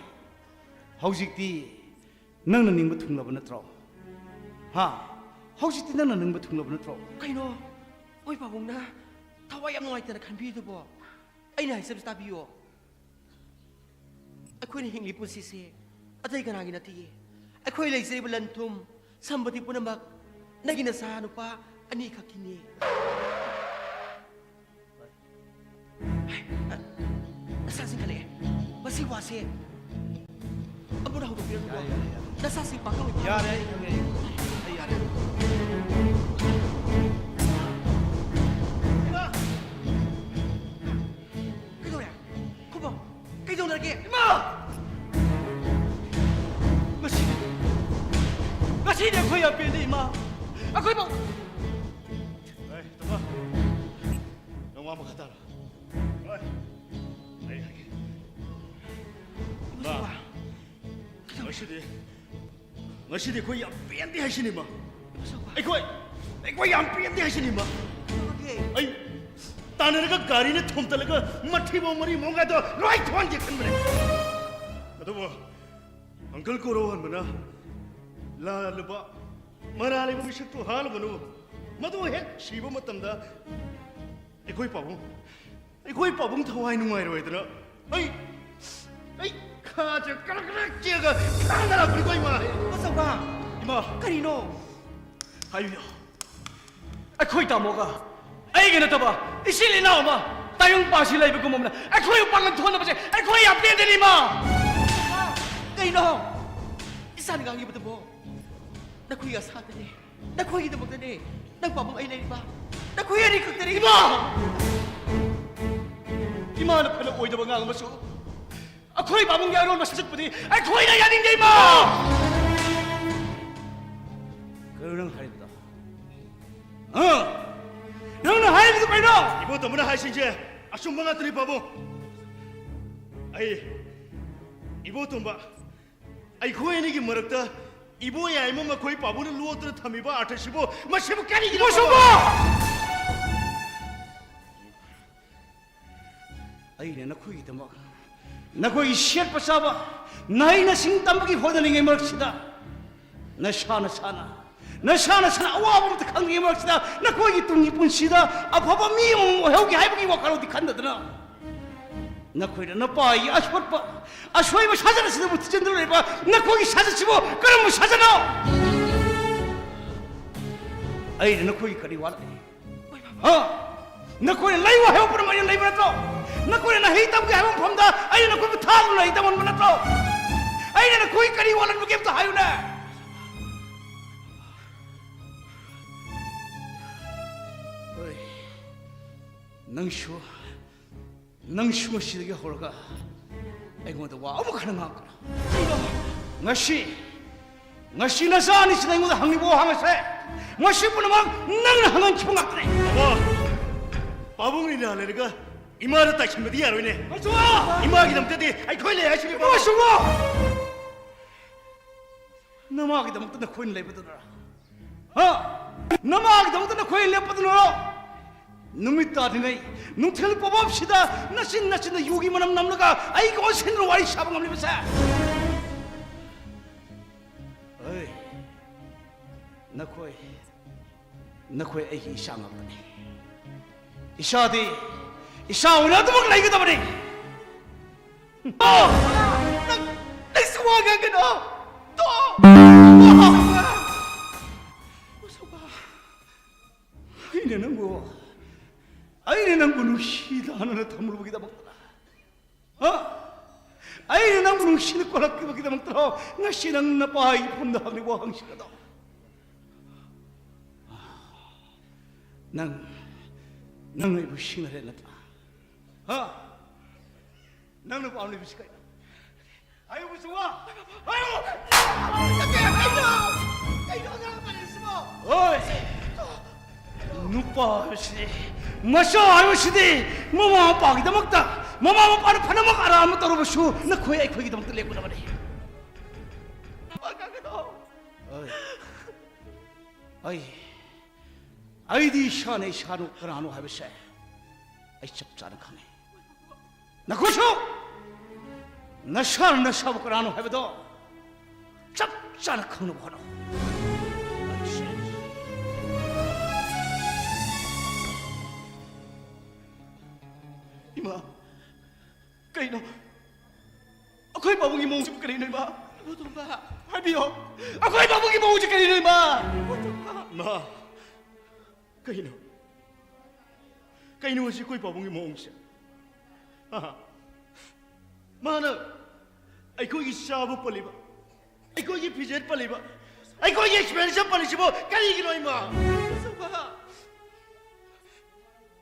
ꯍꯧꯖꯤꯛꯇꯤ ꯅꯪꯅ ꯅꯤꯡꯕ ꯊꯨꯡꯂꯕ ꯅꯠꯇ꯭ꯔꯣ ꯍꯧꯖꯤꯛꯇꯤ ꯅꯪꯅ ꯅꯤꯡꯕ ꯊꯨꯡꯂꯕ ꯅꯠꯇ꯭ꯔꯣ ꯀꯩꯅꯣ ꯃꯣꯏ ꯄꯥꯕꯨꯡꯅ ꯊꯋꯥꯏ ꯌꯥꯝ ꯅꯨꯡꯉꯥꯏꯇꯅ ꯈꯟꯕꯤꯗꯨꯕꯣ ꯑꯩꯅ ꯍꯥꯏꯖꯕꯁꯤ ꯇꯥꯕꯤꯌꯣ ꯑꯩꯈꯣꯏꯅ ꯍꯤꯡꯂꯤ ꯄꯨꯟꯁꯤꯁꯦ ꯑꯇꯩ ꯀꯅꯥꯒꯤ ꯅꯠꯇꯤꯌꯦ ꯑꯩꯈꯣꯏ ꯂꯩꯖꯔꯤꯕ ꯂꯟ ꯊꯨꯝ ꯁꯝꯕꯗꯤ ꯄꯨꯝꯅꯃꯛ ꯅꯪꯒꯤ ꯅꯆꯥ ꯅꯨꯄꯥ ꯑꯅꯤ ꯈꯛꯀꯤꯅꯤ ꯅꯆꯥꯁꯤꯡ ꯈꯜꯂꯛꯑꯦ ꯃꯁꯤ ꯋꯥꯁꯦ ꯑꯃꯨꯛ ꯍꯧꯗꯣꯛꯄꯤꯔꯝꯃꯨꯀꯣ ꯅꯆꯥꯁꯤꯡ ꯄꯥꯈꯪ ꯌꯥꯔꯦ ꯑꯩ ꯈꯪꯉꯦ ꯑꯩ ꯌꯥꯔꯦ ꯀꯩꯗꯧꯔꯦ ꯈꯨꯕꯣ ꯀꯩꯗꯧꯅꯔꯒꯦ ꯉꯁꯤꯗꯤ ꯑꯩꯈꯣꯏ ꯌꯥꯝ ꯄꯦꯟꯗꯦ ꯏꯃꯥ ꯑꯩꯈꯣꯏꯕꯨ ꯇꯕꯥ ꯅꯪ ꯋꯥ ꯃꯈꯥ ꯇꯥꯔꯣ ꯑꯩ ꯍꯥꯏꯒꯦ ꯉꯁꯤꯗꯤ ꯑꯩꯈꯣꯏ ꯌꯥꯝ ꯄꯦꯟꯗꯦ ꯍꯥꯏꯁꯤꯅꯤ ꯃꯥ ꯑꯩꯈꯣꯏ ꯌꯥꯝ ꯄꯦꯟꯗꯦ ꯍꯥꯏꯁꯤꯅꯤ ꯃꯥ ꯑꯩ ꯇꯥꯟꯅꯔꯒ ꯒꯥꯔꯤꯅ ꯊꯣꯝꯇꯠꯂꯒ ꯃꯊꯤꯕꯣꯡ ꯃꯔꯤ ꯃꯣꯡꯒꯥꯏꯗꯣ ꯂꯣꯏ ꯊꯣꯛꯍꯟꯒꯦ ꯈꯟꯕꯅꯦ ꯑꯗꯨꯕꯨ ꯑꯪꯀꯜ ꯀꯣꯔꯧꯍꯟꯕꯅ ꯂꯥꯜꯂꯕ ꯃꯔꯥ ꯂꯩꯕ ꯃꯤꯁꯛꯇꯨ ꯍꯥꯜꯂꯕꯅꯨ ꯃꯗꯨ ꯍꯦꯛ ꯁꯤꯕ ꯃꯇꯝꯗ ꯑꯩꯈꯣꯏ ꯄꯥꯕꯨꯡ ꯊꯋꯥꯏ ꯅꯨꯡꯉꯥꯏꯔꯣꯏꯗꯅ ꯑꯩ ꯈꯥꯁꯦ ꯀꯔꯛ ꯆꯦꯒ ꯈꯥꯡꯅꯔꯛꯄꯅꯤꯀꯣ ꯏꯃꯥ ꯃꯆꯧꯕ 이마 ꯀꯔꯤꯅꯣ 하유야 아코이 따모가 아이게 나타봐 이실리 나오마 따용 빠실라 이거 뭐나 아코이 빵은 돈나 보지 아코이 안 뺀데니 마 ꯀꯩꯅꯣ ꯏꯁꯥꯅ ꯉꯥꯡꯉꯤꯕꯗꯨꯕꯣ ꯅꯈꯣꯏꯒ ꯁꯥꯗꯅꯤ ꯅꯈꯣꯏꯒꯤꯗꯃꯛꯇꯅꯤ ꯅꯪ ꯄꯥꯕꯨꯡ ꯑꯩ ꯂꯩꯔꯤꯕ ꯅꯈꯣꯏ ꯑꯅꯤ ꯈꯛꯇꯅꯤ 이마 이마는 별로 오이더버 강마수 아코이 바봉게 아로마 사적분이 아코이나 야닝게 이마 그런 하이다. 너는 하이도 빨리. 이보 너무나 하신지 아줌마가 들이 바보. 아이 이보 돈바. 아이 고엔이기 뭐랬다. 이보야 이모마 거의 바보는 루어들을 탐이봐 아트시보 마시보 까리기 무슨 뭐? 아이네 나 거기 더 막. 나 거기 시합 passaba. 나이나 싱땀박이 호다는 게 먹시다. 나 샤나 아와부터 강게 게 먹시다. 나 거기 뚱이 뿐시다. 아파봐 미용 해오기 해보기 와카로디 간다더나. 나 거기다 나 빠이 아쇼빠. 아쇼이바 사자나 쓰다 못 듣는 걸 해봐. 나 거기 사자 치고 그럼 뭐 사자나. 아이네 나 거기까지 와라. 나 거기 라이브 해오부는 말이야 라이브 나또. 나 거기 나 헤이땀게 해본 봄다. 아이 나 거기 타블라 헤이땀은 뭐나또. 아이 나 거기까지 와라는 게부터 하유네. 능 쉬워 시되게 홀가 애고도 와 어머 가능하구나 ngasi 나 사니 시나 이모도 항리보 항세 ngasi 분은 막 너는 항한 기분 같네 바보이나 내가 이마를 딱 힘을 야로이네 좋아 이마기 넘때디 아이 거일래 하시비 바보 무엇이고 너마하기도 먹던 나 코인 레버드너라 너마하기도 먹던 나 코인 레버드너라 놈이 따르네 놈텔 뽑읍시다 나신 나 유기만 하면 남러가 아이고 어신으로 와리 샤방함 리버사 어이 나 코에 애기 이상하더니 이샤디 이샤 오나도 먹라 이거다 버리 나 수화가 그너 또 이내는 뭐 아이는 뭐 시다 하나는 탐으로 보기다 먹더라 아이는 뭐 시는 꼬락게 보기다 먹더라 나 시랑 나 빠이 본다 하고 항시가다 난 이거 신을 해놨다 나는 뭐 아무리 비시가 아이고 무슨 와 아이고 어이 누빠 시 마셔 아유 시디 뭐마 빠기다 먹다 뭐마 빠르 파나 먹 알아 아무 따로 보쇼 나 거야 거기다 먹다 내고나 그래 아이디 샤네 샤노 그라노 하베세 아이 접자는 카네 나 고쇼 나 샤는 나 샤보 그라노 하베도 접자는 카노 하노 이마 그이노 거기 바보기 몽지 그리는 이마 뭐좀봐 할비요 거기 바보기 몽지 그리는 이마 마 kaino wasi koy pabong imong siya mana ay koy isabo paliba ay koy pijet paliba ay koy expensive palisibo kali ginoy ma saba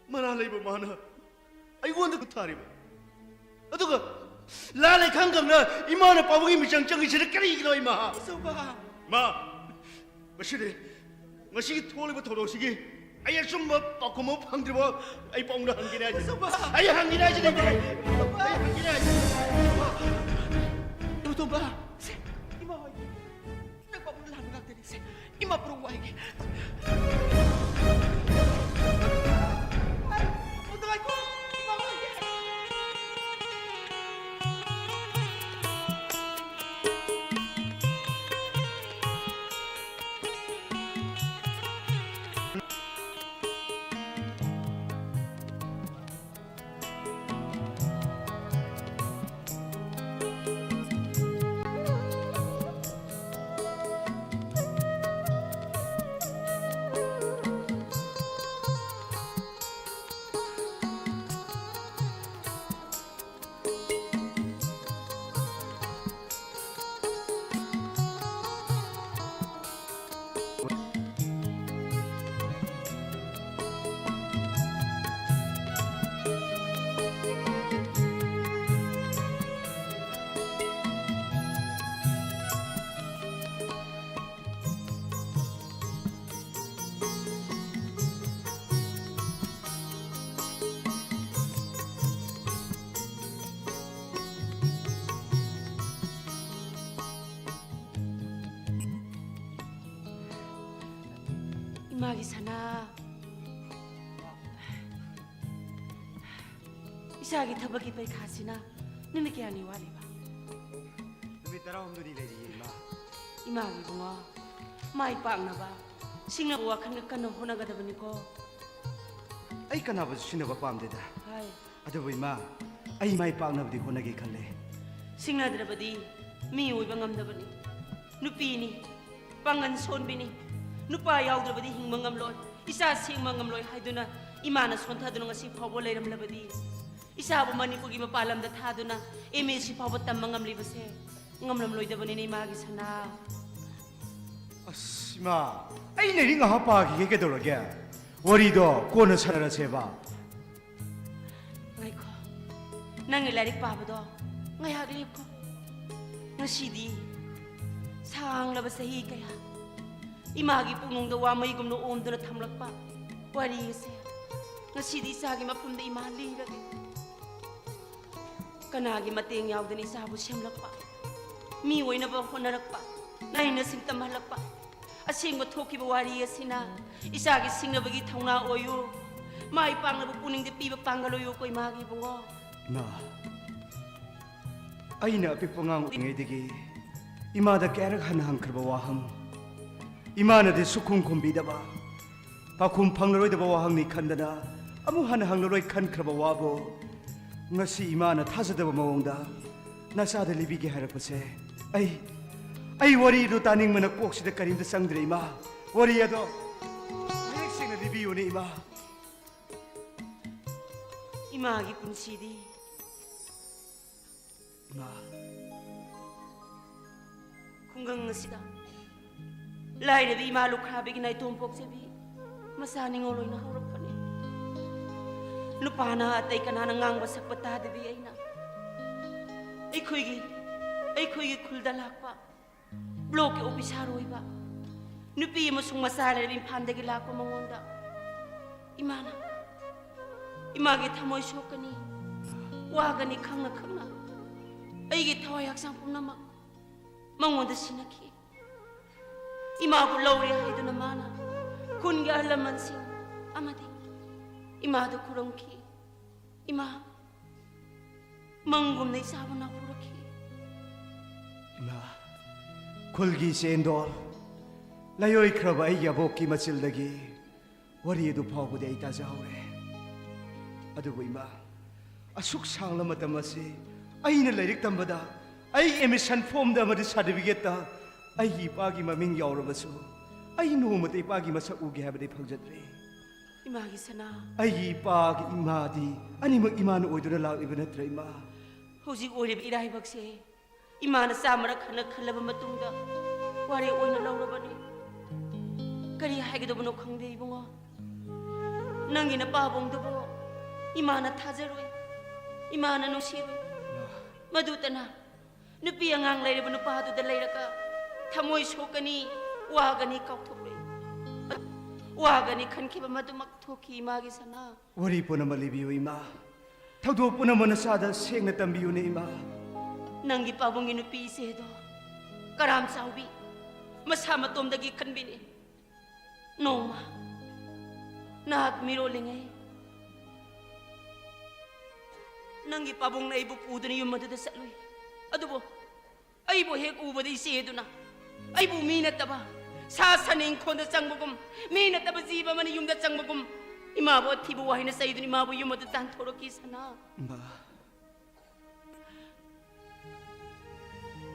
mana laiba mana ay wonda kutariba aduga lalay kanggang na imana pabong imisang changi sila kali ginoy ma saba ma masire masige toliba todosige 아야 좀 바꾸면 방들어 아이 뻥나 한기나 하지 아야 한기나 하지 아야 한기나 하지 너도 봐 이마 와 내가 오늘 하는 것 같더니 이마 부르고 와 이게 어떡할까 이마 와 이게 이마기 사나 이사기 타박이 배 가시나 눈이 깨하니 와리바 누미 따라옴들이 레디 이마 이마기 붕어 마이 빵나바 싱나 와칸가 깐나 호나가다보니까 아이 까나버스 신나바 빰데다 하이 아더보 이마 아이 마이 빡나버디 호나게 칼레 싱나드라바디 미 오이바 ngamdabani 누피니 빵간 손비니 누파 야우드라바디 힝마 ngamloi isa singma ngamloi haiduna imana sontaduna ngasi phawbo leiramlabadi isabu manipurgi mapalamda thaduna emesi phawbo tamma ngamlibase ngamlamloidabani ni magi sana 아씨마 아이 내린가 하빠기 얘게 돌아게 워리도 꼬는 살아라 제바 ngai ko nangi larik pabado ngai hagrip ko ngasidi sanglaba sahi kaya imagi punungda wa mai gumno omduna thamlakpa wari se ngasidi sagi mapumda ima lirage kanagi mateng yaudani sabu semlakpa mi oina ba honarakpa naina singtam halakpa asingba thokiba wari asina isagi singnabagi thauna oyu mai pangnaba puningde piba pangaloyo koi magi bungo 나 아이나 빅봉왕 잉에디기 이마다 깨르 하나 한크바 와함 이마나데 수쿵 콤비다바 바쿰 팡로이다바 와함니 칸다나 아무 하나 항로로이 칸크바 와보 ngasi 이마나 타서다바 모옹다 나사데 리비게 하라코세 아이 워리도 따닝머나 꼭시데 까림데 쌍드레 이마 워리야도 맥싱나 리비오네 이마 imagi punsidi 이마 khunggang ngasida lairabi ima lukhabigi nai tompok sebi masani ngoloi na haurakpani nupana atai kanana ngangba sakpata debi aina aikhoigi khulda lakpa block officer oiba nupi amasung masala rin phandagi lakpa mangonda imana imagi thamoi sokani wagani khangna aigi thawai haksang pumnama mangonda sinaki imabu lawri haiduna mana kungi ahalamansin amadi imadu kurangki ima mangumna isabu na puraki 이마 콜기 센돌 라요이 크라바 아이야 복기 마칠다기 워리에도 파고데 이따자오레 아두고 이마 아숙 상라 마타마시 아이는 라이릭 담바다 아이 에미션 폼다 마디 사드비겠다 아이 이빠기 마밍 야오르마수 아이 노모데 이빠기 마사 우게 하베데 팡자드레 imagi sana 아이 이빠기 이마디 아니면 이마는 오이드라 라이브 나트레 이마 hojik orib irai bakse imana samara khana khalaba matungda wari oina laurabani kari haigidobno khangde ibungo nangina pabongdabo imana thajaroi imana nosiroi madutana nupi angang lairaba nupadu da lairaka thamoi sokani wagani kauthokrei wagani khankiba madumak thoki imagi sana 워리 보나마 리비오 이마 타도 보나마나 사다 생나 담비오네 이마 nangi pabongi nupi sedo karam saubi masama tomdagi khanbini noma nak mirolingai nangi pabong na ibu pudani yumadu da salui adubo aibo hek ubadi seduna aibo minataba sasaning khonda changbugum minataba jiba mani yumda changbugum imabo thibu wahina saiduni imabo yumadu tan thoroki sana 마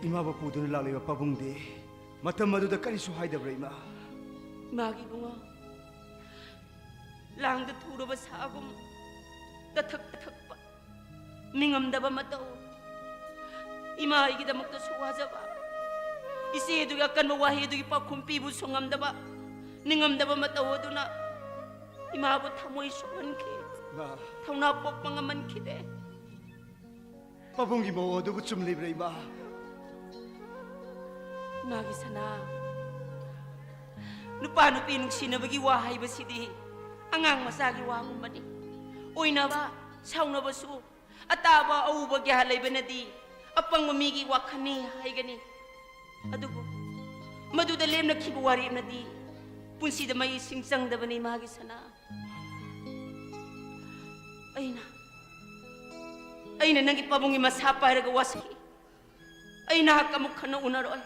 이마바 보드는 라리와 빠붕디 마탐마도다 까리수 하이다브라 이마 magi bunga lang da thuro ba sagum da thak pa mingam da ba matau ima igi da mukta suwaja ba isi du ga kan wa he du gi pa khumpi bu sungam da ba ningam da ba matau duna ima bu thamoi suman ki 마 thauna pok mangaman ki de 빠붕기 뭐 어두부 좀 리브라 이마 magi sana nupa nupi nungsinabagi wahay ba sidi angang masagi wangum ba ni oina ba sauna ba su ataba au ba gyahalay ba na di apang mamigi wakani hay gani adugo maduda lem na kibuwari na di ꯄꯨꯟꯁꯤꯗ ꯃꯩ ꯏꯁꯤꯡ ꯆꯪꯗꯕꯅꯤ ꯏꯃꯥꯒꯤ ꯁꯅꯥ ꯑꯩꯅ ꯅꯪꯒꯤ ꯄꯥꯕꯨꯡꯒꯤ ꯃꯁꯥ ꯄꯥꯏꯔꯒ ꯋꯥꯁꯛꯈꯤ ꯑꯩ ꯅꯍꯥꯛ ꯑꯃꯨꯛ ꯍꯟꯅ ꯎꯅꯔꯣꯏ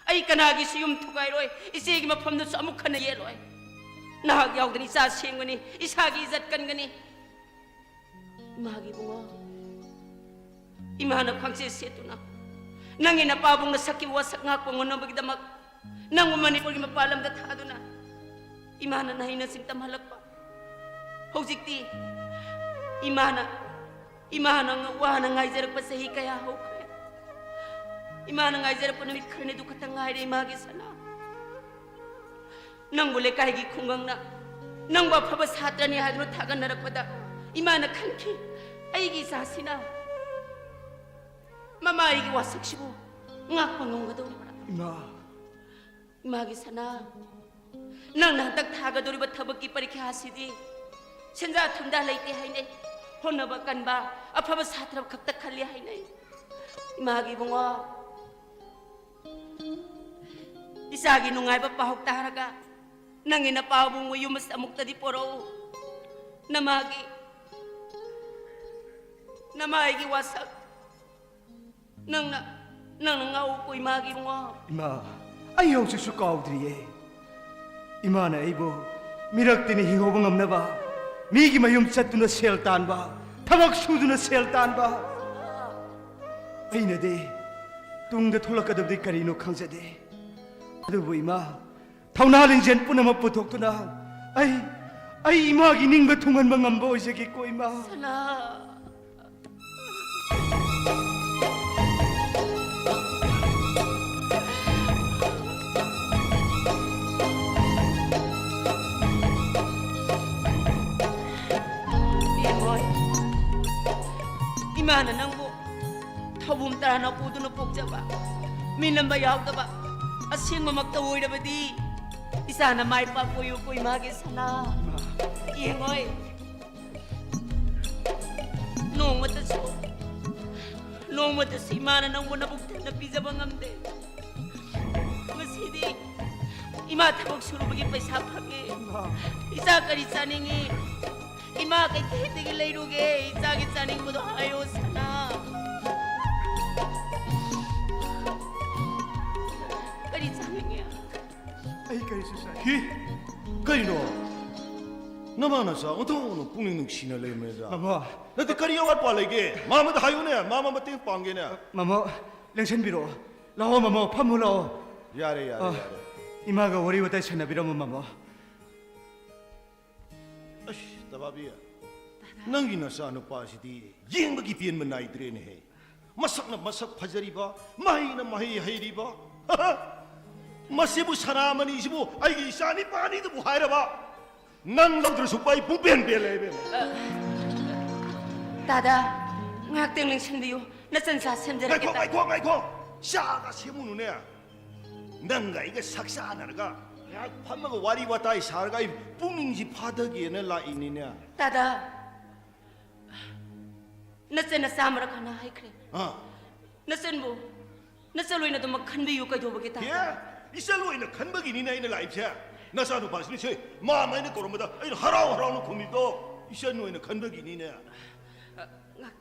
ꯑꯩ ꯀꯅꯥꯒꯤꯁꯨ ꯌꯨꯝ ꯊꯨꯒꯥꯏꯔꯣꯏ ꯏꯆꯦꯒꯤ ꯃꯐꯝꯗꯁꯨ ꯑꯃꯨꯛ ꯍꯟꯅ ꯌꯦꯠꯂꯣꯏ ꯅꯍꯥꯛ ꯌꯥꯎꯗꯅ ꯏꯆꯥ ꯁꯦꯝꯒꯅꯤ ꯏꯁꯥꯒꯤ ꯏꯖꯠ ꯀꯟꯒꯅꯤ ꯏꯃꯥꯒꯤ ꯏꯕꯨꯡꯉꯣ ꯏꯃꯥꯅ ꯈ꯭ꯋꯥꯡꯆꯦꯠ ꯁꯦꯠꯇꯨꯅ ꯅꯪꯒꯤ ꯅꯄꯥꯕꯨꯡꯅ ꯁꯛꯈꯤꯕ ꯋꯥꯁꯛ ꯉꯥꯛꯄ ꯉꯝꯅꯕꯒꯤꯗꯃꯛ ꯅꯪꯕꯨ ꯃꯅꯤꯄꯨꯔꯒꯤ ꯃꯄꯥꯟ ꯂꯝꯗ ꯊꯥꯗꯨꯅ 이마는 나이는 싱땀 할락바 hꯧꯖꯤꯛꯇꯤ 이마는 와는 ngaijarak pasahi kaya hokre 이마는 ngaijarak pa namit khane du khatang ngai re imagi sana nang bole kai gi khungangna nang ba phaba satrani hadro thagan narakpada 이마는 khanki aigi sasina mama aigi wasakshibu ngak pangong gadori bara imagi sana nang natak thagadori ba thabaki parikha asidi senja thumda leite haine honaba kanba afaba satra khakta khali haine imagi bungo isagi nungai ba pahok taraga nangina pabung mo yumas amukta di poro namagi wasak nang ngau ko imagi bungo ima ayo su kaudriye imana aibo mirak-tini hingoba ngamnaba migi mayum chatuna sel tanba thabak suduna sel tanba aina de tungda tholakadabdi karino khangjade adubu ima thauna lingjen punama puthokuna ai ima gi ningba thunganba ngamba oisegi ko ima sana 이마는 낭보 터붐 따라 보드는 복잡아 민남바 야우다바 아싱마 막다 오이라바디 이사나 마이 빠뽀요 꼬이 마게 사나 이행어이 노모다스 이마는 낭보 나복탄 나 비자바 ngam데 ngasi디 이마 타복 수루버기 पैसा 파게 이사 까리 짜닝이 이마 kay kahit layruge isagi saning mo do ayos na kari saning ai kari susa 히 그리노 나만아서 어떤 뿡ning 시나 레메자 mama 나도 그리 영화 빨래게 마마도 하요네 마마마 땡 빵게네 mama lengsenbiro lao mama phamulo 야래 imaga wari watai sanabiramo mama 아씨 다바비야 낭기나 사는 빠시디 ยิ่ง기 비엔만 나이드레네 해 마삭나 마삭 파자리바 마이나 마이 하이리바 마세부 사람은 이시부 아이기 사니 빠니도 뭐 하이라바 난 놈들 속바이 뿡변 벨레베 다다 ngakting senbiyo nasansa semjera겠다 아이고 샤가 세무누네 난가 이게 삭사하나가 야 판마가 와리 왔다이 살가이 뿡닝지 파덕이에는 라이니냐 다다 nasan samra kana haikre nasanbu nasalloina to makhanbiyu kai dobage ta 예 이살로이는 간박이니나 이는 라이프야 나사도 바스니 세 마마이는 거름보다 아니 하라오는 고밀도 이살로이는 간박이니네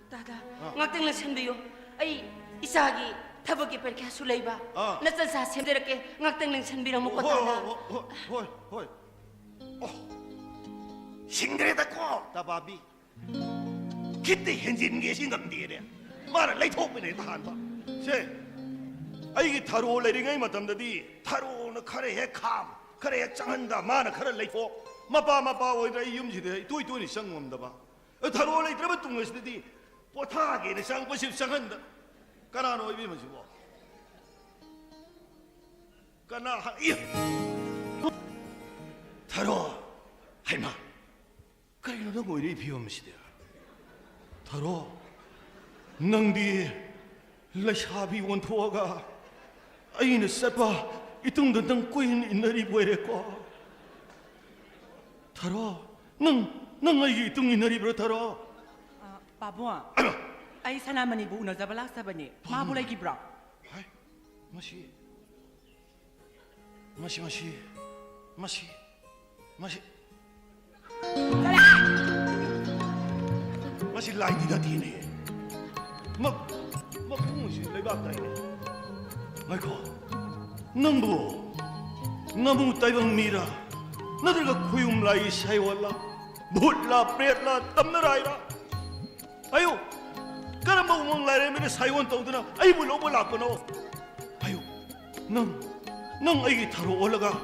다다 ngakting senbiyo ai isagi thabaki perkha sulaiba nasansa semjerake ngakting senbira mo kotana 홀 싱그레다고 다바비 그때 현진 계신 건데래 말을 레이토브네 다한바 세 아이게 타로 레링이 맞담다디 타로는 카레에 캄 카레에 짱한다 마나 카레 레이포 마빠 오이라 이음지데 또이또이 상음다바 타로 레이 들어 뚱것이디 포타게네 상고십 상한다 까나노 이비면시고 까나 이 타로 할마 그래도 뭐 이리 비움시대야 타로 낭디 라샤비 원토가 아이는 세파 이뚱ದಂ땅 꼬인 인나리 보이랬고 타로 능 아이 이뚱 인나리 보라 타로 바보아 아이 사나마니 부나 자발락 사바니 마불레 기브라 마시 마시 마시 라이디다 디네 막 풍무시 레바다이네 마이코 능부 나무 따이방 미라 나들가 고용 라이 샤이월라 몰라 프레라 땀나라이라 아유 까라마 우멍 라이레미네 사이원 떠오드나 아이 불러보 라꺼노 아유 능 아이기 타로 올라가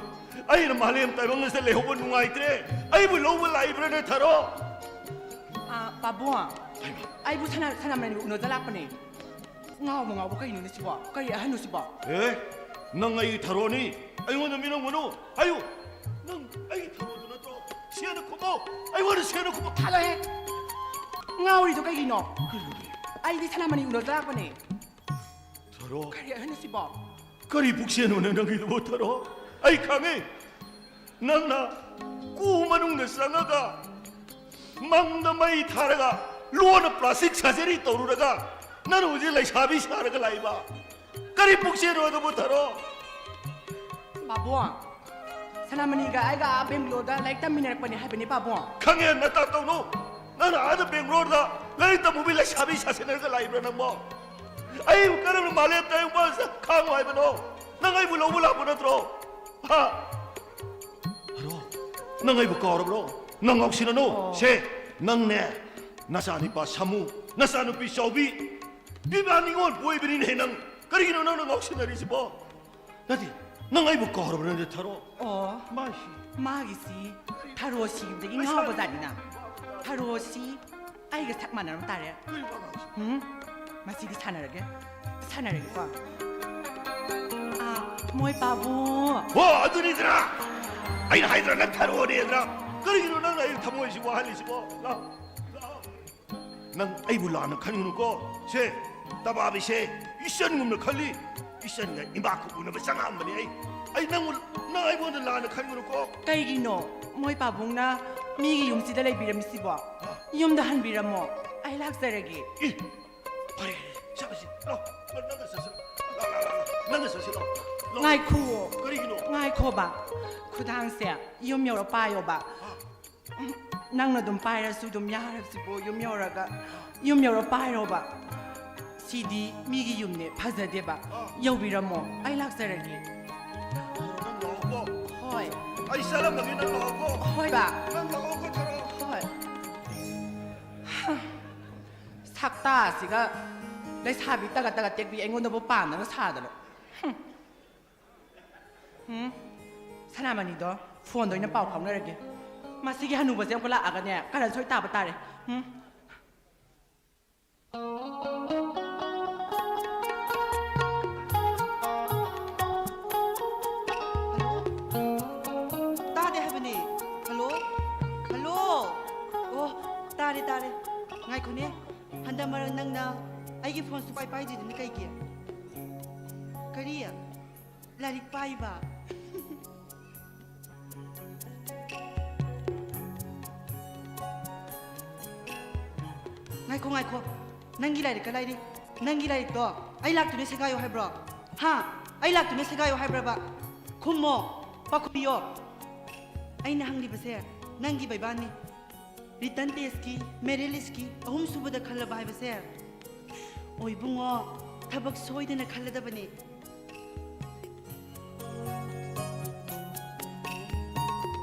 아이는 말렘 따이방에서 레호본 뭉아이트레 아이 불러보 라이브레네 타로 아 바보아 아이부 사나마니 우노 달라빠네 ngao cái gì nữa xí bỏ cái gì hay nữa xí bỏ 에? 능 아이기 타로니 아이고 너 미는 거노 아유 능 아이기 타로도 나도 시야놓고 뭐 아이고 시야놓고 뭐 thả lời ngao đi cho cái gì nọ ai đi 사나마니 우노 달라빠네 타로 cái gì hay nữa xí bỏ 거리 북시에는 너기도 못하러 아이 강해 낭나 꾸마는 내 쌍아가 망나마이 타라가 로아는 플라스틱 사제리 떠오르다가 나는 어제 라이 샤비 샤라가 라이바 거리 북시에는 못하러 바보아 사나마니가 아이가 뱅글로다 라이크 따미나락빠네 하베네 바보아 강해 나 따따오노 나는 아드 뱅로르다 라이타 모빌라 샤비 샤세나가 라이브라는 뭐 아이 까르는 말레 따용 봐서 강호 아이브노 낭아이 불러불라 보내들어 하 하로 낭아이 부꺼어브로 낭 혹시나 노세 낭네 나사니빠 사무 나사누피 쇼비 비바니곤 보이비린 해낭 그러기는 너는 혹시나 리시버 나디 낭아이 부꺼어브로 타로 어 마시 마기시 타로시 근데 인하고 보자니나 타로시 아이가 탁 만나면 따래 응? 마시디 사나르게 봐. 아, 뭐이 바보. 와 아들이들아 아이 하이들아 난 타로니 얘들아 그러기는 난 아이 타모이시고 할리시고 난 아이 불라는 카니는 거세 따바비세 이션 칼리 이션가 이마크 우는 버상아 한번이 아이 난 아이 보는 라는 카니는 거 까이기노 뭐이 바보나 미기 용시다 레 비람시 봐. 이엄다 한 비람모. 아이 락사르기. 이 아리 샤바시 나가서서 ngai khu 그러기는 ngai kho ba khudang se yom yo pa yo ba nang na dum pa ra su dum ya ra si bo yom yo pa ro ba cd mi gi yum ne phaza de ba yo bi ra mo ai lak sa ra gi hoi 아이 사람 나기는 나고 hoi ba 난 나고 타로 hoi sak ta si ga lai sa bi ta ga tek bi ai ngon da bo pa na sa da lo 사나마니도 폰도 있는 ป้าของนั่นเลยมาสิกฮันูบ่เสียงคนละอากันเนี่ยกันช่วยตาบ่ตาเลยตาเดให้บันนี่ฮัลโหลโอ้ตาเดไงคนนี้ฮันดามารังนังนาไอ้กี่โฟนสุไปจีนี่ใครเกี่ยกะเรียลาลิกไปบ่าไงคงนั่งกี่ไรดิกันไรดินั่งกี่ไรดิตัวไอ้ลักตัวนี้เสกายอยู่ให้บรอฮะไอ้ลักตัวนี้เสกายอยู่ให้บรอบะคุมโมปะคุปิโอไอ้นั่งดิบเสียนั่งกี่ใบบ้านนี่ริตันเตสกี้เมเรลิสกี้อาหุ่มสุบดะขันละบายเสียโอ้ยบุ้งอ๋อทับบักซอยเดนขันละดับนี่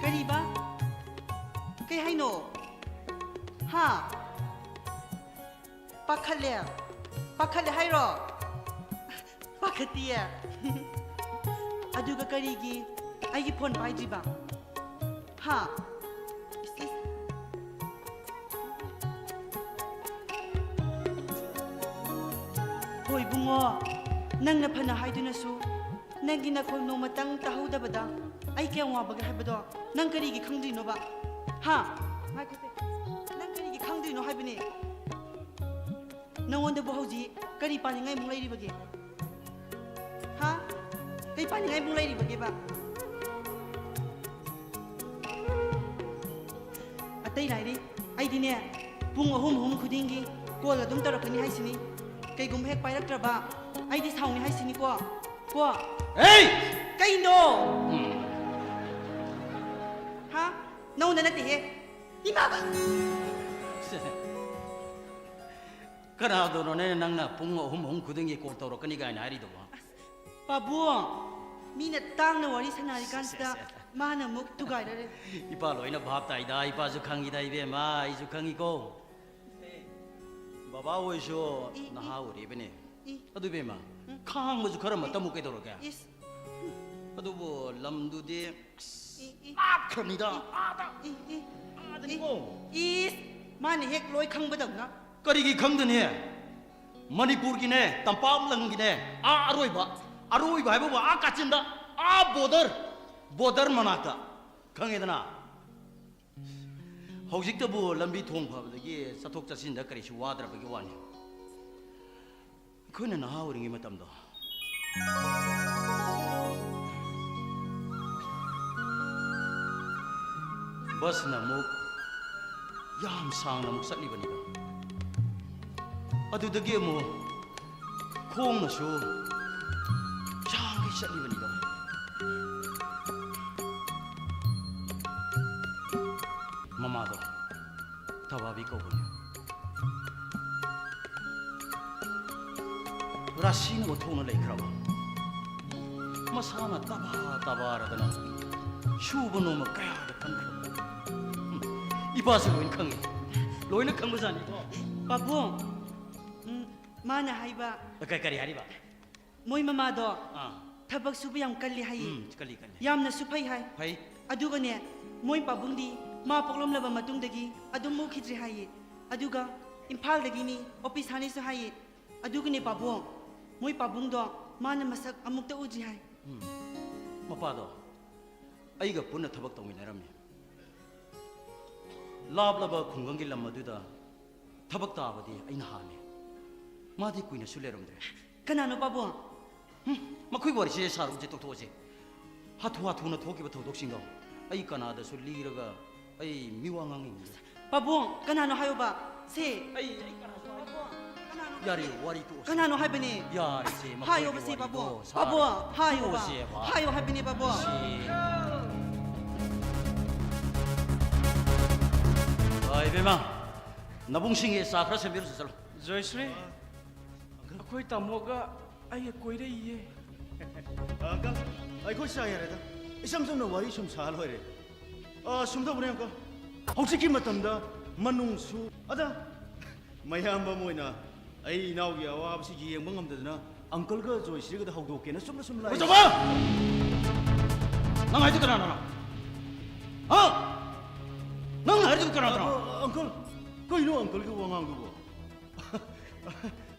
กะรีบะใครให้โนฮะปักขัดเลยให้รอปักขัดเตียอะดูกะกะรีกีไอ้กี่พนไปจีบังฮะโอยบุงอนั่งนับพนาให้ดูนะสูนั่งกินนักคนโนมาตั้งตาหูดับดาไอ้แก้วว่าบักให้บดอนั่งกะรีกีขังดีโนบะฮะไม่เข้าใจนั่งกะรีกีขังดีโนให้บนี่नंगोंदे बहुजी करी पानिंगाई मुंगलाइरि बगे हा कई पानिंगाई मुंगलाइरि बगे बा अतै लाइरि आइदिने पुंग अहुम खुदिंगी कोल अदुम तरखनि हाइसिनि कईगुम हेक पाइरक्त्रबा आइदि साउनि हाइसिनि को 에이 कई नो हा 너는 나한테 해. 이마가. 그나도로네 낭나 붕어 홈 구덩이 꼴도로 끄니까 나리도 와. 바보. 미나 땅나 와리 사나리 간스다. 마나 묵 두가이래. 이빠 로이나 밥다이다 이빠주 강이다 이베마 이주 강이고. 바바 오이쇼 나하 우리 베네. 아두 베마. 강 뭐주 그럼 뭐 떠먹게 도록게. 이스. 아두 뭐 람두디 이. 아 큽니다. 이. 아드니고. 이스. 마나 핵 로이 강보다구나. 거리기 강드네 머니푸르기네 땀밤랑기네 아로이바 해보고 까친다 보더 만났다 강해드나 혹식도 람비 통파버기 사톡자신다 그리시 와드라버기 와니 그는 하우링이 맞담다 버스나 목 얌상나 목 살리버니다 아두덕이 뭐 콩나쇼 장기 샷리버니다 마마도 다바비 거군요 라시는 뭐 통을 내이크라고 마사나 따바라더나 슈브 놈의 까야를 판크라고 이봐서 로인 강해 로인은 강부자니고 바보. 마나 하이바. 까까리 하리바 모이 마마도 아 타박 수부 양 깔리 하이. 깔리 얌나 수파이 하이. 파이 아두가네 모이 빠붕디 마 뽀글럼라바 마뚱데기 아두 무키드리 하이. 아두가 임팔데기니 오피스 하니스 하이. 아두가네 바보 모이 빠붕도 마나 마삭 아묵다 우지 하이. 마파도 아이가 분나 타박 동이네람니 라블라바 공강길 람마두다 타박 따바디 아이나 하네 마디 꾸이나 술래람들 가나노 바보. 마쿠이 버리시 사루지 똑똑지 하투나 토기부터 독신가 아이 까나다 술리라가 아이 미왕왕인데 바보 가나노 하요바 세. 아이 야리 와리 또 가나노 하이바니. 야리 세 하요 세 바보. 바보 하요 바. 하요 하이바니 바보. 아이 베마 나봉싱에 사크라세 미르스살 조이스리 아코이 따모가 아예 꼬이레이예 안가 아이고 사야래다 이삼삼나 와리 좀 살호이래 숨다 보내 안가 혹시 맞담다 만웅수 아다 마야amba 모이나 아이 나오기 아와ብ시 예ꯡ ngам되나 앙클가 조이스리가 하우도케나 숨라 저봐 난 아이도 그러나 난 아이도 그러나 앙클 그 이노 앙클 그 왕왕 그거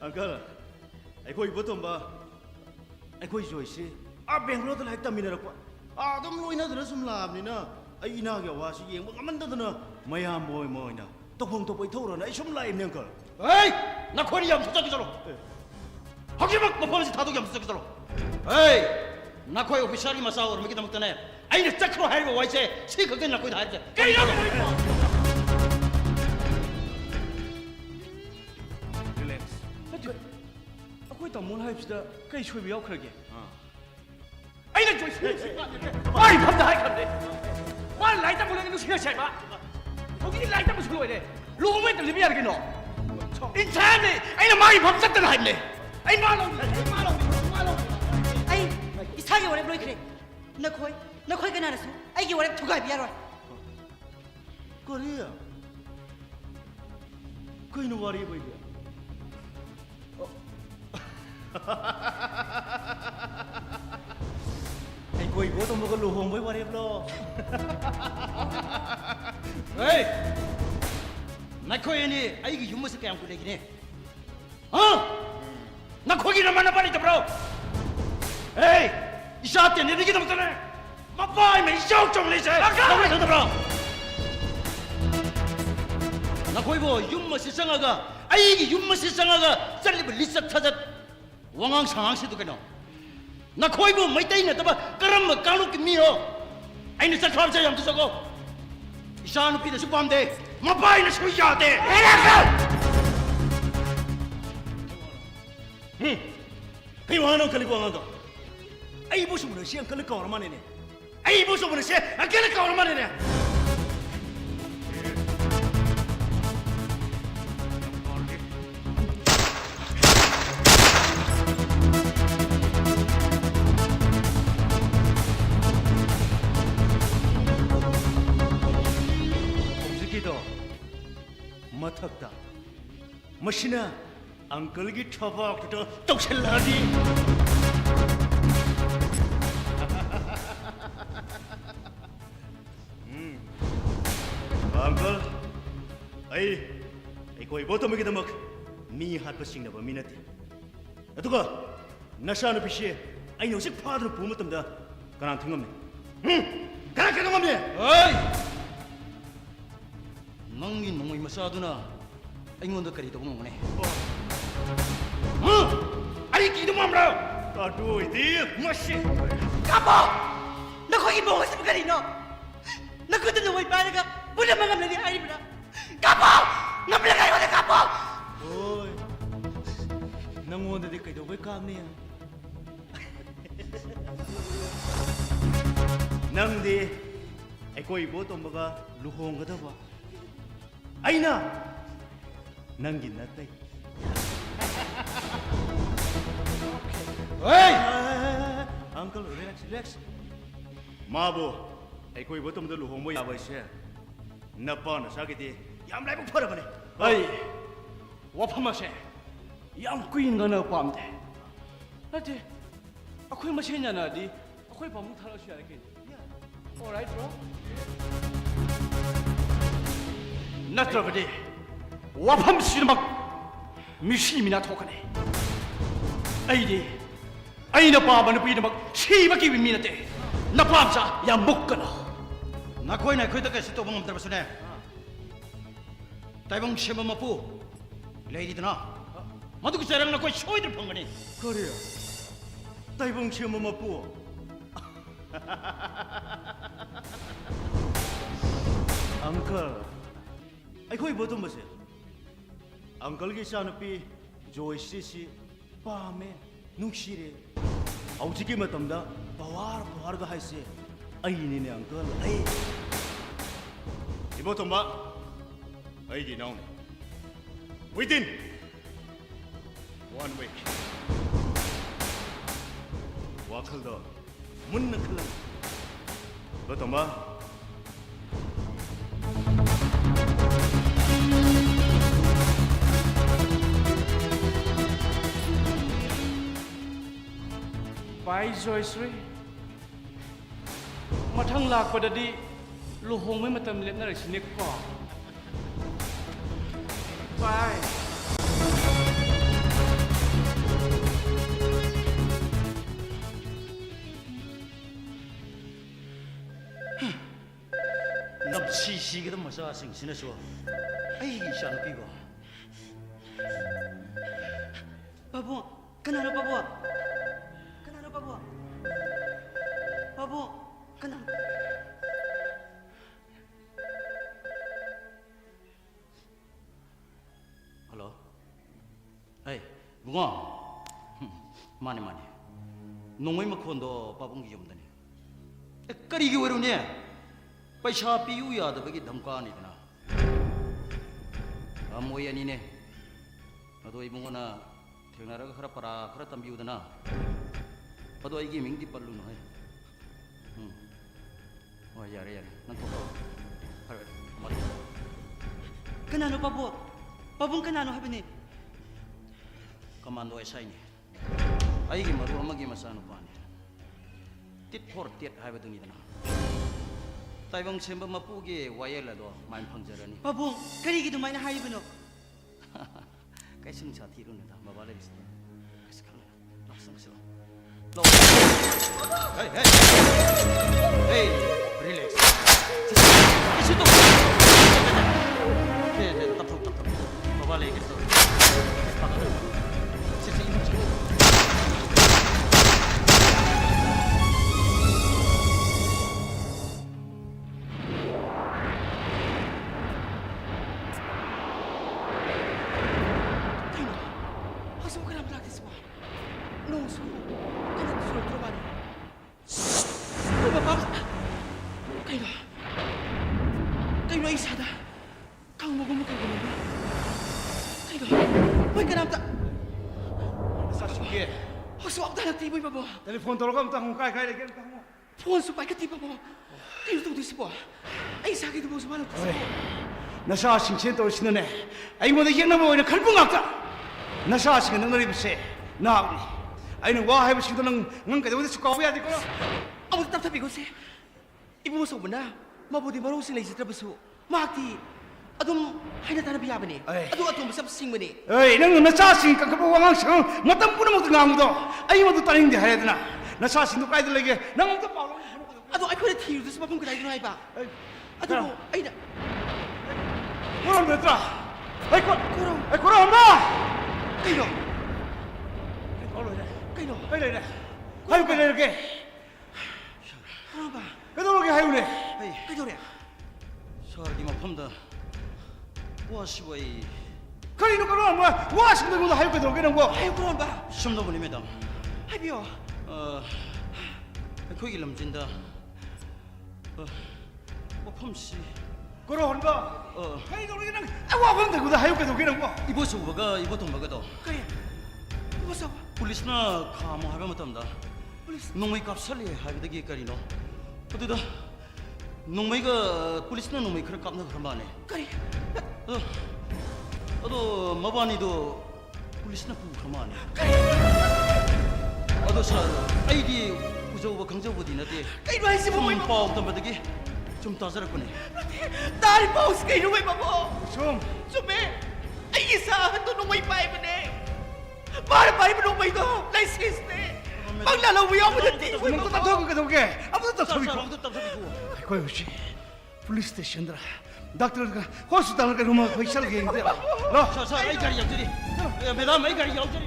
앙클 아이고 이것도 봐 아이고 조이스 뱅글로드 라이트 미네라고 좀 로이나드나 좀 라브니나 아이 이나게 와서 예ꯡ ngам한다드나 마야 모이나 똑봉 이토로나 좀 라이브 앙클 에이 나 코리 얌 수작이 저로 하기막 뭐 보면서 다독이 얌 수작이 저로 에이 나 코이 오피셜이 마사오르 미기다 먹더네 아이네 짝으로 하이고 와이세 시그게 나 코이 다 하지 깨이라고 릴렉스 아코이 따모를 하입시다 그이 쇼비 역할게 아이는 조이스 아이 밤다 하이칸데 와 라이트 몰라는 거 신경 잘 봐. 거기 라이트 뭐 소리 왜 로그에 들리면 알겠노 인사하네 아이는 마이 밤삭들 하입네 아이 말로 아이 이사기 오래 로이 그래. 너코이 가나나서 아이기 오래 두가 비야로. 거리야 그 이노 와리 보이게 아이고 이거도 먹을 로홍 보이 와리 불러 에이 나 코이니 아이기 윤무스 깨양 꿀레기네 나 거기를 만나봐리 잡으러 에이 이 샤트 내 얘기도 못하네 마빠이면 이 샤우 좀 내세 나왜 저들어 나 거기 뭐 윤무스 상아가 아이기 윤무스 상아가 짤리브 리셋 찾아 왕왕 상황시도 그노 나 거기 뭐 메이타이나 따봐 그럼 뭐 까놓기 미어 아이는 짤 수함자 ям도 서고 이 샤누 피드 슈퍼함대 마빠이는 수야대 에라가 그 왕은 걸리고 왕한가 아이 보시면 시간 걸릴 거 얼마나 네 아이 보시면 시간 걸릴 거 얼마나 네 ꯃꯊꯛꯇ ꯃꯁꯤꯅ ꯑꯪꯀꯜꯒꯤ ꯊꯕꯛꯇꯨꯗ ꯇꯧꯁꯤꯜꯂꯛꯑꯗꯤ ꯑꯪꯀꯜ ꯑꯩꯈꯣꯏ ꯕꯣꯇꯣꯝꯒꯤꯗꯃꯛ ꯃꯤ ꯍꯥꯠꯄ ꯆꯤꯡꯅꯕ ꯃꯤ ꯅꯠꯇꯦ ꯑꯗꯨꯒ ꯅꯆꯥꯅꯨꯄꯤꯁꯦ ꯑꯩꯅ ꯍꯧꯖꯤꯛ ꯐꯥꯗꯨꯅ ꯄꯨꯕ ꯃꯇꯝꯗ ꯀꯅꯥꯅ ꯊꯤꯡꯉꯝꯃꯤ ꯀꯅꯥ ꯊꯤꯡꯉꯝꯃꯤ ꯑꯩ ꯅꯪꯒꯤ ꯅꯣꯡꯃꯩ ꯃꯆꯥꯗꯨꯅ ꯑꯩꯉꯣꯟꯗ ꯀꯔꯤ ꯇꯧꯕ ꯉꯝꯒꯅꯤ ꯑꯩ ꯀꯤꯗꯨ ꯃꯥꯟꯕ꯭ꯔꯣ ꯑꯗꯨ ꯑꯣꯏꯗꯤ ꯃꯁꯤ ꯀꯥꯄꯣ ꯅꯈꯣꯏꯒꯤ ꯃꯑꯣꯡ ꯑꯁꯤꯕꯨ ꯀꯔꯤꯅꯣ ꯅꯈꯨꯠꯇ ꯅꯣꯡꯃꯩ ꯄꯥꯏꯔꯒ ꯄꯨꯅꯕ ꯉꯝꯂꯅꯤ ꯍꯥꯏꯔꯤꯕ꯭ꯔꯥ ꯀꯥꯄꯣ ꯉꯝꯂꯒ ꯑꯩꯉꯣꯟꯗ ꯀꯥꯄꯣ ꯍꯣꯏ ꯅꯪꯉꯣꯟꯗꯗꯤ ꯀꯩꯗꯧꯕꯩ ꯀꯥꯞꯅꯤ ꯅꯪꯗꯤ ꯑꯩꯈꯣꯏ ꯏꯕꯣꯇꯣꯝꯕꯒ ꯂꯨꯍꯣꯡꯒꯗꯕ ꯑꯩꯅ ꯅꯪꯒꯤ ꯅꯠꯇꯩ अंकल रिलैक्स रिलैक्स माबो ꯑꯩꯈꯣꯏ ꯕꯣꯇꯣꯝꯗ ꯂꯨꯍꯣꯡꯕ ꯌꯥꯕ ꯍꯥꯏꯁꯦ ꯅꯄꯥ ꯅꯁꯥꯒꯤꯗꯤ ꯌꯥꯝ ꯂꯥꯏꯕꯛ ꯐꯔꯕꯅꯦ ꯑꯩ ꯋꯥꯐꯝ ꯑꯁꯦ ꯌꯥꯝ ꯀꯨꯏꯅ ꯉꯥꯡꯅꯕ ꯄꯥꯝꯗꯦ ꯅꯠꯇꯦ ꯑꯩꯈꯣꯏ ꯃꯁꯦꯟ ꯌꯥꯅꯔꯗꯤ ꯑꯩꯈꯣꯏ ꯄꯥꯃꯨꯡ ꯊꯥꯔꯛꯑꯁꯨ ꯌꯥꯔꯦ ꯀꯩꯅꯣ alright bro ꯅꯠꯇ꯭ꯔꯕꯗꯤ ꯋꯥꯐꯝꯁꯤꯗꯃꯛ ꯃꯤꯁꯤ ꯃꯤꯅꯥ ꯊꯣꯛꯀꯅꯤ ꯑꯩꯗꯤ ꯑꯩꯅ ꯄꯥꯝꯕ ꯅꯨꯄꯤꯗꯃꯛ ꯁꯤꯕ ꯀꯤꯕ ꯃꯤ ꯅꯠꯇꯦ ꯅꯄꯥꯝꯆꯥ ꯌꯥꯝ ꯃꯨꯛꯀꯅꯣ ꯅꯈꯣꯏꯅ ꯑꯩꯈꯣꯏꯗ ꯀꯩꯁꯨ ꯇꯧꯕ ꯉꯝꯗ꯭ꯔꯕꯁꯨꯅꯦ ꯇꯥꯏꯕꯪ ꯁꯦꯝꯕ ꯃꯄꯨ ꯂꯩꯔꯤꯗꯅ ꯃꯗꯨꯒꯤ ꯆꯩꯔꯪ ꯅꯈꯣꯏ ꯁꯣꯏꯗꯅ ꯐꯪꯒꯅꯤ ꯀꯔꯤ ꯇꯥꯏꯕꯪ ꯁꯦꯝꯕ ꯃꯄꯨ अंकल ꯑꯩꯈꯣꯏ ꯕꯣꯇꯣꯝꯕꯁꯦ अंकलꯒꯤ ꯏꯆꯥꯅꯨꯄꯤ ꯖꯣꯏꯁꯤꯁꯤ ꯄꯥꯝꯃꯦ ꯅꯨꯡꯁꯤꯔꯦ ꯍꯧꯖꯤꯛꯀꯤ ꯃꯇꯝꯗ ꯄꯋꯥꯔꯒ ꯍꯥꯏꯁꯦ ꯑꯩꯅꯤꯅꯦ अंकल ꯑꯩ 이보tom바 ꯑꯩꯒꯤ ꯏꯅꯥꯎꯅꯤ within 1 week ꯋꯥꯈꯜꯗ ꯃꯨꯟꯅ ꯈꯜꯂꯝꯃꯤ 이보tom바 ꯕꯥꯏ ꯖꯣꯏꯁ꯭ꯔꯤ ꯃꯊꯪ ꯂꯥꯛꯄꯗꯗꯤ ꯂꯨꯍꯣꯡꯕꯩ ꯃꯇꯝ ꯂꯦꯞꯅꯔꯁꯤꯅꯦꯀꯣ ꯕꯥꯏ ꯅꯞꯁꯤ ꯁꯤꯒꯗꯕ ꯃꯆꯥꯁꯤꯡꯁꯤꯅꯁꯨ ꯑꯩꯒꯤ ꯏꯆꯥꯅꯨꯄꯤꯕꯨ 바보 그나로 바보 그나로 바보 바보 그나로 ꯍꯜꯂꯣ ꯑꯩ ꯕꯨꯡꯉꯣ ꯃꯥꯅꯦ ꯃꯥꯅꯦ ꯅꯣꯡꯃꯩ ꯃꯈꯣꯟꯗꯣ ꯄꯥꯕꯨꯡꯒꯤ ꯌꯨꯝꯗꯅꯤ ꯀꯔꯤꯒꯤ ꯑꯣꯏꯔꯨꯅꯦ ꯄꯩꯁꯥ ꯄꯤꯌꯨ ꯌꯥꯗꯕꯒꯤ ꯙꯝꯀꯥꯅꯤꯗꯅ ꯃꯣꯏ ꯑꯅꯤꯅꯦ ꯑꯗꯣ ꯏꯕꯨꯡꯉꯣꯅ ꯊꯦꯡꯅꯔꯒ ꯈꯔ ꯄꯔꯥ ꯈꯔ ꯇꯝꯕꯤꯌꯨꯗꯅ ꯑꯗꯣ ꯑꯩꯒꯤ ꯃꯤꯡꯗꯤ ꯄꯜꯂꯨꯅꯨ ꯍꯥꯏ ꯍꯣꯏ ꯌꯥꯔꯦ ꯌꯥꯔꯦ ꯅꯪ ꯊꯣꯛꯂꯛꯑꯣ ꯐꯔꯦ 그나로 바보 바보는 그나로 하더니 ꯀꯃꯥꯟꯗꯣ ꯑꯦꯁꯥꯏꯅꯤ ꯑꯩꯒꯤ ꯃꯔꯨꯞ ꯑꯃꯒꯤ ꯃꯆꯥꯅꯨꯄꯥꯅꯤ ꯇꯤꯠ ꯐꯣꯔ ꯇꯦꯠ ꯍꯥꯏꯕꯗꯨꯅꯤꯗꯅ ꯇꯥꯏꯕꯪ ꯁꯦꯝꯕ ꯃꯄꯨꯒꯤ ꯋꯥꯌꯦꯜ ꯑꯗꯣ ꯃꯥꯏ ꯐꯪꯖꯔꯅꯤ 바보 그리기 두마이나 하이브노 ꯀꯩꯁꯨꯝ ꯁꯥꯊꯤꯔꯨꯅꯨꯗ ꯕꯕꯥ ꯂꯩꯔꯤꯁꯤꯗ ꯀꯩꯁꯨ ꯈꯜꯂꯨꯅꯨ ꯂꯥꯛꯁꯪꯁꯤꯂꯣ Hey, hey! Hey, relax. Kaisu to? Tapos. Babalik ito. Sige. Asa mo ka na practice mo? No, so. Kana sulo trabaho. Lumabas! Kayo na isada. Kang mo gumukay gumukay. Kayo, may kanamta. 사실게 Haso ako na nagtiboy pa po. 텔레폰 돌아가면 딱 홍가이 가야 되겠다 홍 Phone supay ka tiba po. Kayo ito disi po. Ay, sakit po sa malang kasi po. 나사싱 첸도시네 아이모도 예나모 오이나 칼bun각다 나사싱 능너리부세 나우니 아이는 와 해보시도 능 그대로 수고해야 될 거라 Abu tetap tapi gose. Ibu masuk benar. Mabudi baru sing lagi terbesu. Mati. Adum hanya tanah biar bani. Adum besar sing bani. 에이 능 나사싱 깎고 왕왕상 맞담 뿌는 것도 나무도 아이모도 따링데 해야 되나 나사싱도 까이들에게 나무도 빨로 Adum aku ada tiru tu sebab pun kedai tu naik pak. Adum ai dah. 뭐라 그랬더라 아이 코라 엄마 Kaino. Kaino 이래 아유 그래 이렇게 Apa? 그러게 하유네 Kaino dia. 서기만 펌다 와시와이 그리는 거는 뭐야 와 신들고도 하유 그대로 그런 거 Ayo kurang pak. 숨도 보냅니다. Hai bio. 거기 넘진다. 펌씨 그러 한다 어. 하이도 그냥 와 근데고도 하유 그대로 그런 거 이보수 뭐가 이보 동바가도 Kaya. Ibu masuk. 폴리스나 가모 하면 못한다. Polis. 농무이 값살리 하비다기 까리노. 어디다 농무이가 폴리스나 농무이 그런 값나 그런 바네. Kaya. 어도 마바니도 폴리스나 부 그만해. Kaya. 어도 사 아이디 우저우바 강저우디 나디. Kaino ai si mo. 좀 덤바다기 좀 따져라꾸네. Dari paus kaino ai babo. 좀 Sume. Ai isa tu nung may pai bani. Para pai mo nung may do. License ne. Paglalawi ako ng tiyo. 또 답답하고 그러게 아무도 답답이고 아무도 답답이고. 거기 혹시 police station들아 닥터가 호스피탈 가 rumah 거기 살게 있는데 너 자, 이 가리 양들이. 매담 이 가리 양들이.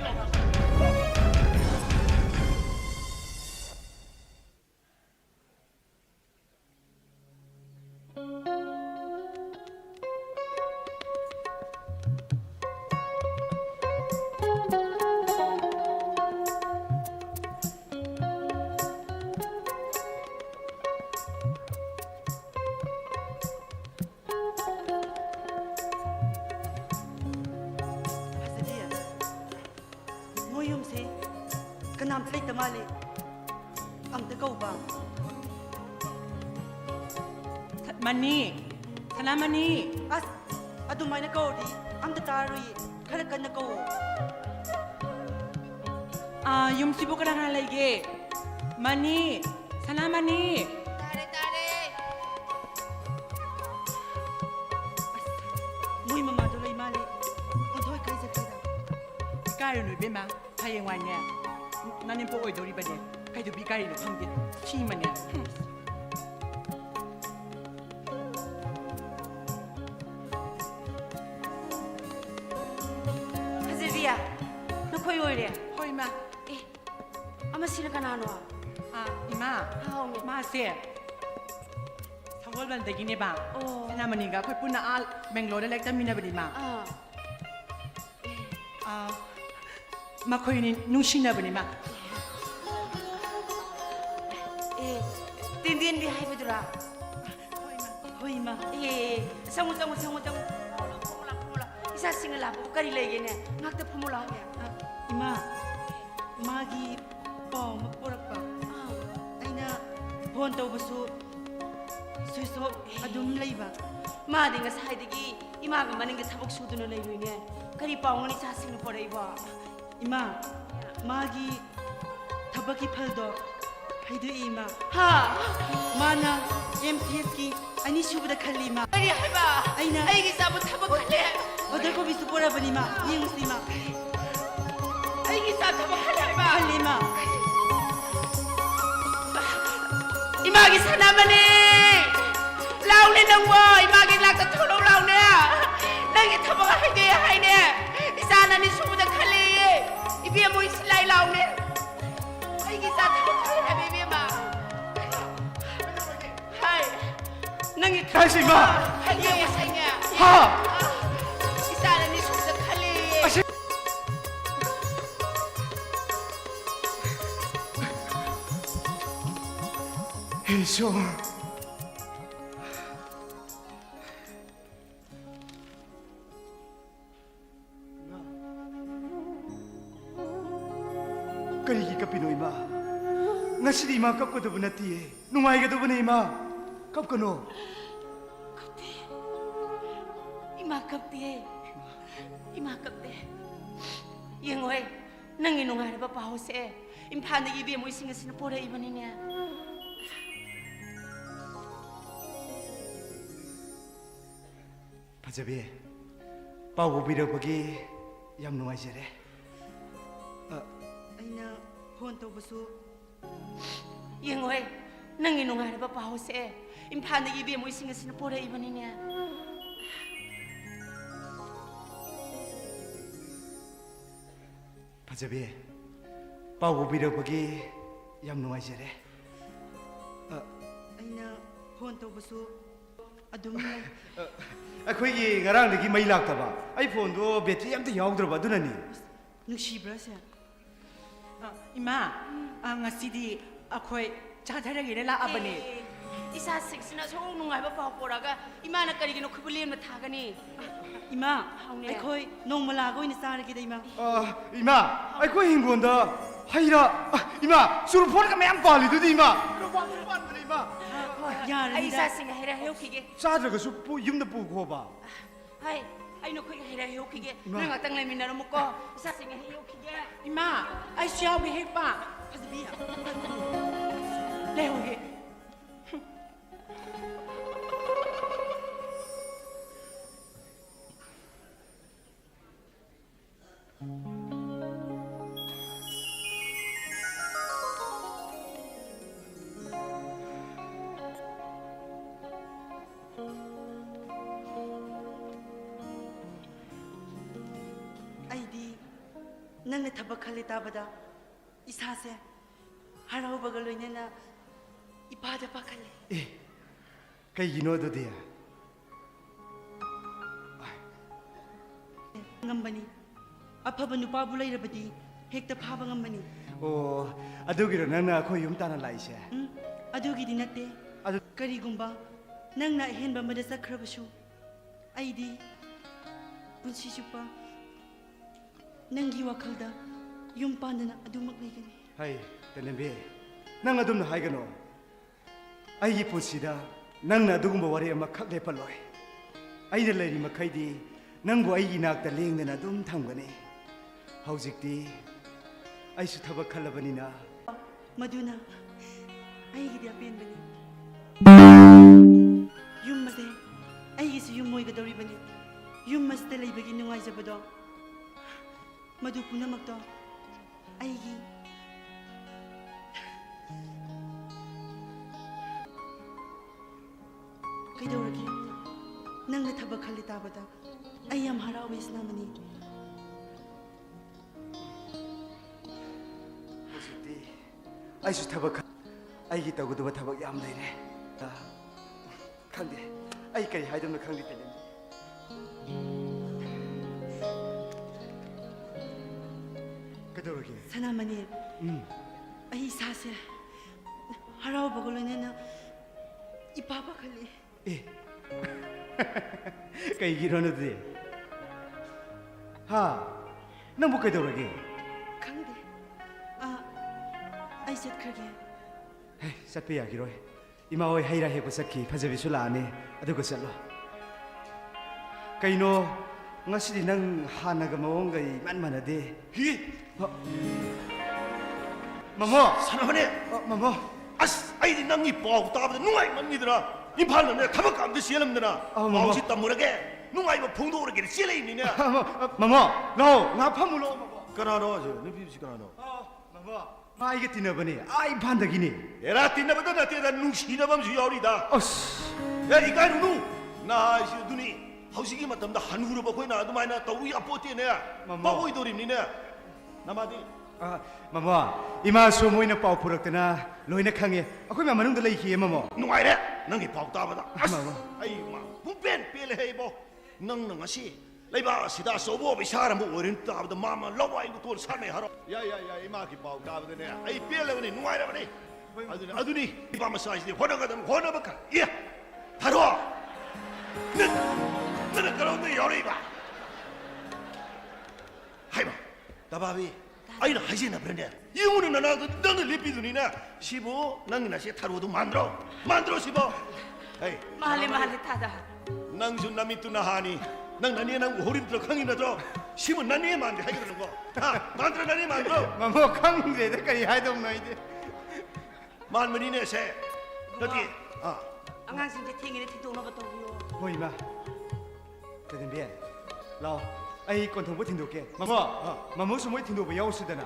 Hasadia, ngoyom se, kanam play tamale, ang tagaw ba? Mani, sana mani. As, adumay na ko di, ang tataroy, kalakan na ko. Yung sibo ka na lagi. Mani, sana mani. Ngoy mamadulay mali, ang toy kay sa kira. Kaya no bema, hayang wanya. Nanin po oy dori ba de? Kay do bi kaya no hamdi. Chi man ya. Hazelvia, nakoy oire. Hoy ma. Ama sila kanano? Ima. Haong. Ma se. Sawal ban de gine ba? Oh. Sana mani ga koy puna al Bangalore lek ta mina ba di ma. Makoy ni nushina ba ni ma. Tindin di hai bedura. Hoy ma. Sangu. Pumula. Isa singala po kari lagi ne. Ngakta pumula ya. Ima, magi pa, mapurak pa. Ay na, buwan tau baso, suiso, adum lay ba? Madi nga sahaydagi imaga maning nga tabok sudo na layloy ne. Kari pa ni sa sing po ba. Ima, magi, tabaki paldo, haydo ima. Ha. Mana, MTF ki, ani subada kalima. Kari hai ba? Ay na. Ay gisa mo tabok kali. Oda ko bisu pura ba ni ma, yung sima. Ay gisa tabok kali ba? Kalima. Imagi sana mani. Lao ni nang wo, imagi lakta tulong lao ne. Nang tabok hai ne. Isa na ni subuda kali. Ibi mo islay lao ne. Ay gisa tabok kali na bibi ma. Hai. Nang 다시 마 Hai ya saynya. 하 Isa na ni subuda kali. 해줘 Karigi ka Pinoy ma Ngasidi ma kap ko do bunati Nungay ka do bunay ma Kap ko no 이마 갑대. 이마 갑대. 영호이, 낭이 농아르바 바호세. 임판의 입에 뭐 있으면 보라 이번이냐. 파자비 ꯄꯥꯎ ꯄꯤꯔꯛꯄꯒꯤ ꯌꯥꯝ ꯅꯨꯡꯉꯥꯏꯖꯔꯦ ꯑꯩꯅ phone ꯇꯧꯕꯁꯨ 영호이, 낭이 농아르바 바호세. 임판의 입에 뭐 있으면 보라 이번이냐. 파자비 ꯄꯥꯎ ꯄꯤꯔꯛꯄꯒꯤ ꯌꯥꯝ ꯅꯨꯡꯉꯥꯏꯖꯔꯦ ꯑꯩꯅ phone ꯇꯧꯕꯁꯨ ꯑꯗꯨꯝ ꯑꯩꯈꯣꯏꯒꯤ ꯉꯔꯥꯡꯗꯒꯤ ꯃꯩ ꯂꯥꯛꯇꯕ ꯑꯩ ꯐꯣꯟꯗꯣ ꯕꯦꯇ꯭ꯔꯤ ꯑꯝꯇ ꯌꯥꯎꯗ꯭ꯔꯕ ꯑꯗꯨꯅꯅꯤ ꯅꯨꯡꯁꯤꯕ꯭ꯔꯥ ꯁꯦ 이마, ngasi디 akoy 자자라기를 나아버니. 이사 섹스나 속 농아르바 바호 보라가 이마나 까리기노 그불리엠나 타가니. 이마 하우네. ꯑꯩꯈꯣꯏ ꯅꯣꯡꯃ ꯂꯥꯛꯑꯒ ꯑꯣꯏꯅ ꯆꯥꯔꯒꯦꯗ ꯏꯃꯥ 이마 ꯑꯩꯈꯣꯏ ꯍꯤꯡꯒꯣꯜꯗ ꯍꯩꯔꯥ 이마 ꯁꯨꯔꯨꯐꯣꯟꯒ ꯃꯌꯥꯝ ꯄꯥꯜꯂꯤꯗꯨꯗꯤ 이마 ꯄꯥꯟꯕꯅꯦ 이마 ꯌꯥꯔꯅꯤꯗ 이사생가 해라 해오키게. ꯆꯥꯗ꯭ꯔꯒꯁꯨ ꯌꯨꯝꯗ ꯄꯨꯈꯣꯕ 하이, 아이 너 그게 해라 해오키게. 이마. 너가 땅 내미나로 먹고 이사생가 해오키게. 이마, 아이 시아오기 해봐. 파즈비야 레오기. ꯑꯩꯗꯤ ꯅꯪꯅ ꯊꯕꯛ ꯈꯜꯂꯦ ꯇꯥꯕꯗ ꯏꯁꯥꯁꯦ ꯍꯔꯥꯎꯕꯒ ꯂꯣꯏꯅꯅ ꯏꯄꯥꯗ ꯄꯥꯈꯠꯂꯦ ꯑꯦ ꯀꯩꯒꯤꯅꯣ ꯑꯗꯨꯗꯤ ꯉꯝꯕꯅꯤ ꯑꯐꯕ ꯅꯨꯄꯥꯕꯨ ꯂꯩꯔꯕꯗꯤ ꯍꯦꯛꯇ ꯐꯥꯕ ꯉꯝꯕꯅꯤ ꯑꯣ ꯑꯗꯨꯒꯤꯔꯣ ꯅꯪꯅ ꯑꯩꯈꯣꯏ ꯌꯨꯝ ꯇꯥꯟꯅ ꯂꯥꯛꯏꯁꯦ ꯑꯗꯨꯒꯤꯗꯤ ꯅꯠꯇꯦ ꯑꯗꯨ ꯀꯔꯤꯒꯨꯝꯕ ꯅꯪꯅ ꯑꯍꯦꯟꯕ ꯑꯃꯗ ꯆꯠꯈ꯭ꯔꯕꯁꯨ ꯑꯩꯗꯤ ꯄꯨꯟꯁꯤ ꯆꯨꯞꯄ ꯅꯪꯒꯤ ꯋꯥꯈꯜꯗ ꯌꯨꯝ ꯄꯥꯟꯗꯅ ꯑꯗꯨꯃꯛ ꯂꯩꯒꯅꯤ ꯍꯩ ꯇꯦꯂꯦꯝꯕꯤ ꯅꯪ ꯑꯗꯨꯝꯅ ꯍꯥꯏꯒꯅꯣ ꯑꯩꯒꯤ ꯄꯨꯟꯁꯤꯗ ꯅꯪꯅ ꯑꯗꯨꯒꯨꯝꯕ ꯋꯥꯔꯤ ꯑꯃꯈꯛ ꯂꯦꯞꯄꯜꯂꯣꯏ ꯑꯩꯅ ꯂꯩꯔꯤ ꯃꯈꯩꯗꯤ ꯅꯪꯕꯨ ꯑꯩꯒꯤ ꯅꯥꯛꯇ ꯂꯦꯡꯗꯅ ꯑꯗꯨꯝ ꯊꯝꯒꯅꯤ ꯍꯧꯖꯤꯛꯇꯤ ꯑꯩꯁꯨ ꯊꯕꯛ ꯈꯜꯂꯕꯅꯤꯅ ꯃꯗꯨꯅ ꯑꯩꯒꯤꯗꯤ ꯑꯄꯦꯟꯕꯅꯤ ꯌꯨꯝ ꯑꯁꯦ ꯑꯩꯒꯤꯁꯨ ꯌꯨꯝ ꯑꯣꯏꯒꯗꯧꯔꯤꯕꯅꯤ ꯌꯨꯝ ꯑꯁꯤꯗ ꯂꯩꯕꯒꯤ ꯅꯨꯡꯉꯥꯏꯖꯕꯗꯣ ꯃꯗꯨ ꯄꯨꯝꯅꯃꯛꯇꯣ ꯑꯩꯒꯤ ꯀꯩꯗꯧꯔꯒꯦ ꯅꯪꯅ ꯊꯕꯛ ꯈꯜꯂꯤ ꯇꯥꯕꯗ ꯑꯩ ꯌꯥꯝ ꯍꯔꯥꯎꯋꯦ ꯁꯅꯥꯃꯅꯤ ꯍꯧꯖꯤꯛꯇꯤ ꯑꯩꯁꯨ ꯊꯕꯛ ꯑꯩꯒꯤ ꯇꯧꯒꯗꯕ ꯊꯕꯛ ꯌꯥꯝ ꯂꯩꯔꯦ ꯈꯪꯗꯦ ꯑꯩ ꯀꯔꯤ ꯍꯥꯏꯗꯣꯏꯅꯣ ꯈꯪꯗꯦ ꯇꯦꯂꯦꯝꯕꯤ ꯀꯩꯗꯧꯔꯒꯦ ꯁꯅꯥꯃꯅꯤ ꯑꯩ ꯏꯁꯥꯁꯦ ꯍꯔꯥꯎꯕꯒ ꯂꯣꯏꯅꯅ ꯏꯄꯥ ꯄꯥꯈꯠꯂꯤ ꯑꯦ ꯀꯩꯒꯤꯅꯣ ꯑꯗꯨꯗꯤ ꯍꯥ ꯅꯪꯕꯨ ꯀꯩꯗꯧꯔꯒꯦ ꯈꯪꯗꯦ ꯑꯩ ꯆꯠꯈ꯭ꯔꯒꯦ ꯍꯦ ꯆꯠꯄ ꯌꯥꯈꯤꯔꯣꯏ ꯏꯃꯥ ꯍꯣꯏ ꯍꯩ ꯔꯥ ꯍꯦꯛꯄ ꯆꯠꯈꯤ ꯐꯖꯕꯤꯁꯨ ꯂꯥꯛꯑꯅꯤ ꯑꯗꯨꯒ ꯆꯠꯂꯣ ꯀꯩꯅꯣ ꯉꯁꯤꯗꯤ ꯅꯪ ꯍꯥꯟꯅꯒ ꯃꯑꯣꯡꯒ ꯏꯃꯥꯟ ꯃꯥꯟꯅꯗꯦ 히 ꯃꯃꯣ 사나마네 ꯃꯃꯣ 아스 아이디 낭이 뽀하고 따보다 누가이 맘니더라 임팔로 내가 타박 감도 시엘람더라 뭐. 마우시 따무라게 누가이 뭐 봉도 오르게 시엘레임니냐 ꯃꯃꯣ ꯂꯥꯛꯑꯣ ꯉꯥ ꯐꯝꯃꯨ ꯂꯥꯛꯑꯣ ꯃꯃꯣ 까나노 저 너비비시 까나노 ꯃꯃꯣ ꯃꯥ ꯑꯩꯒ ꯇꯤꯟꯅꯕꯅꯤ 아이 ꯏꯝꯐꯥꯜꯗꯒꯤ니 에라 띠나보다 나 띠다 뭉시나 밤수 야우리다 ꯑꯁ 야 이까이 누누 나 이시 누니 하우시기 맞담다 한후로 바코이 나 아두마이나 따우이 아뽀띠네 맘마. 바코이 도림니네 나마디 ꯃꯃꯣ ꯏꯃꯥꯁꯨ ꯃꯣꯏꯅ ꯄꯥꯎ ꯄꯨꯔꯛꯇꯅ ꯂꯣꯏꯅ ꯈꯪꯉꯦ ꯑꯩꯈꯣꯏ ꯃꯌꯥꯝ ꯃꯅꯨꯡꯗ ꯂꯩꯈꯤꯌꯦ ꯃꯃꯣ 누가이래 낭이 뽀하고 따보다 아스 맘마. 아이 마 붕뺀 뺄레 이보 낭낭 아시 레바 시다 소보 비사람 뭐 어린 따보다 마마 러와이 또 삶에 하러 야야야 이마기 뽀하고 따보다네 아이 뺄레니 누가이래버니 아두니 이밤 사이지 호나가든 호나바카 예 바로 너는 그런데 열이봐 하이마 나바비 아이는 하시나 그러네 이문은 나도 너는 리피드니나 시보 낭이나 시 타로도 만들어 시보 에이 말레 타다. 낭준 남이 뚜나 하니 난 나니에 난 호림 들어 강이나죠. 심은 나니에 만들 하게 되는 거. 만들어 나니에 만들어. 마모 강제데까지 하이동 너희들. 만문이네 새. 어디? 아. ꯑꯉꯥꯡꯁꯤꯡꯁꯦ ꯊꯦꯡꯉꯦꯅꯦ ꯊꯤꯟꯗꯣꯛꯅꯕ ꯇꯧꯕꯤꯌꯣ ꯍꯣꯏ ꯏꯃꯥ ꯀꯩꯗꯝꯕꯤ ꯂꯥꯛꯑꯣ ꯑꯩ ꯀꯣꯟꯊꯣꯡꯕ ꯊꯤꯟꯗꯣꯛꯀꯦ ꯃꯃꯣ ꯃꯃꯣꯁꯨ ꯃꯣꯏ ꯊꯤꯟꯗꯣꯛꯄ ꯌꯥꯎꯁꯨꯗꯅ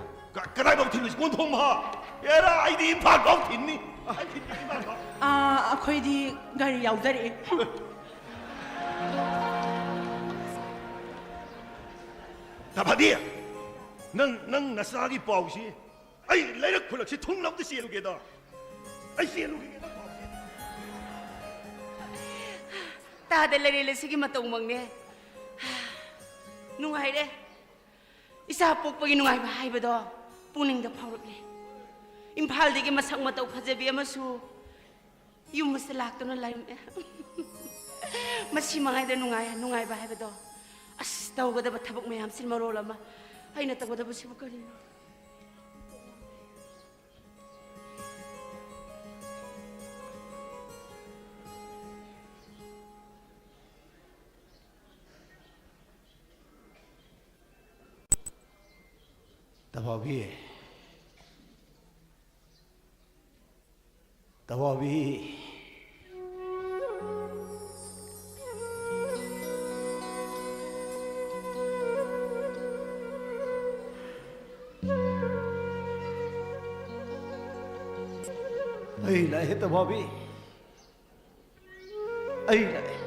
그라이버 튀는 곤통 마. 얘라 아이디 임파 거 튀니. 아이 튀니 임파 거. ꯑꯩꯈꯣꯏꯗꯤ ꯒꯥꯔꯤ ꯌꯥꯎꯖꯔꯛꯑꯦ 다바디야. 넌 나사기 빠우시. 아이 레력 콜럭시 통남도 시에루게다. 아이 시에루게다. ꯇꯥꯗ ꯂꯩꯔꯦ ꯁꯤꯒꯤ ꯃꯇꯧꯃꯛꯅꯦ ꯅꯨꯡꯉꯥꯏꯔꯦ ꯏꯆꯥ ꯄꯣꯛꯄꯒꯤ ꯅꯨꯡꯉꯥꯏꯕ ꯍꯥꯏꯕꯗꯣ ꯄꯨꯛꯅꯤꯡꯗ ꯐꯥꯎꯔꯛꯂꯦ ꯏꯝꯐꯥꯜꯗꯒꯤ ꯃꯁꯛ ꯃꯇꯧ ꯐꯖꯕꯤ ꯑꯃꯁꯨ ꯌꯨꯝ ꯑꯁꯤꯗ ꯂꯥꯛꯇꯨꯅ ꯂꯩꯔꯝꯃꯦ ꯃꯁꯤ ꯃꯉꯥꯏꯗ ꯅꯨꯡꯉꯥꯏꯕ ꯍꯥꯏꯕꯗꯣ ꯑꯁ ꯇꯧꯒꯗꯕ ꯊꯕꯛ ꯃꯌꯥꯝꯁꯤꯅ ꯃꯔꯣꯜ ꯑꯃ ꯑꯩꯅ ꯇꯧꯒꯗꯕꯁꯤꯕꯨ ꯀꯔꯤꯅꯣ 다바비 다바비 ꯑꯩ ꯂꯥꯛꯑꯦ ꯇꯕꯥꯕꯤ ꯑꯩ ꯂꯥꯛꯑꯦ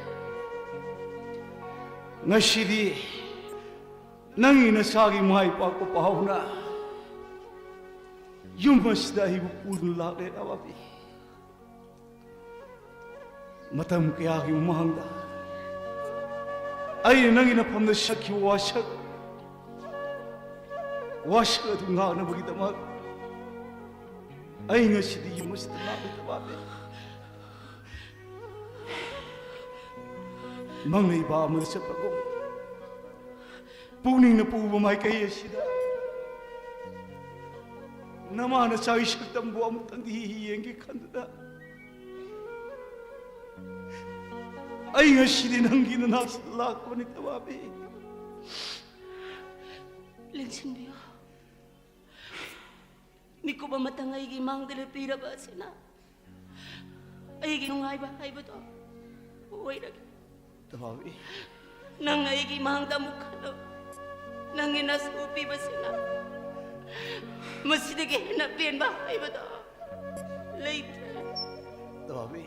ꯉꯁꯤꯗꯤ ꯅꯪꯒꯤ ꯅꯁꯥꯒꯤ ꯃꯥꯏ ꯄꯥꯛꯄ ꯄꯥꯎꯅ ꯌꯨꯝ ꯑꯁꯤꯗ ꯑꯩꯕꯨ ꯄꯨꯗꯨꯅ ꯂꯥꯛꯂꯦ ꯇꯕꯥꯕꯤ ꯃꯇꯝ ꯀꯌꯥꯒꯤ ꯃꯃꯥꯡꯗ ꯑꯩꯅ ꯅꯪꯒꯤ ꯅꯐꯝꯗ ꯁꯛꯈꯤꯕ ꯋꯥꯁꯛ ꯑꯗꯨ ꯉꯥꯛꯅꯕꯒꯤꯗꯃꯛ ꯑꯩ ꯉꯁꯤꯗꯤ ꯌꯨꯝ ꯑꯁꯤꯗ ꯂꯥꯛꯂꯦ ꯇꯕꯥꯕꯤ ꯃꯪꯂꯩꯕ ꯑꯃꯗ ꯆꯠꯄꯒꯨꯝ ꯄꯨꯛꯅꯤꯡꯅ ꯄꯨꯕ ꯃꯥꯏꯀꯩ ꯑꯁꯤꯗ ꯅꯃꯥꯅ ꯆꯥꯏ ꯁꯛꯇꯝꯕꯨ ꯑꯃꯨꯛꯇꯪꯗꯤ ꯌꯦꯡꯒꯦ ꯈꯟꯗꯨꯅ ꯑꯩ ꯉꯁꯤꯗꯤ ꯅꯪꯒꯤ ꯅꯅꯥꯛꯁꯤꯗ ꯂꯥꯛꯄꯅꯤ ꯇꯕꯥꯕꯤ ꯂꯦꯡꯁꯤꯟꯕꯤꯌꯨ ꯃꯤꯀꯨꯞ ꯑꯃꯇꯪ ꯑꯩꯒꯤ ꯃꯥꯡꯗ ꯂꯦꯞꯄꯤꯔꯕ ꯑꯁꯤꯅ ꯑꯩꯒꯤ ꯅꯨꯡꯉꯥꯏꯕ ꯍꯥꯏꯕꯗꯣ ꯑꯣꯏꯔꯒꯦꯇꯕꯥꯕꯤ ꯅꯪ ꯑꯩꯒꯤ ꯃꯥꯡꯗ ꯑꯃꯨꯛ ꯈꯜꯂꯣ ꯅꯪꯒꯤ ꯅꯁꯨ ꯄꯤꯕꯁꯤꯅ ꯃꯁꯤꯗꯒꯤ ꯍꯦꯟꯅ ꯄꯦꯟꯕ ꯍꯥꯏꯕꯗꯣ ꯂꯩꯇ꯭ꯔꯦꯇꯕꯥꯕꯤ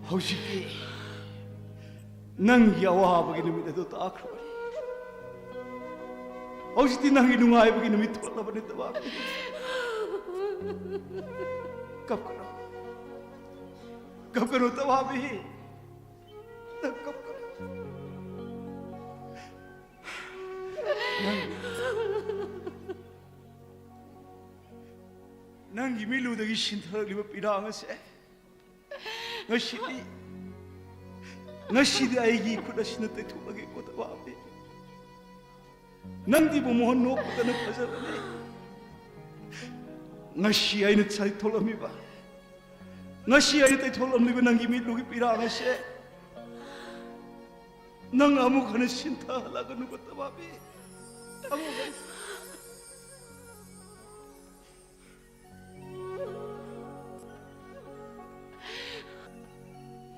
ꯍꯧꯖꯤꯛꯇꯤ ꯅꯪꯒꯤ ꯑꯋꯥꯕꯒꯤ ꯅꯨꯃꯤꯠ ꯑꯗꯨ ꯇꯥꯈ꯭ꯔꯕꯅꯤ ꯍꯧꯖꯤꯛꯇꯤ ꯅꯪꯒꯤ ꯅꯨꯡꯉꯥꯏꯕꯒꯤ ꯅꯨꯃꯤꯠ ꯊꯣꯛꯂꯕꯅꯤ ꯇꯕꯥꯕꯤ ꯀꯞꯀꯅꯨ ꯇꯕꯥꯕꯤ ꯅꯪ ꯀꯞꯀꯅꯨ ꯅꯪꯒꯤ ꯃꯤꯠꯂꯨꯗꯒꯤ ꯁꯤꯟꯊꯔꯛꯂꯤꯕ ꯄꯤꯔꯥꯡ ꯑꯁꯦ ꯉꯁꯤꯗꯤ ꯑꯩꯒꯤ ꯈꯨꯠ ꯑꯁꯤꯅ ꯇꯩꯊꯣꯛꯂꯒꯦꯀꯣ ꯇꯕꯥꯕꯤ ꯅꯪꯗꯤ ꯃꯣꯍꯟ ꯅꯣꯛꯄꯗꯅ ꯐꯖꯕꯅꯤ ꯉꯁꯤ ꯑꯩꯅ ꯇꯩꯊꯣꯛꯂꯝꯃꯤꯕ ꯉꯁꯤ ꯑꯩꯅ ꯇꯩꯊꯣꯛꯂꯝꯂꯤꯕ ꯅꯪꯒꯤ ꯃꯤꯠꯂꯨꯒꯤ ꯄꯤꯔꯥꯡ ꯑꯁꯦ ꯅꯪ ꯑꯃꯨꯛ ꯍꯟꯅ ꯁꯤꯟꯊꯍꯜꯂꯒꯅꯨꯀꯣ ꯇꯕꯥꯕꯤ ꯑꯃꯨꯛ ꯍꯟꯅ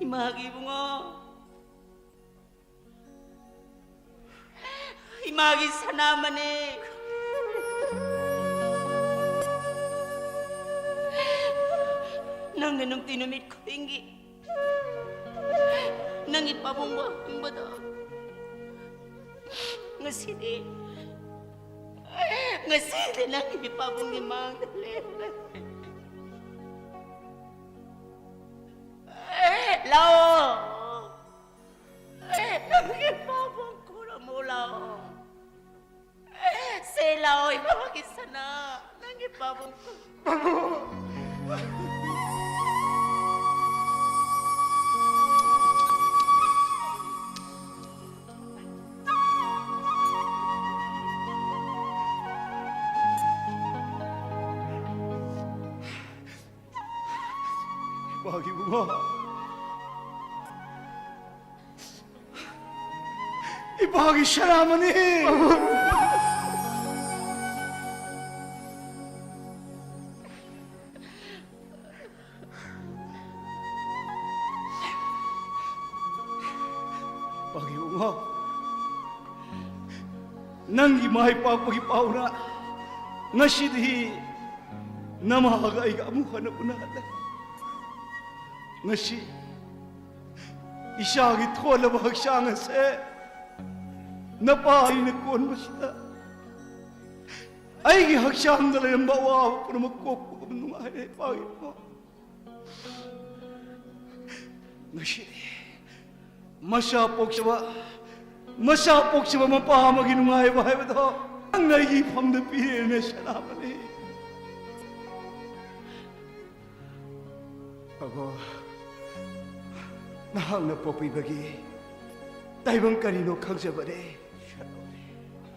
이마기 붕어 이마기 사나마네 낭내 놈띠는 밑 코빙기 낭이 빠봉과 흥보다 ngasi디 낭이 밑 빠봉기 망들래 lao nanging babang ko na mo lao se lao ibabagi sana nanging babang ko Bagi bunga 이방이 사람하니 Pag-iunga nang imahay papagi pauna nga sidhi namahaga ay kaamuha na unala nga si isyagi tola mahagsanga se napahay na kuwan mo siya ay gihagsang na lang bawa po na magkupo nung ay pagin mo nga si Masapok siya ba mapahamagin ng mga bahay ba ito? Ang naigipang na pinili na siya naman eh. Ako, nahang na po pibagi. Tayo bang kanino kang siya ba eh?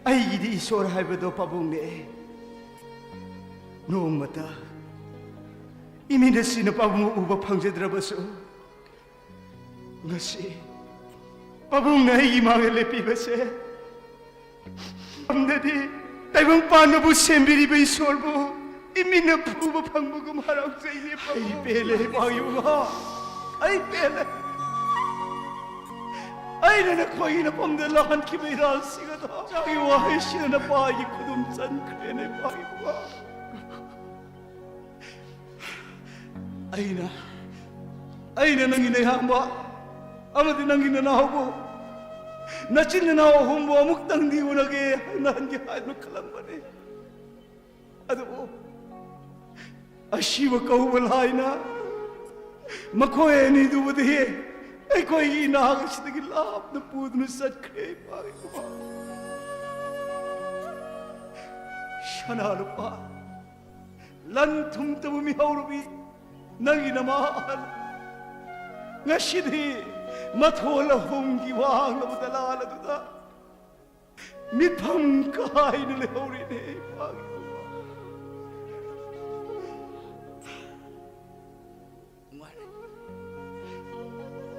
Ay, hindi isorahay ba ito pabong ni eh? Noong mata, iminasin na pa mo upang siya drabaso. Ngasi, Pabong nahihimangan lepi ba siya? Amnadi, tayo bang paano po sembiri ba isorbo? Iminapu ba pang magumaraw sa inyo pa? Ay, pele, pangyo nga! Ay, pele! Ay, nanakwayi na pamdalakan kibiral siya na. Saki wahay siya na pahay kudumsan kaya pangyo nga. Ay na nang inayang ba? Ama din ang ginanaw mo. Nachin na ako humbo amuk di mo nage hanahan gihano kalamban eh. Ano mo? Ashiwa ka humalay na. Makoy ni duwadi eh. Ay ko'y inahagas na gilap na puto na sad kaya pangit mo. Siya na ano pa. Lantum tamumihaw rubi nang inamahal. Nga siya Matola hong giwang na madala na doon. Mitang kahay na lehaw rin eh.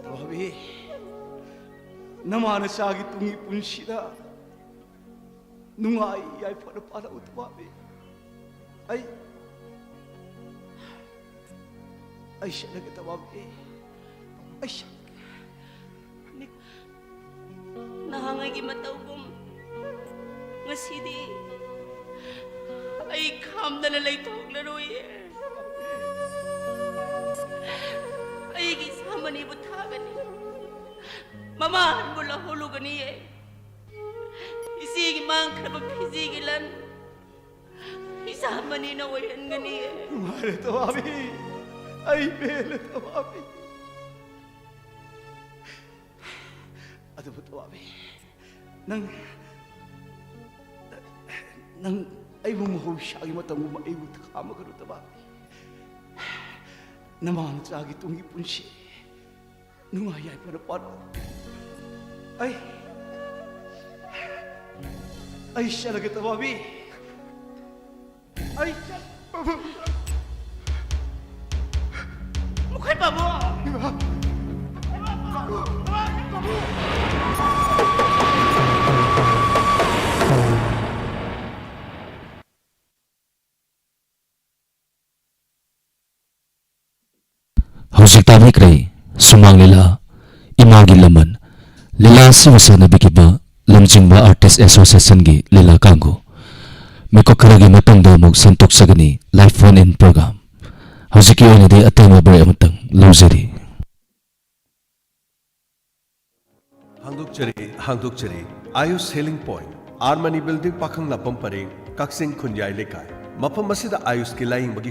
Tawabi, namana sa agitong ipon siya. Nung ay para utawabi. Ay siya nagtawabi. Ay siya. Nahangay gimataw kong nga sidi ay kam na lalay tawag na roy ay gisama ni butagan ni mamahan mo lang hulugan niya isigi mang karabag pisigilan isama ni nawayan nga niya Mare tawabi, ay bela tawabi. Ato po tawabi. Nang ay bumuhaw siya ay matang umaibot ka magano tawabi. Naman sa agitong ipon siya. Nung ayay pa na pano. Ay siya nagatawabi. Ay siya. Mukhay pa mo! Hꯧzik tabikray, sumang lila, imagi laman, lila siwasa na bikiba, lamjingba Artist Association gi lila kanggo. Mikokaragi matangda mog santok sa gani live phone-in program. Houzik yun di atay mabay amatang loseri. Hangdukchari, Ayush Healing Point, Armani Building Pakhang Napam Pareng, Kaksing Khunyai Lekai. Mapam masida Ayush ki laing bagi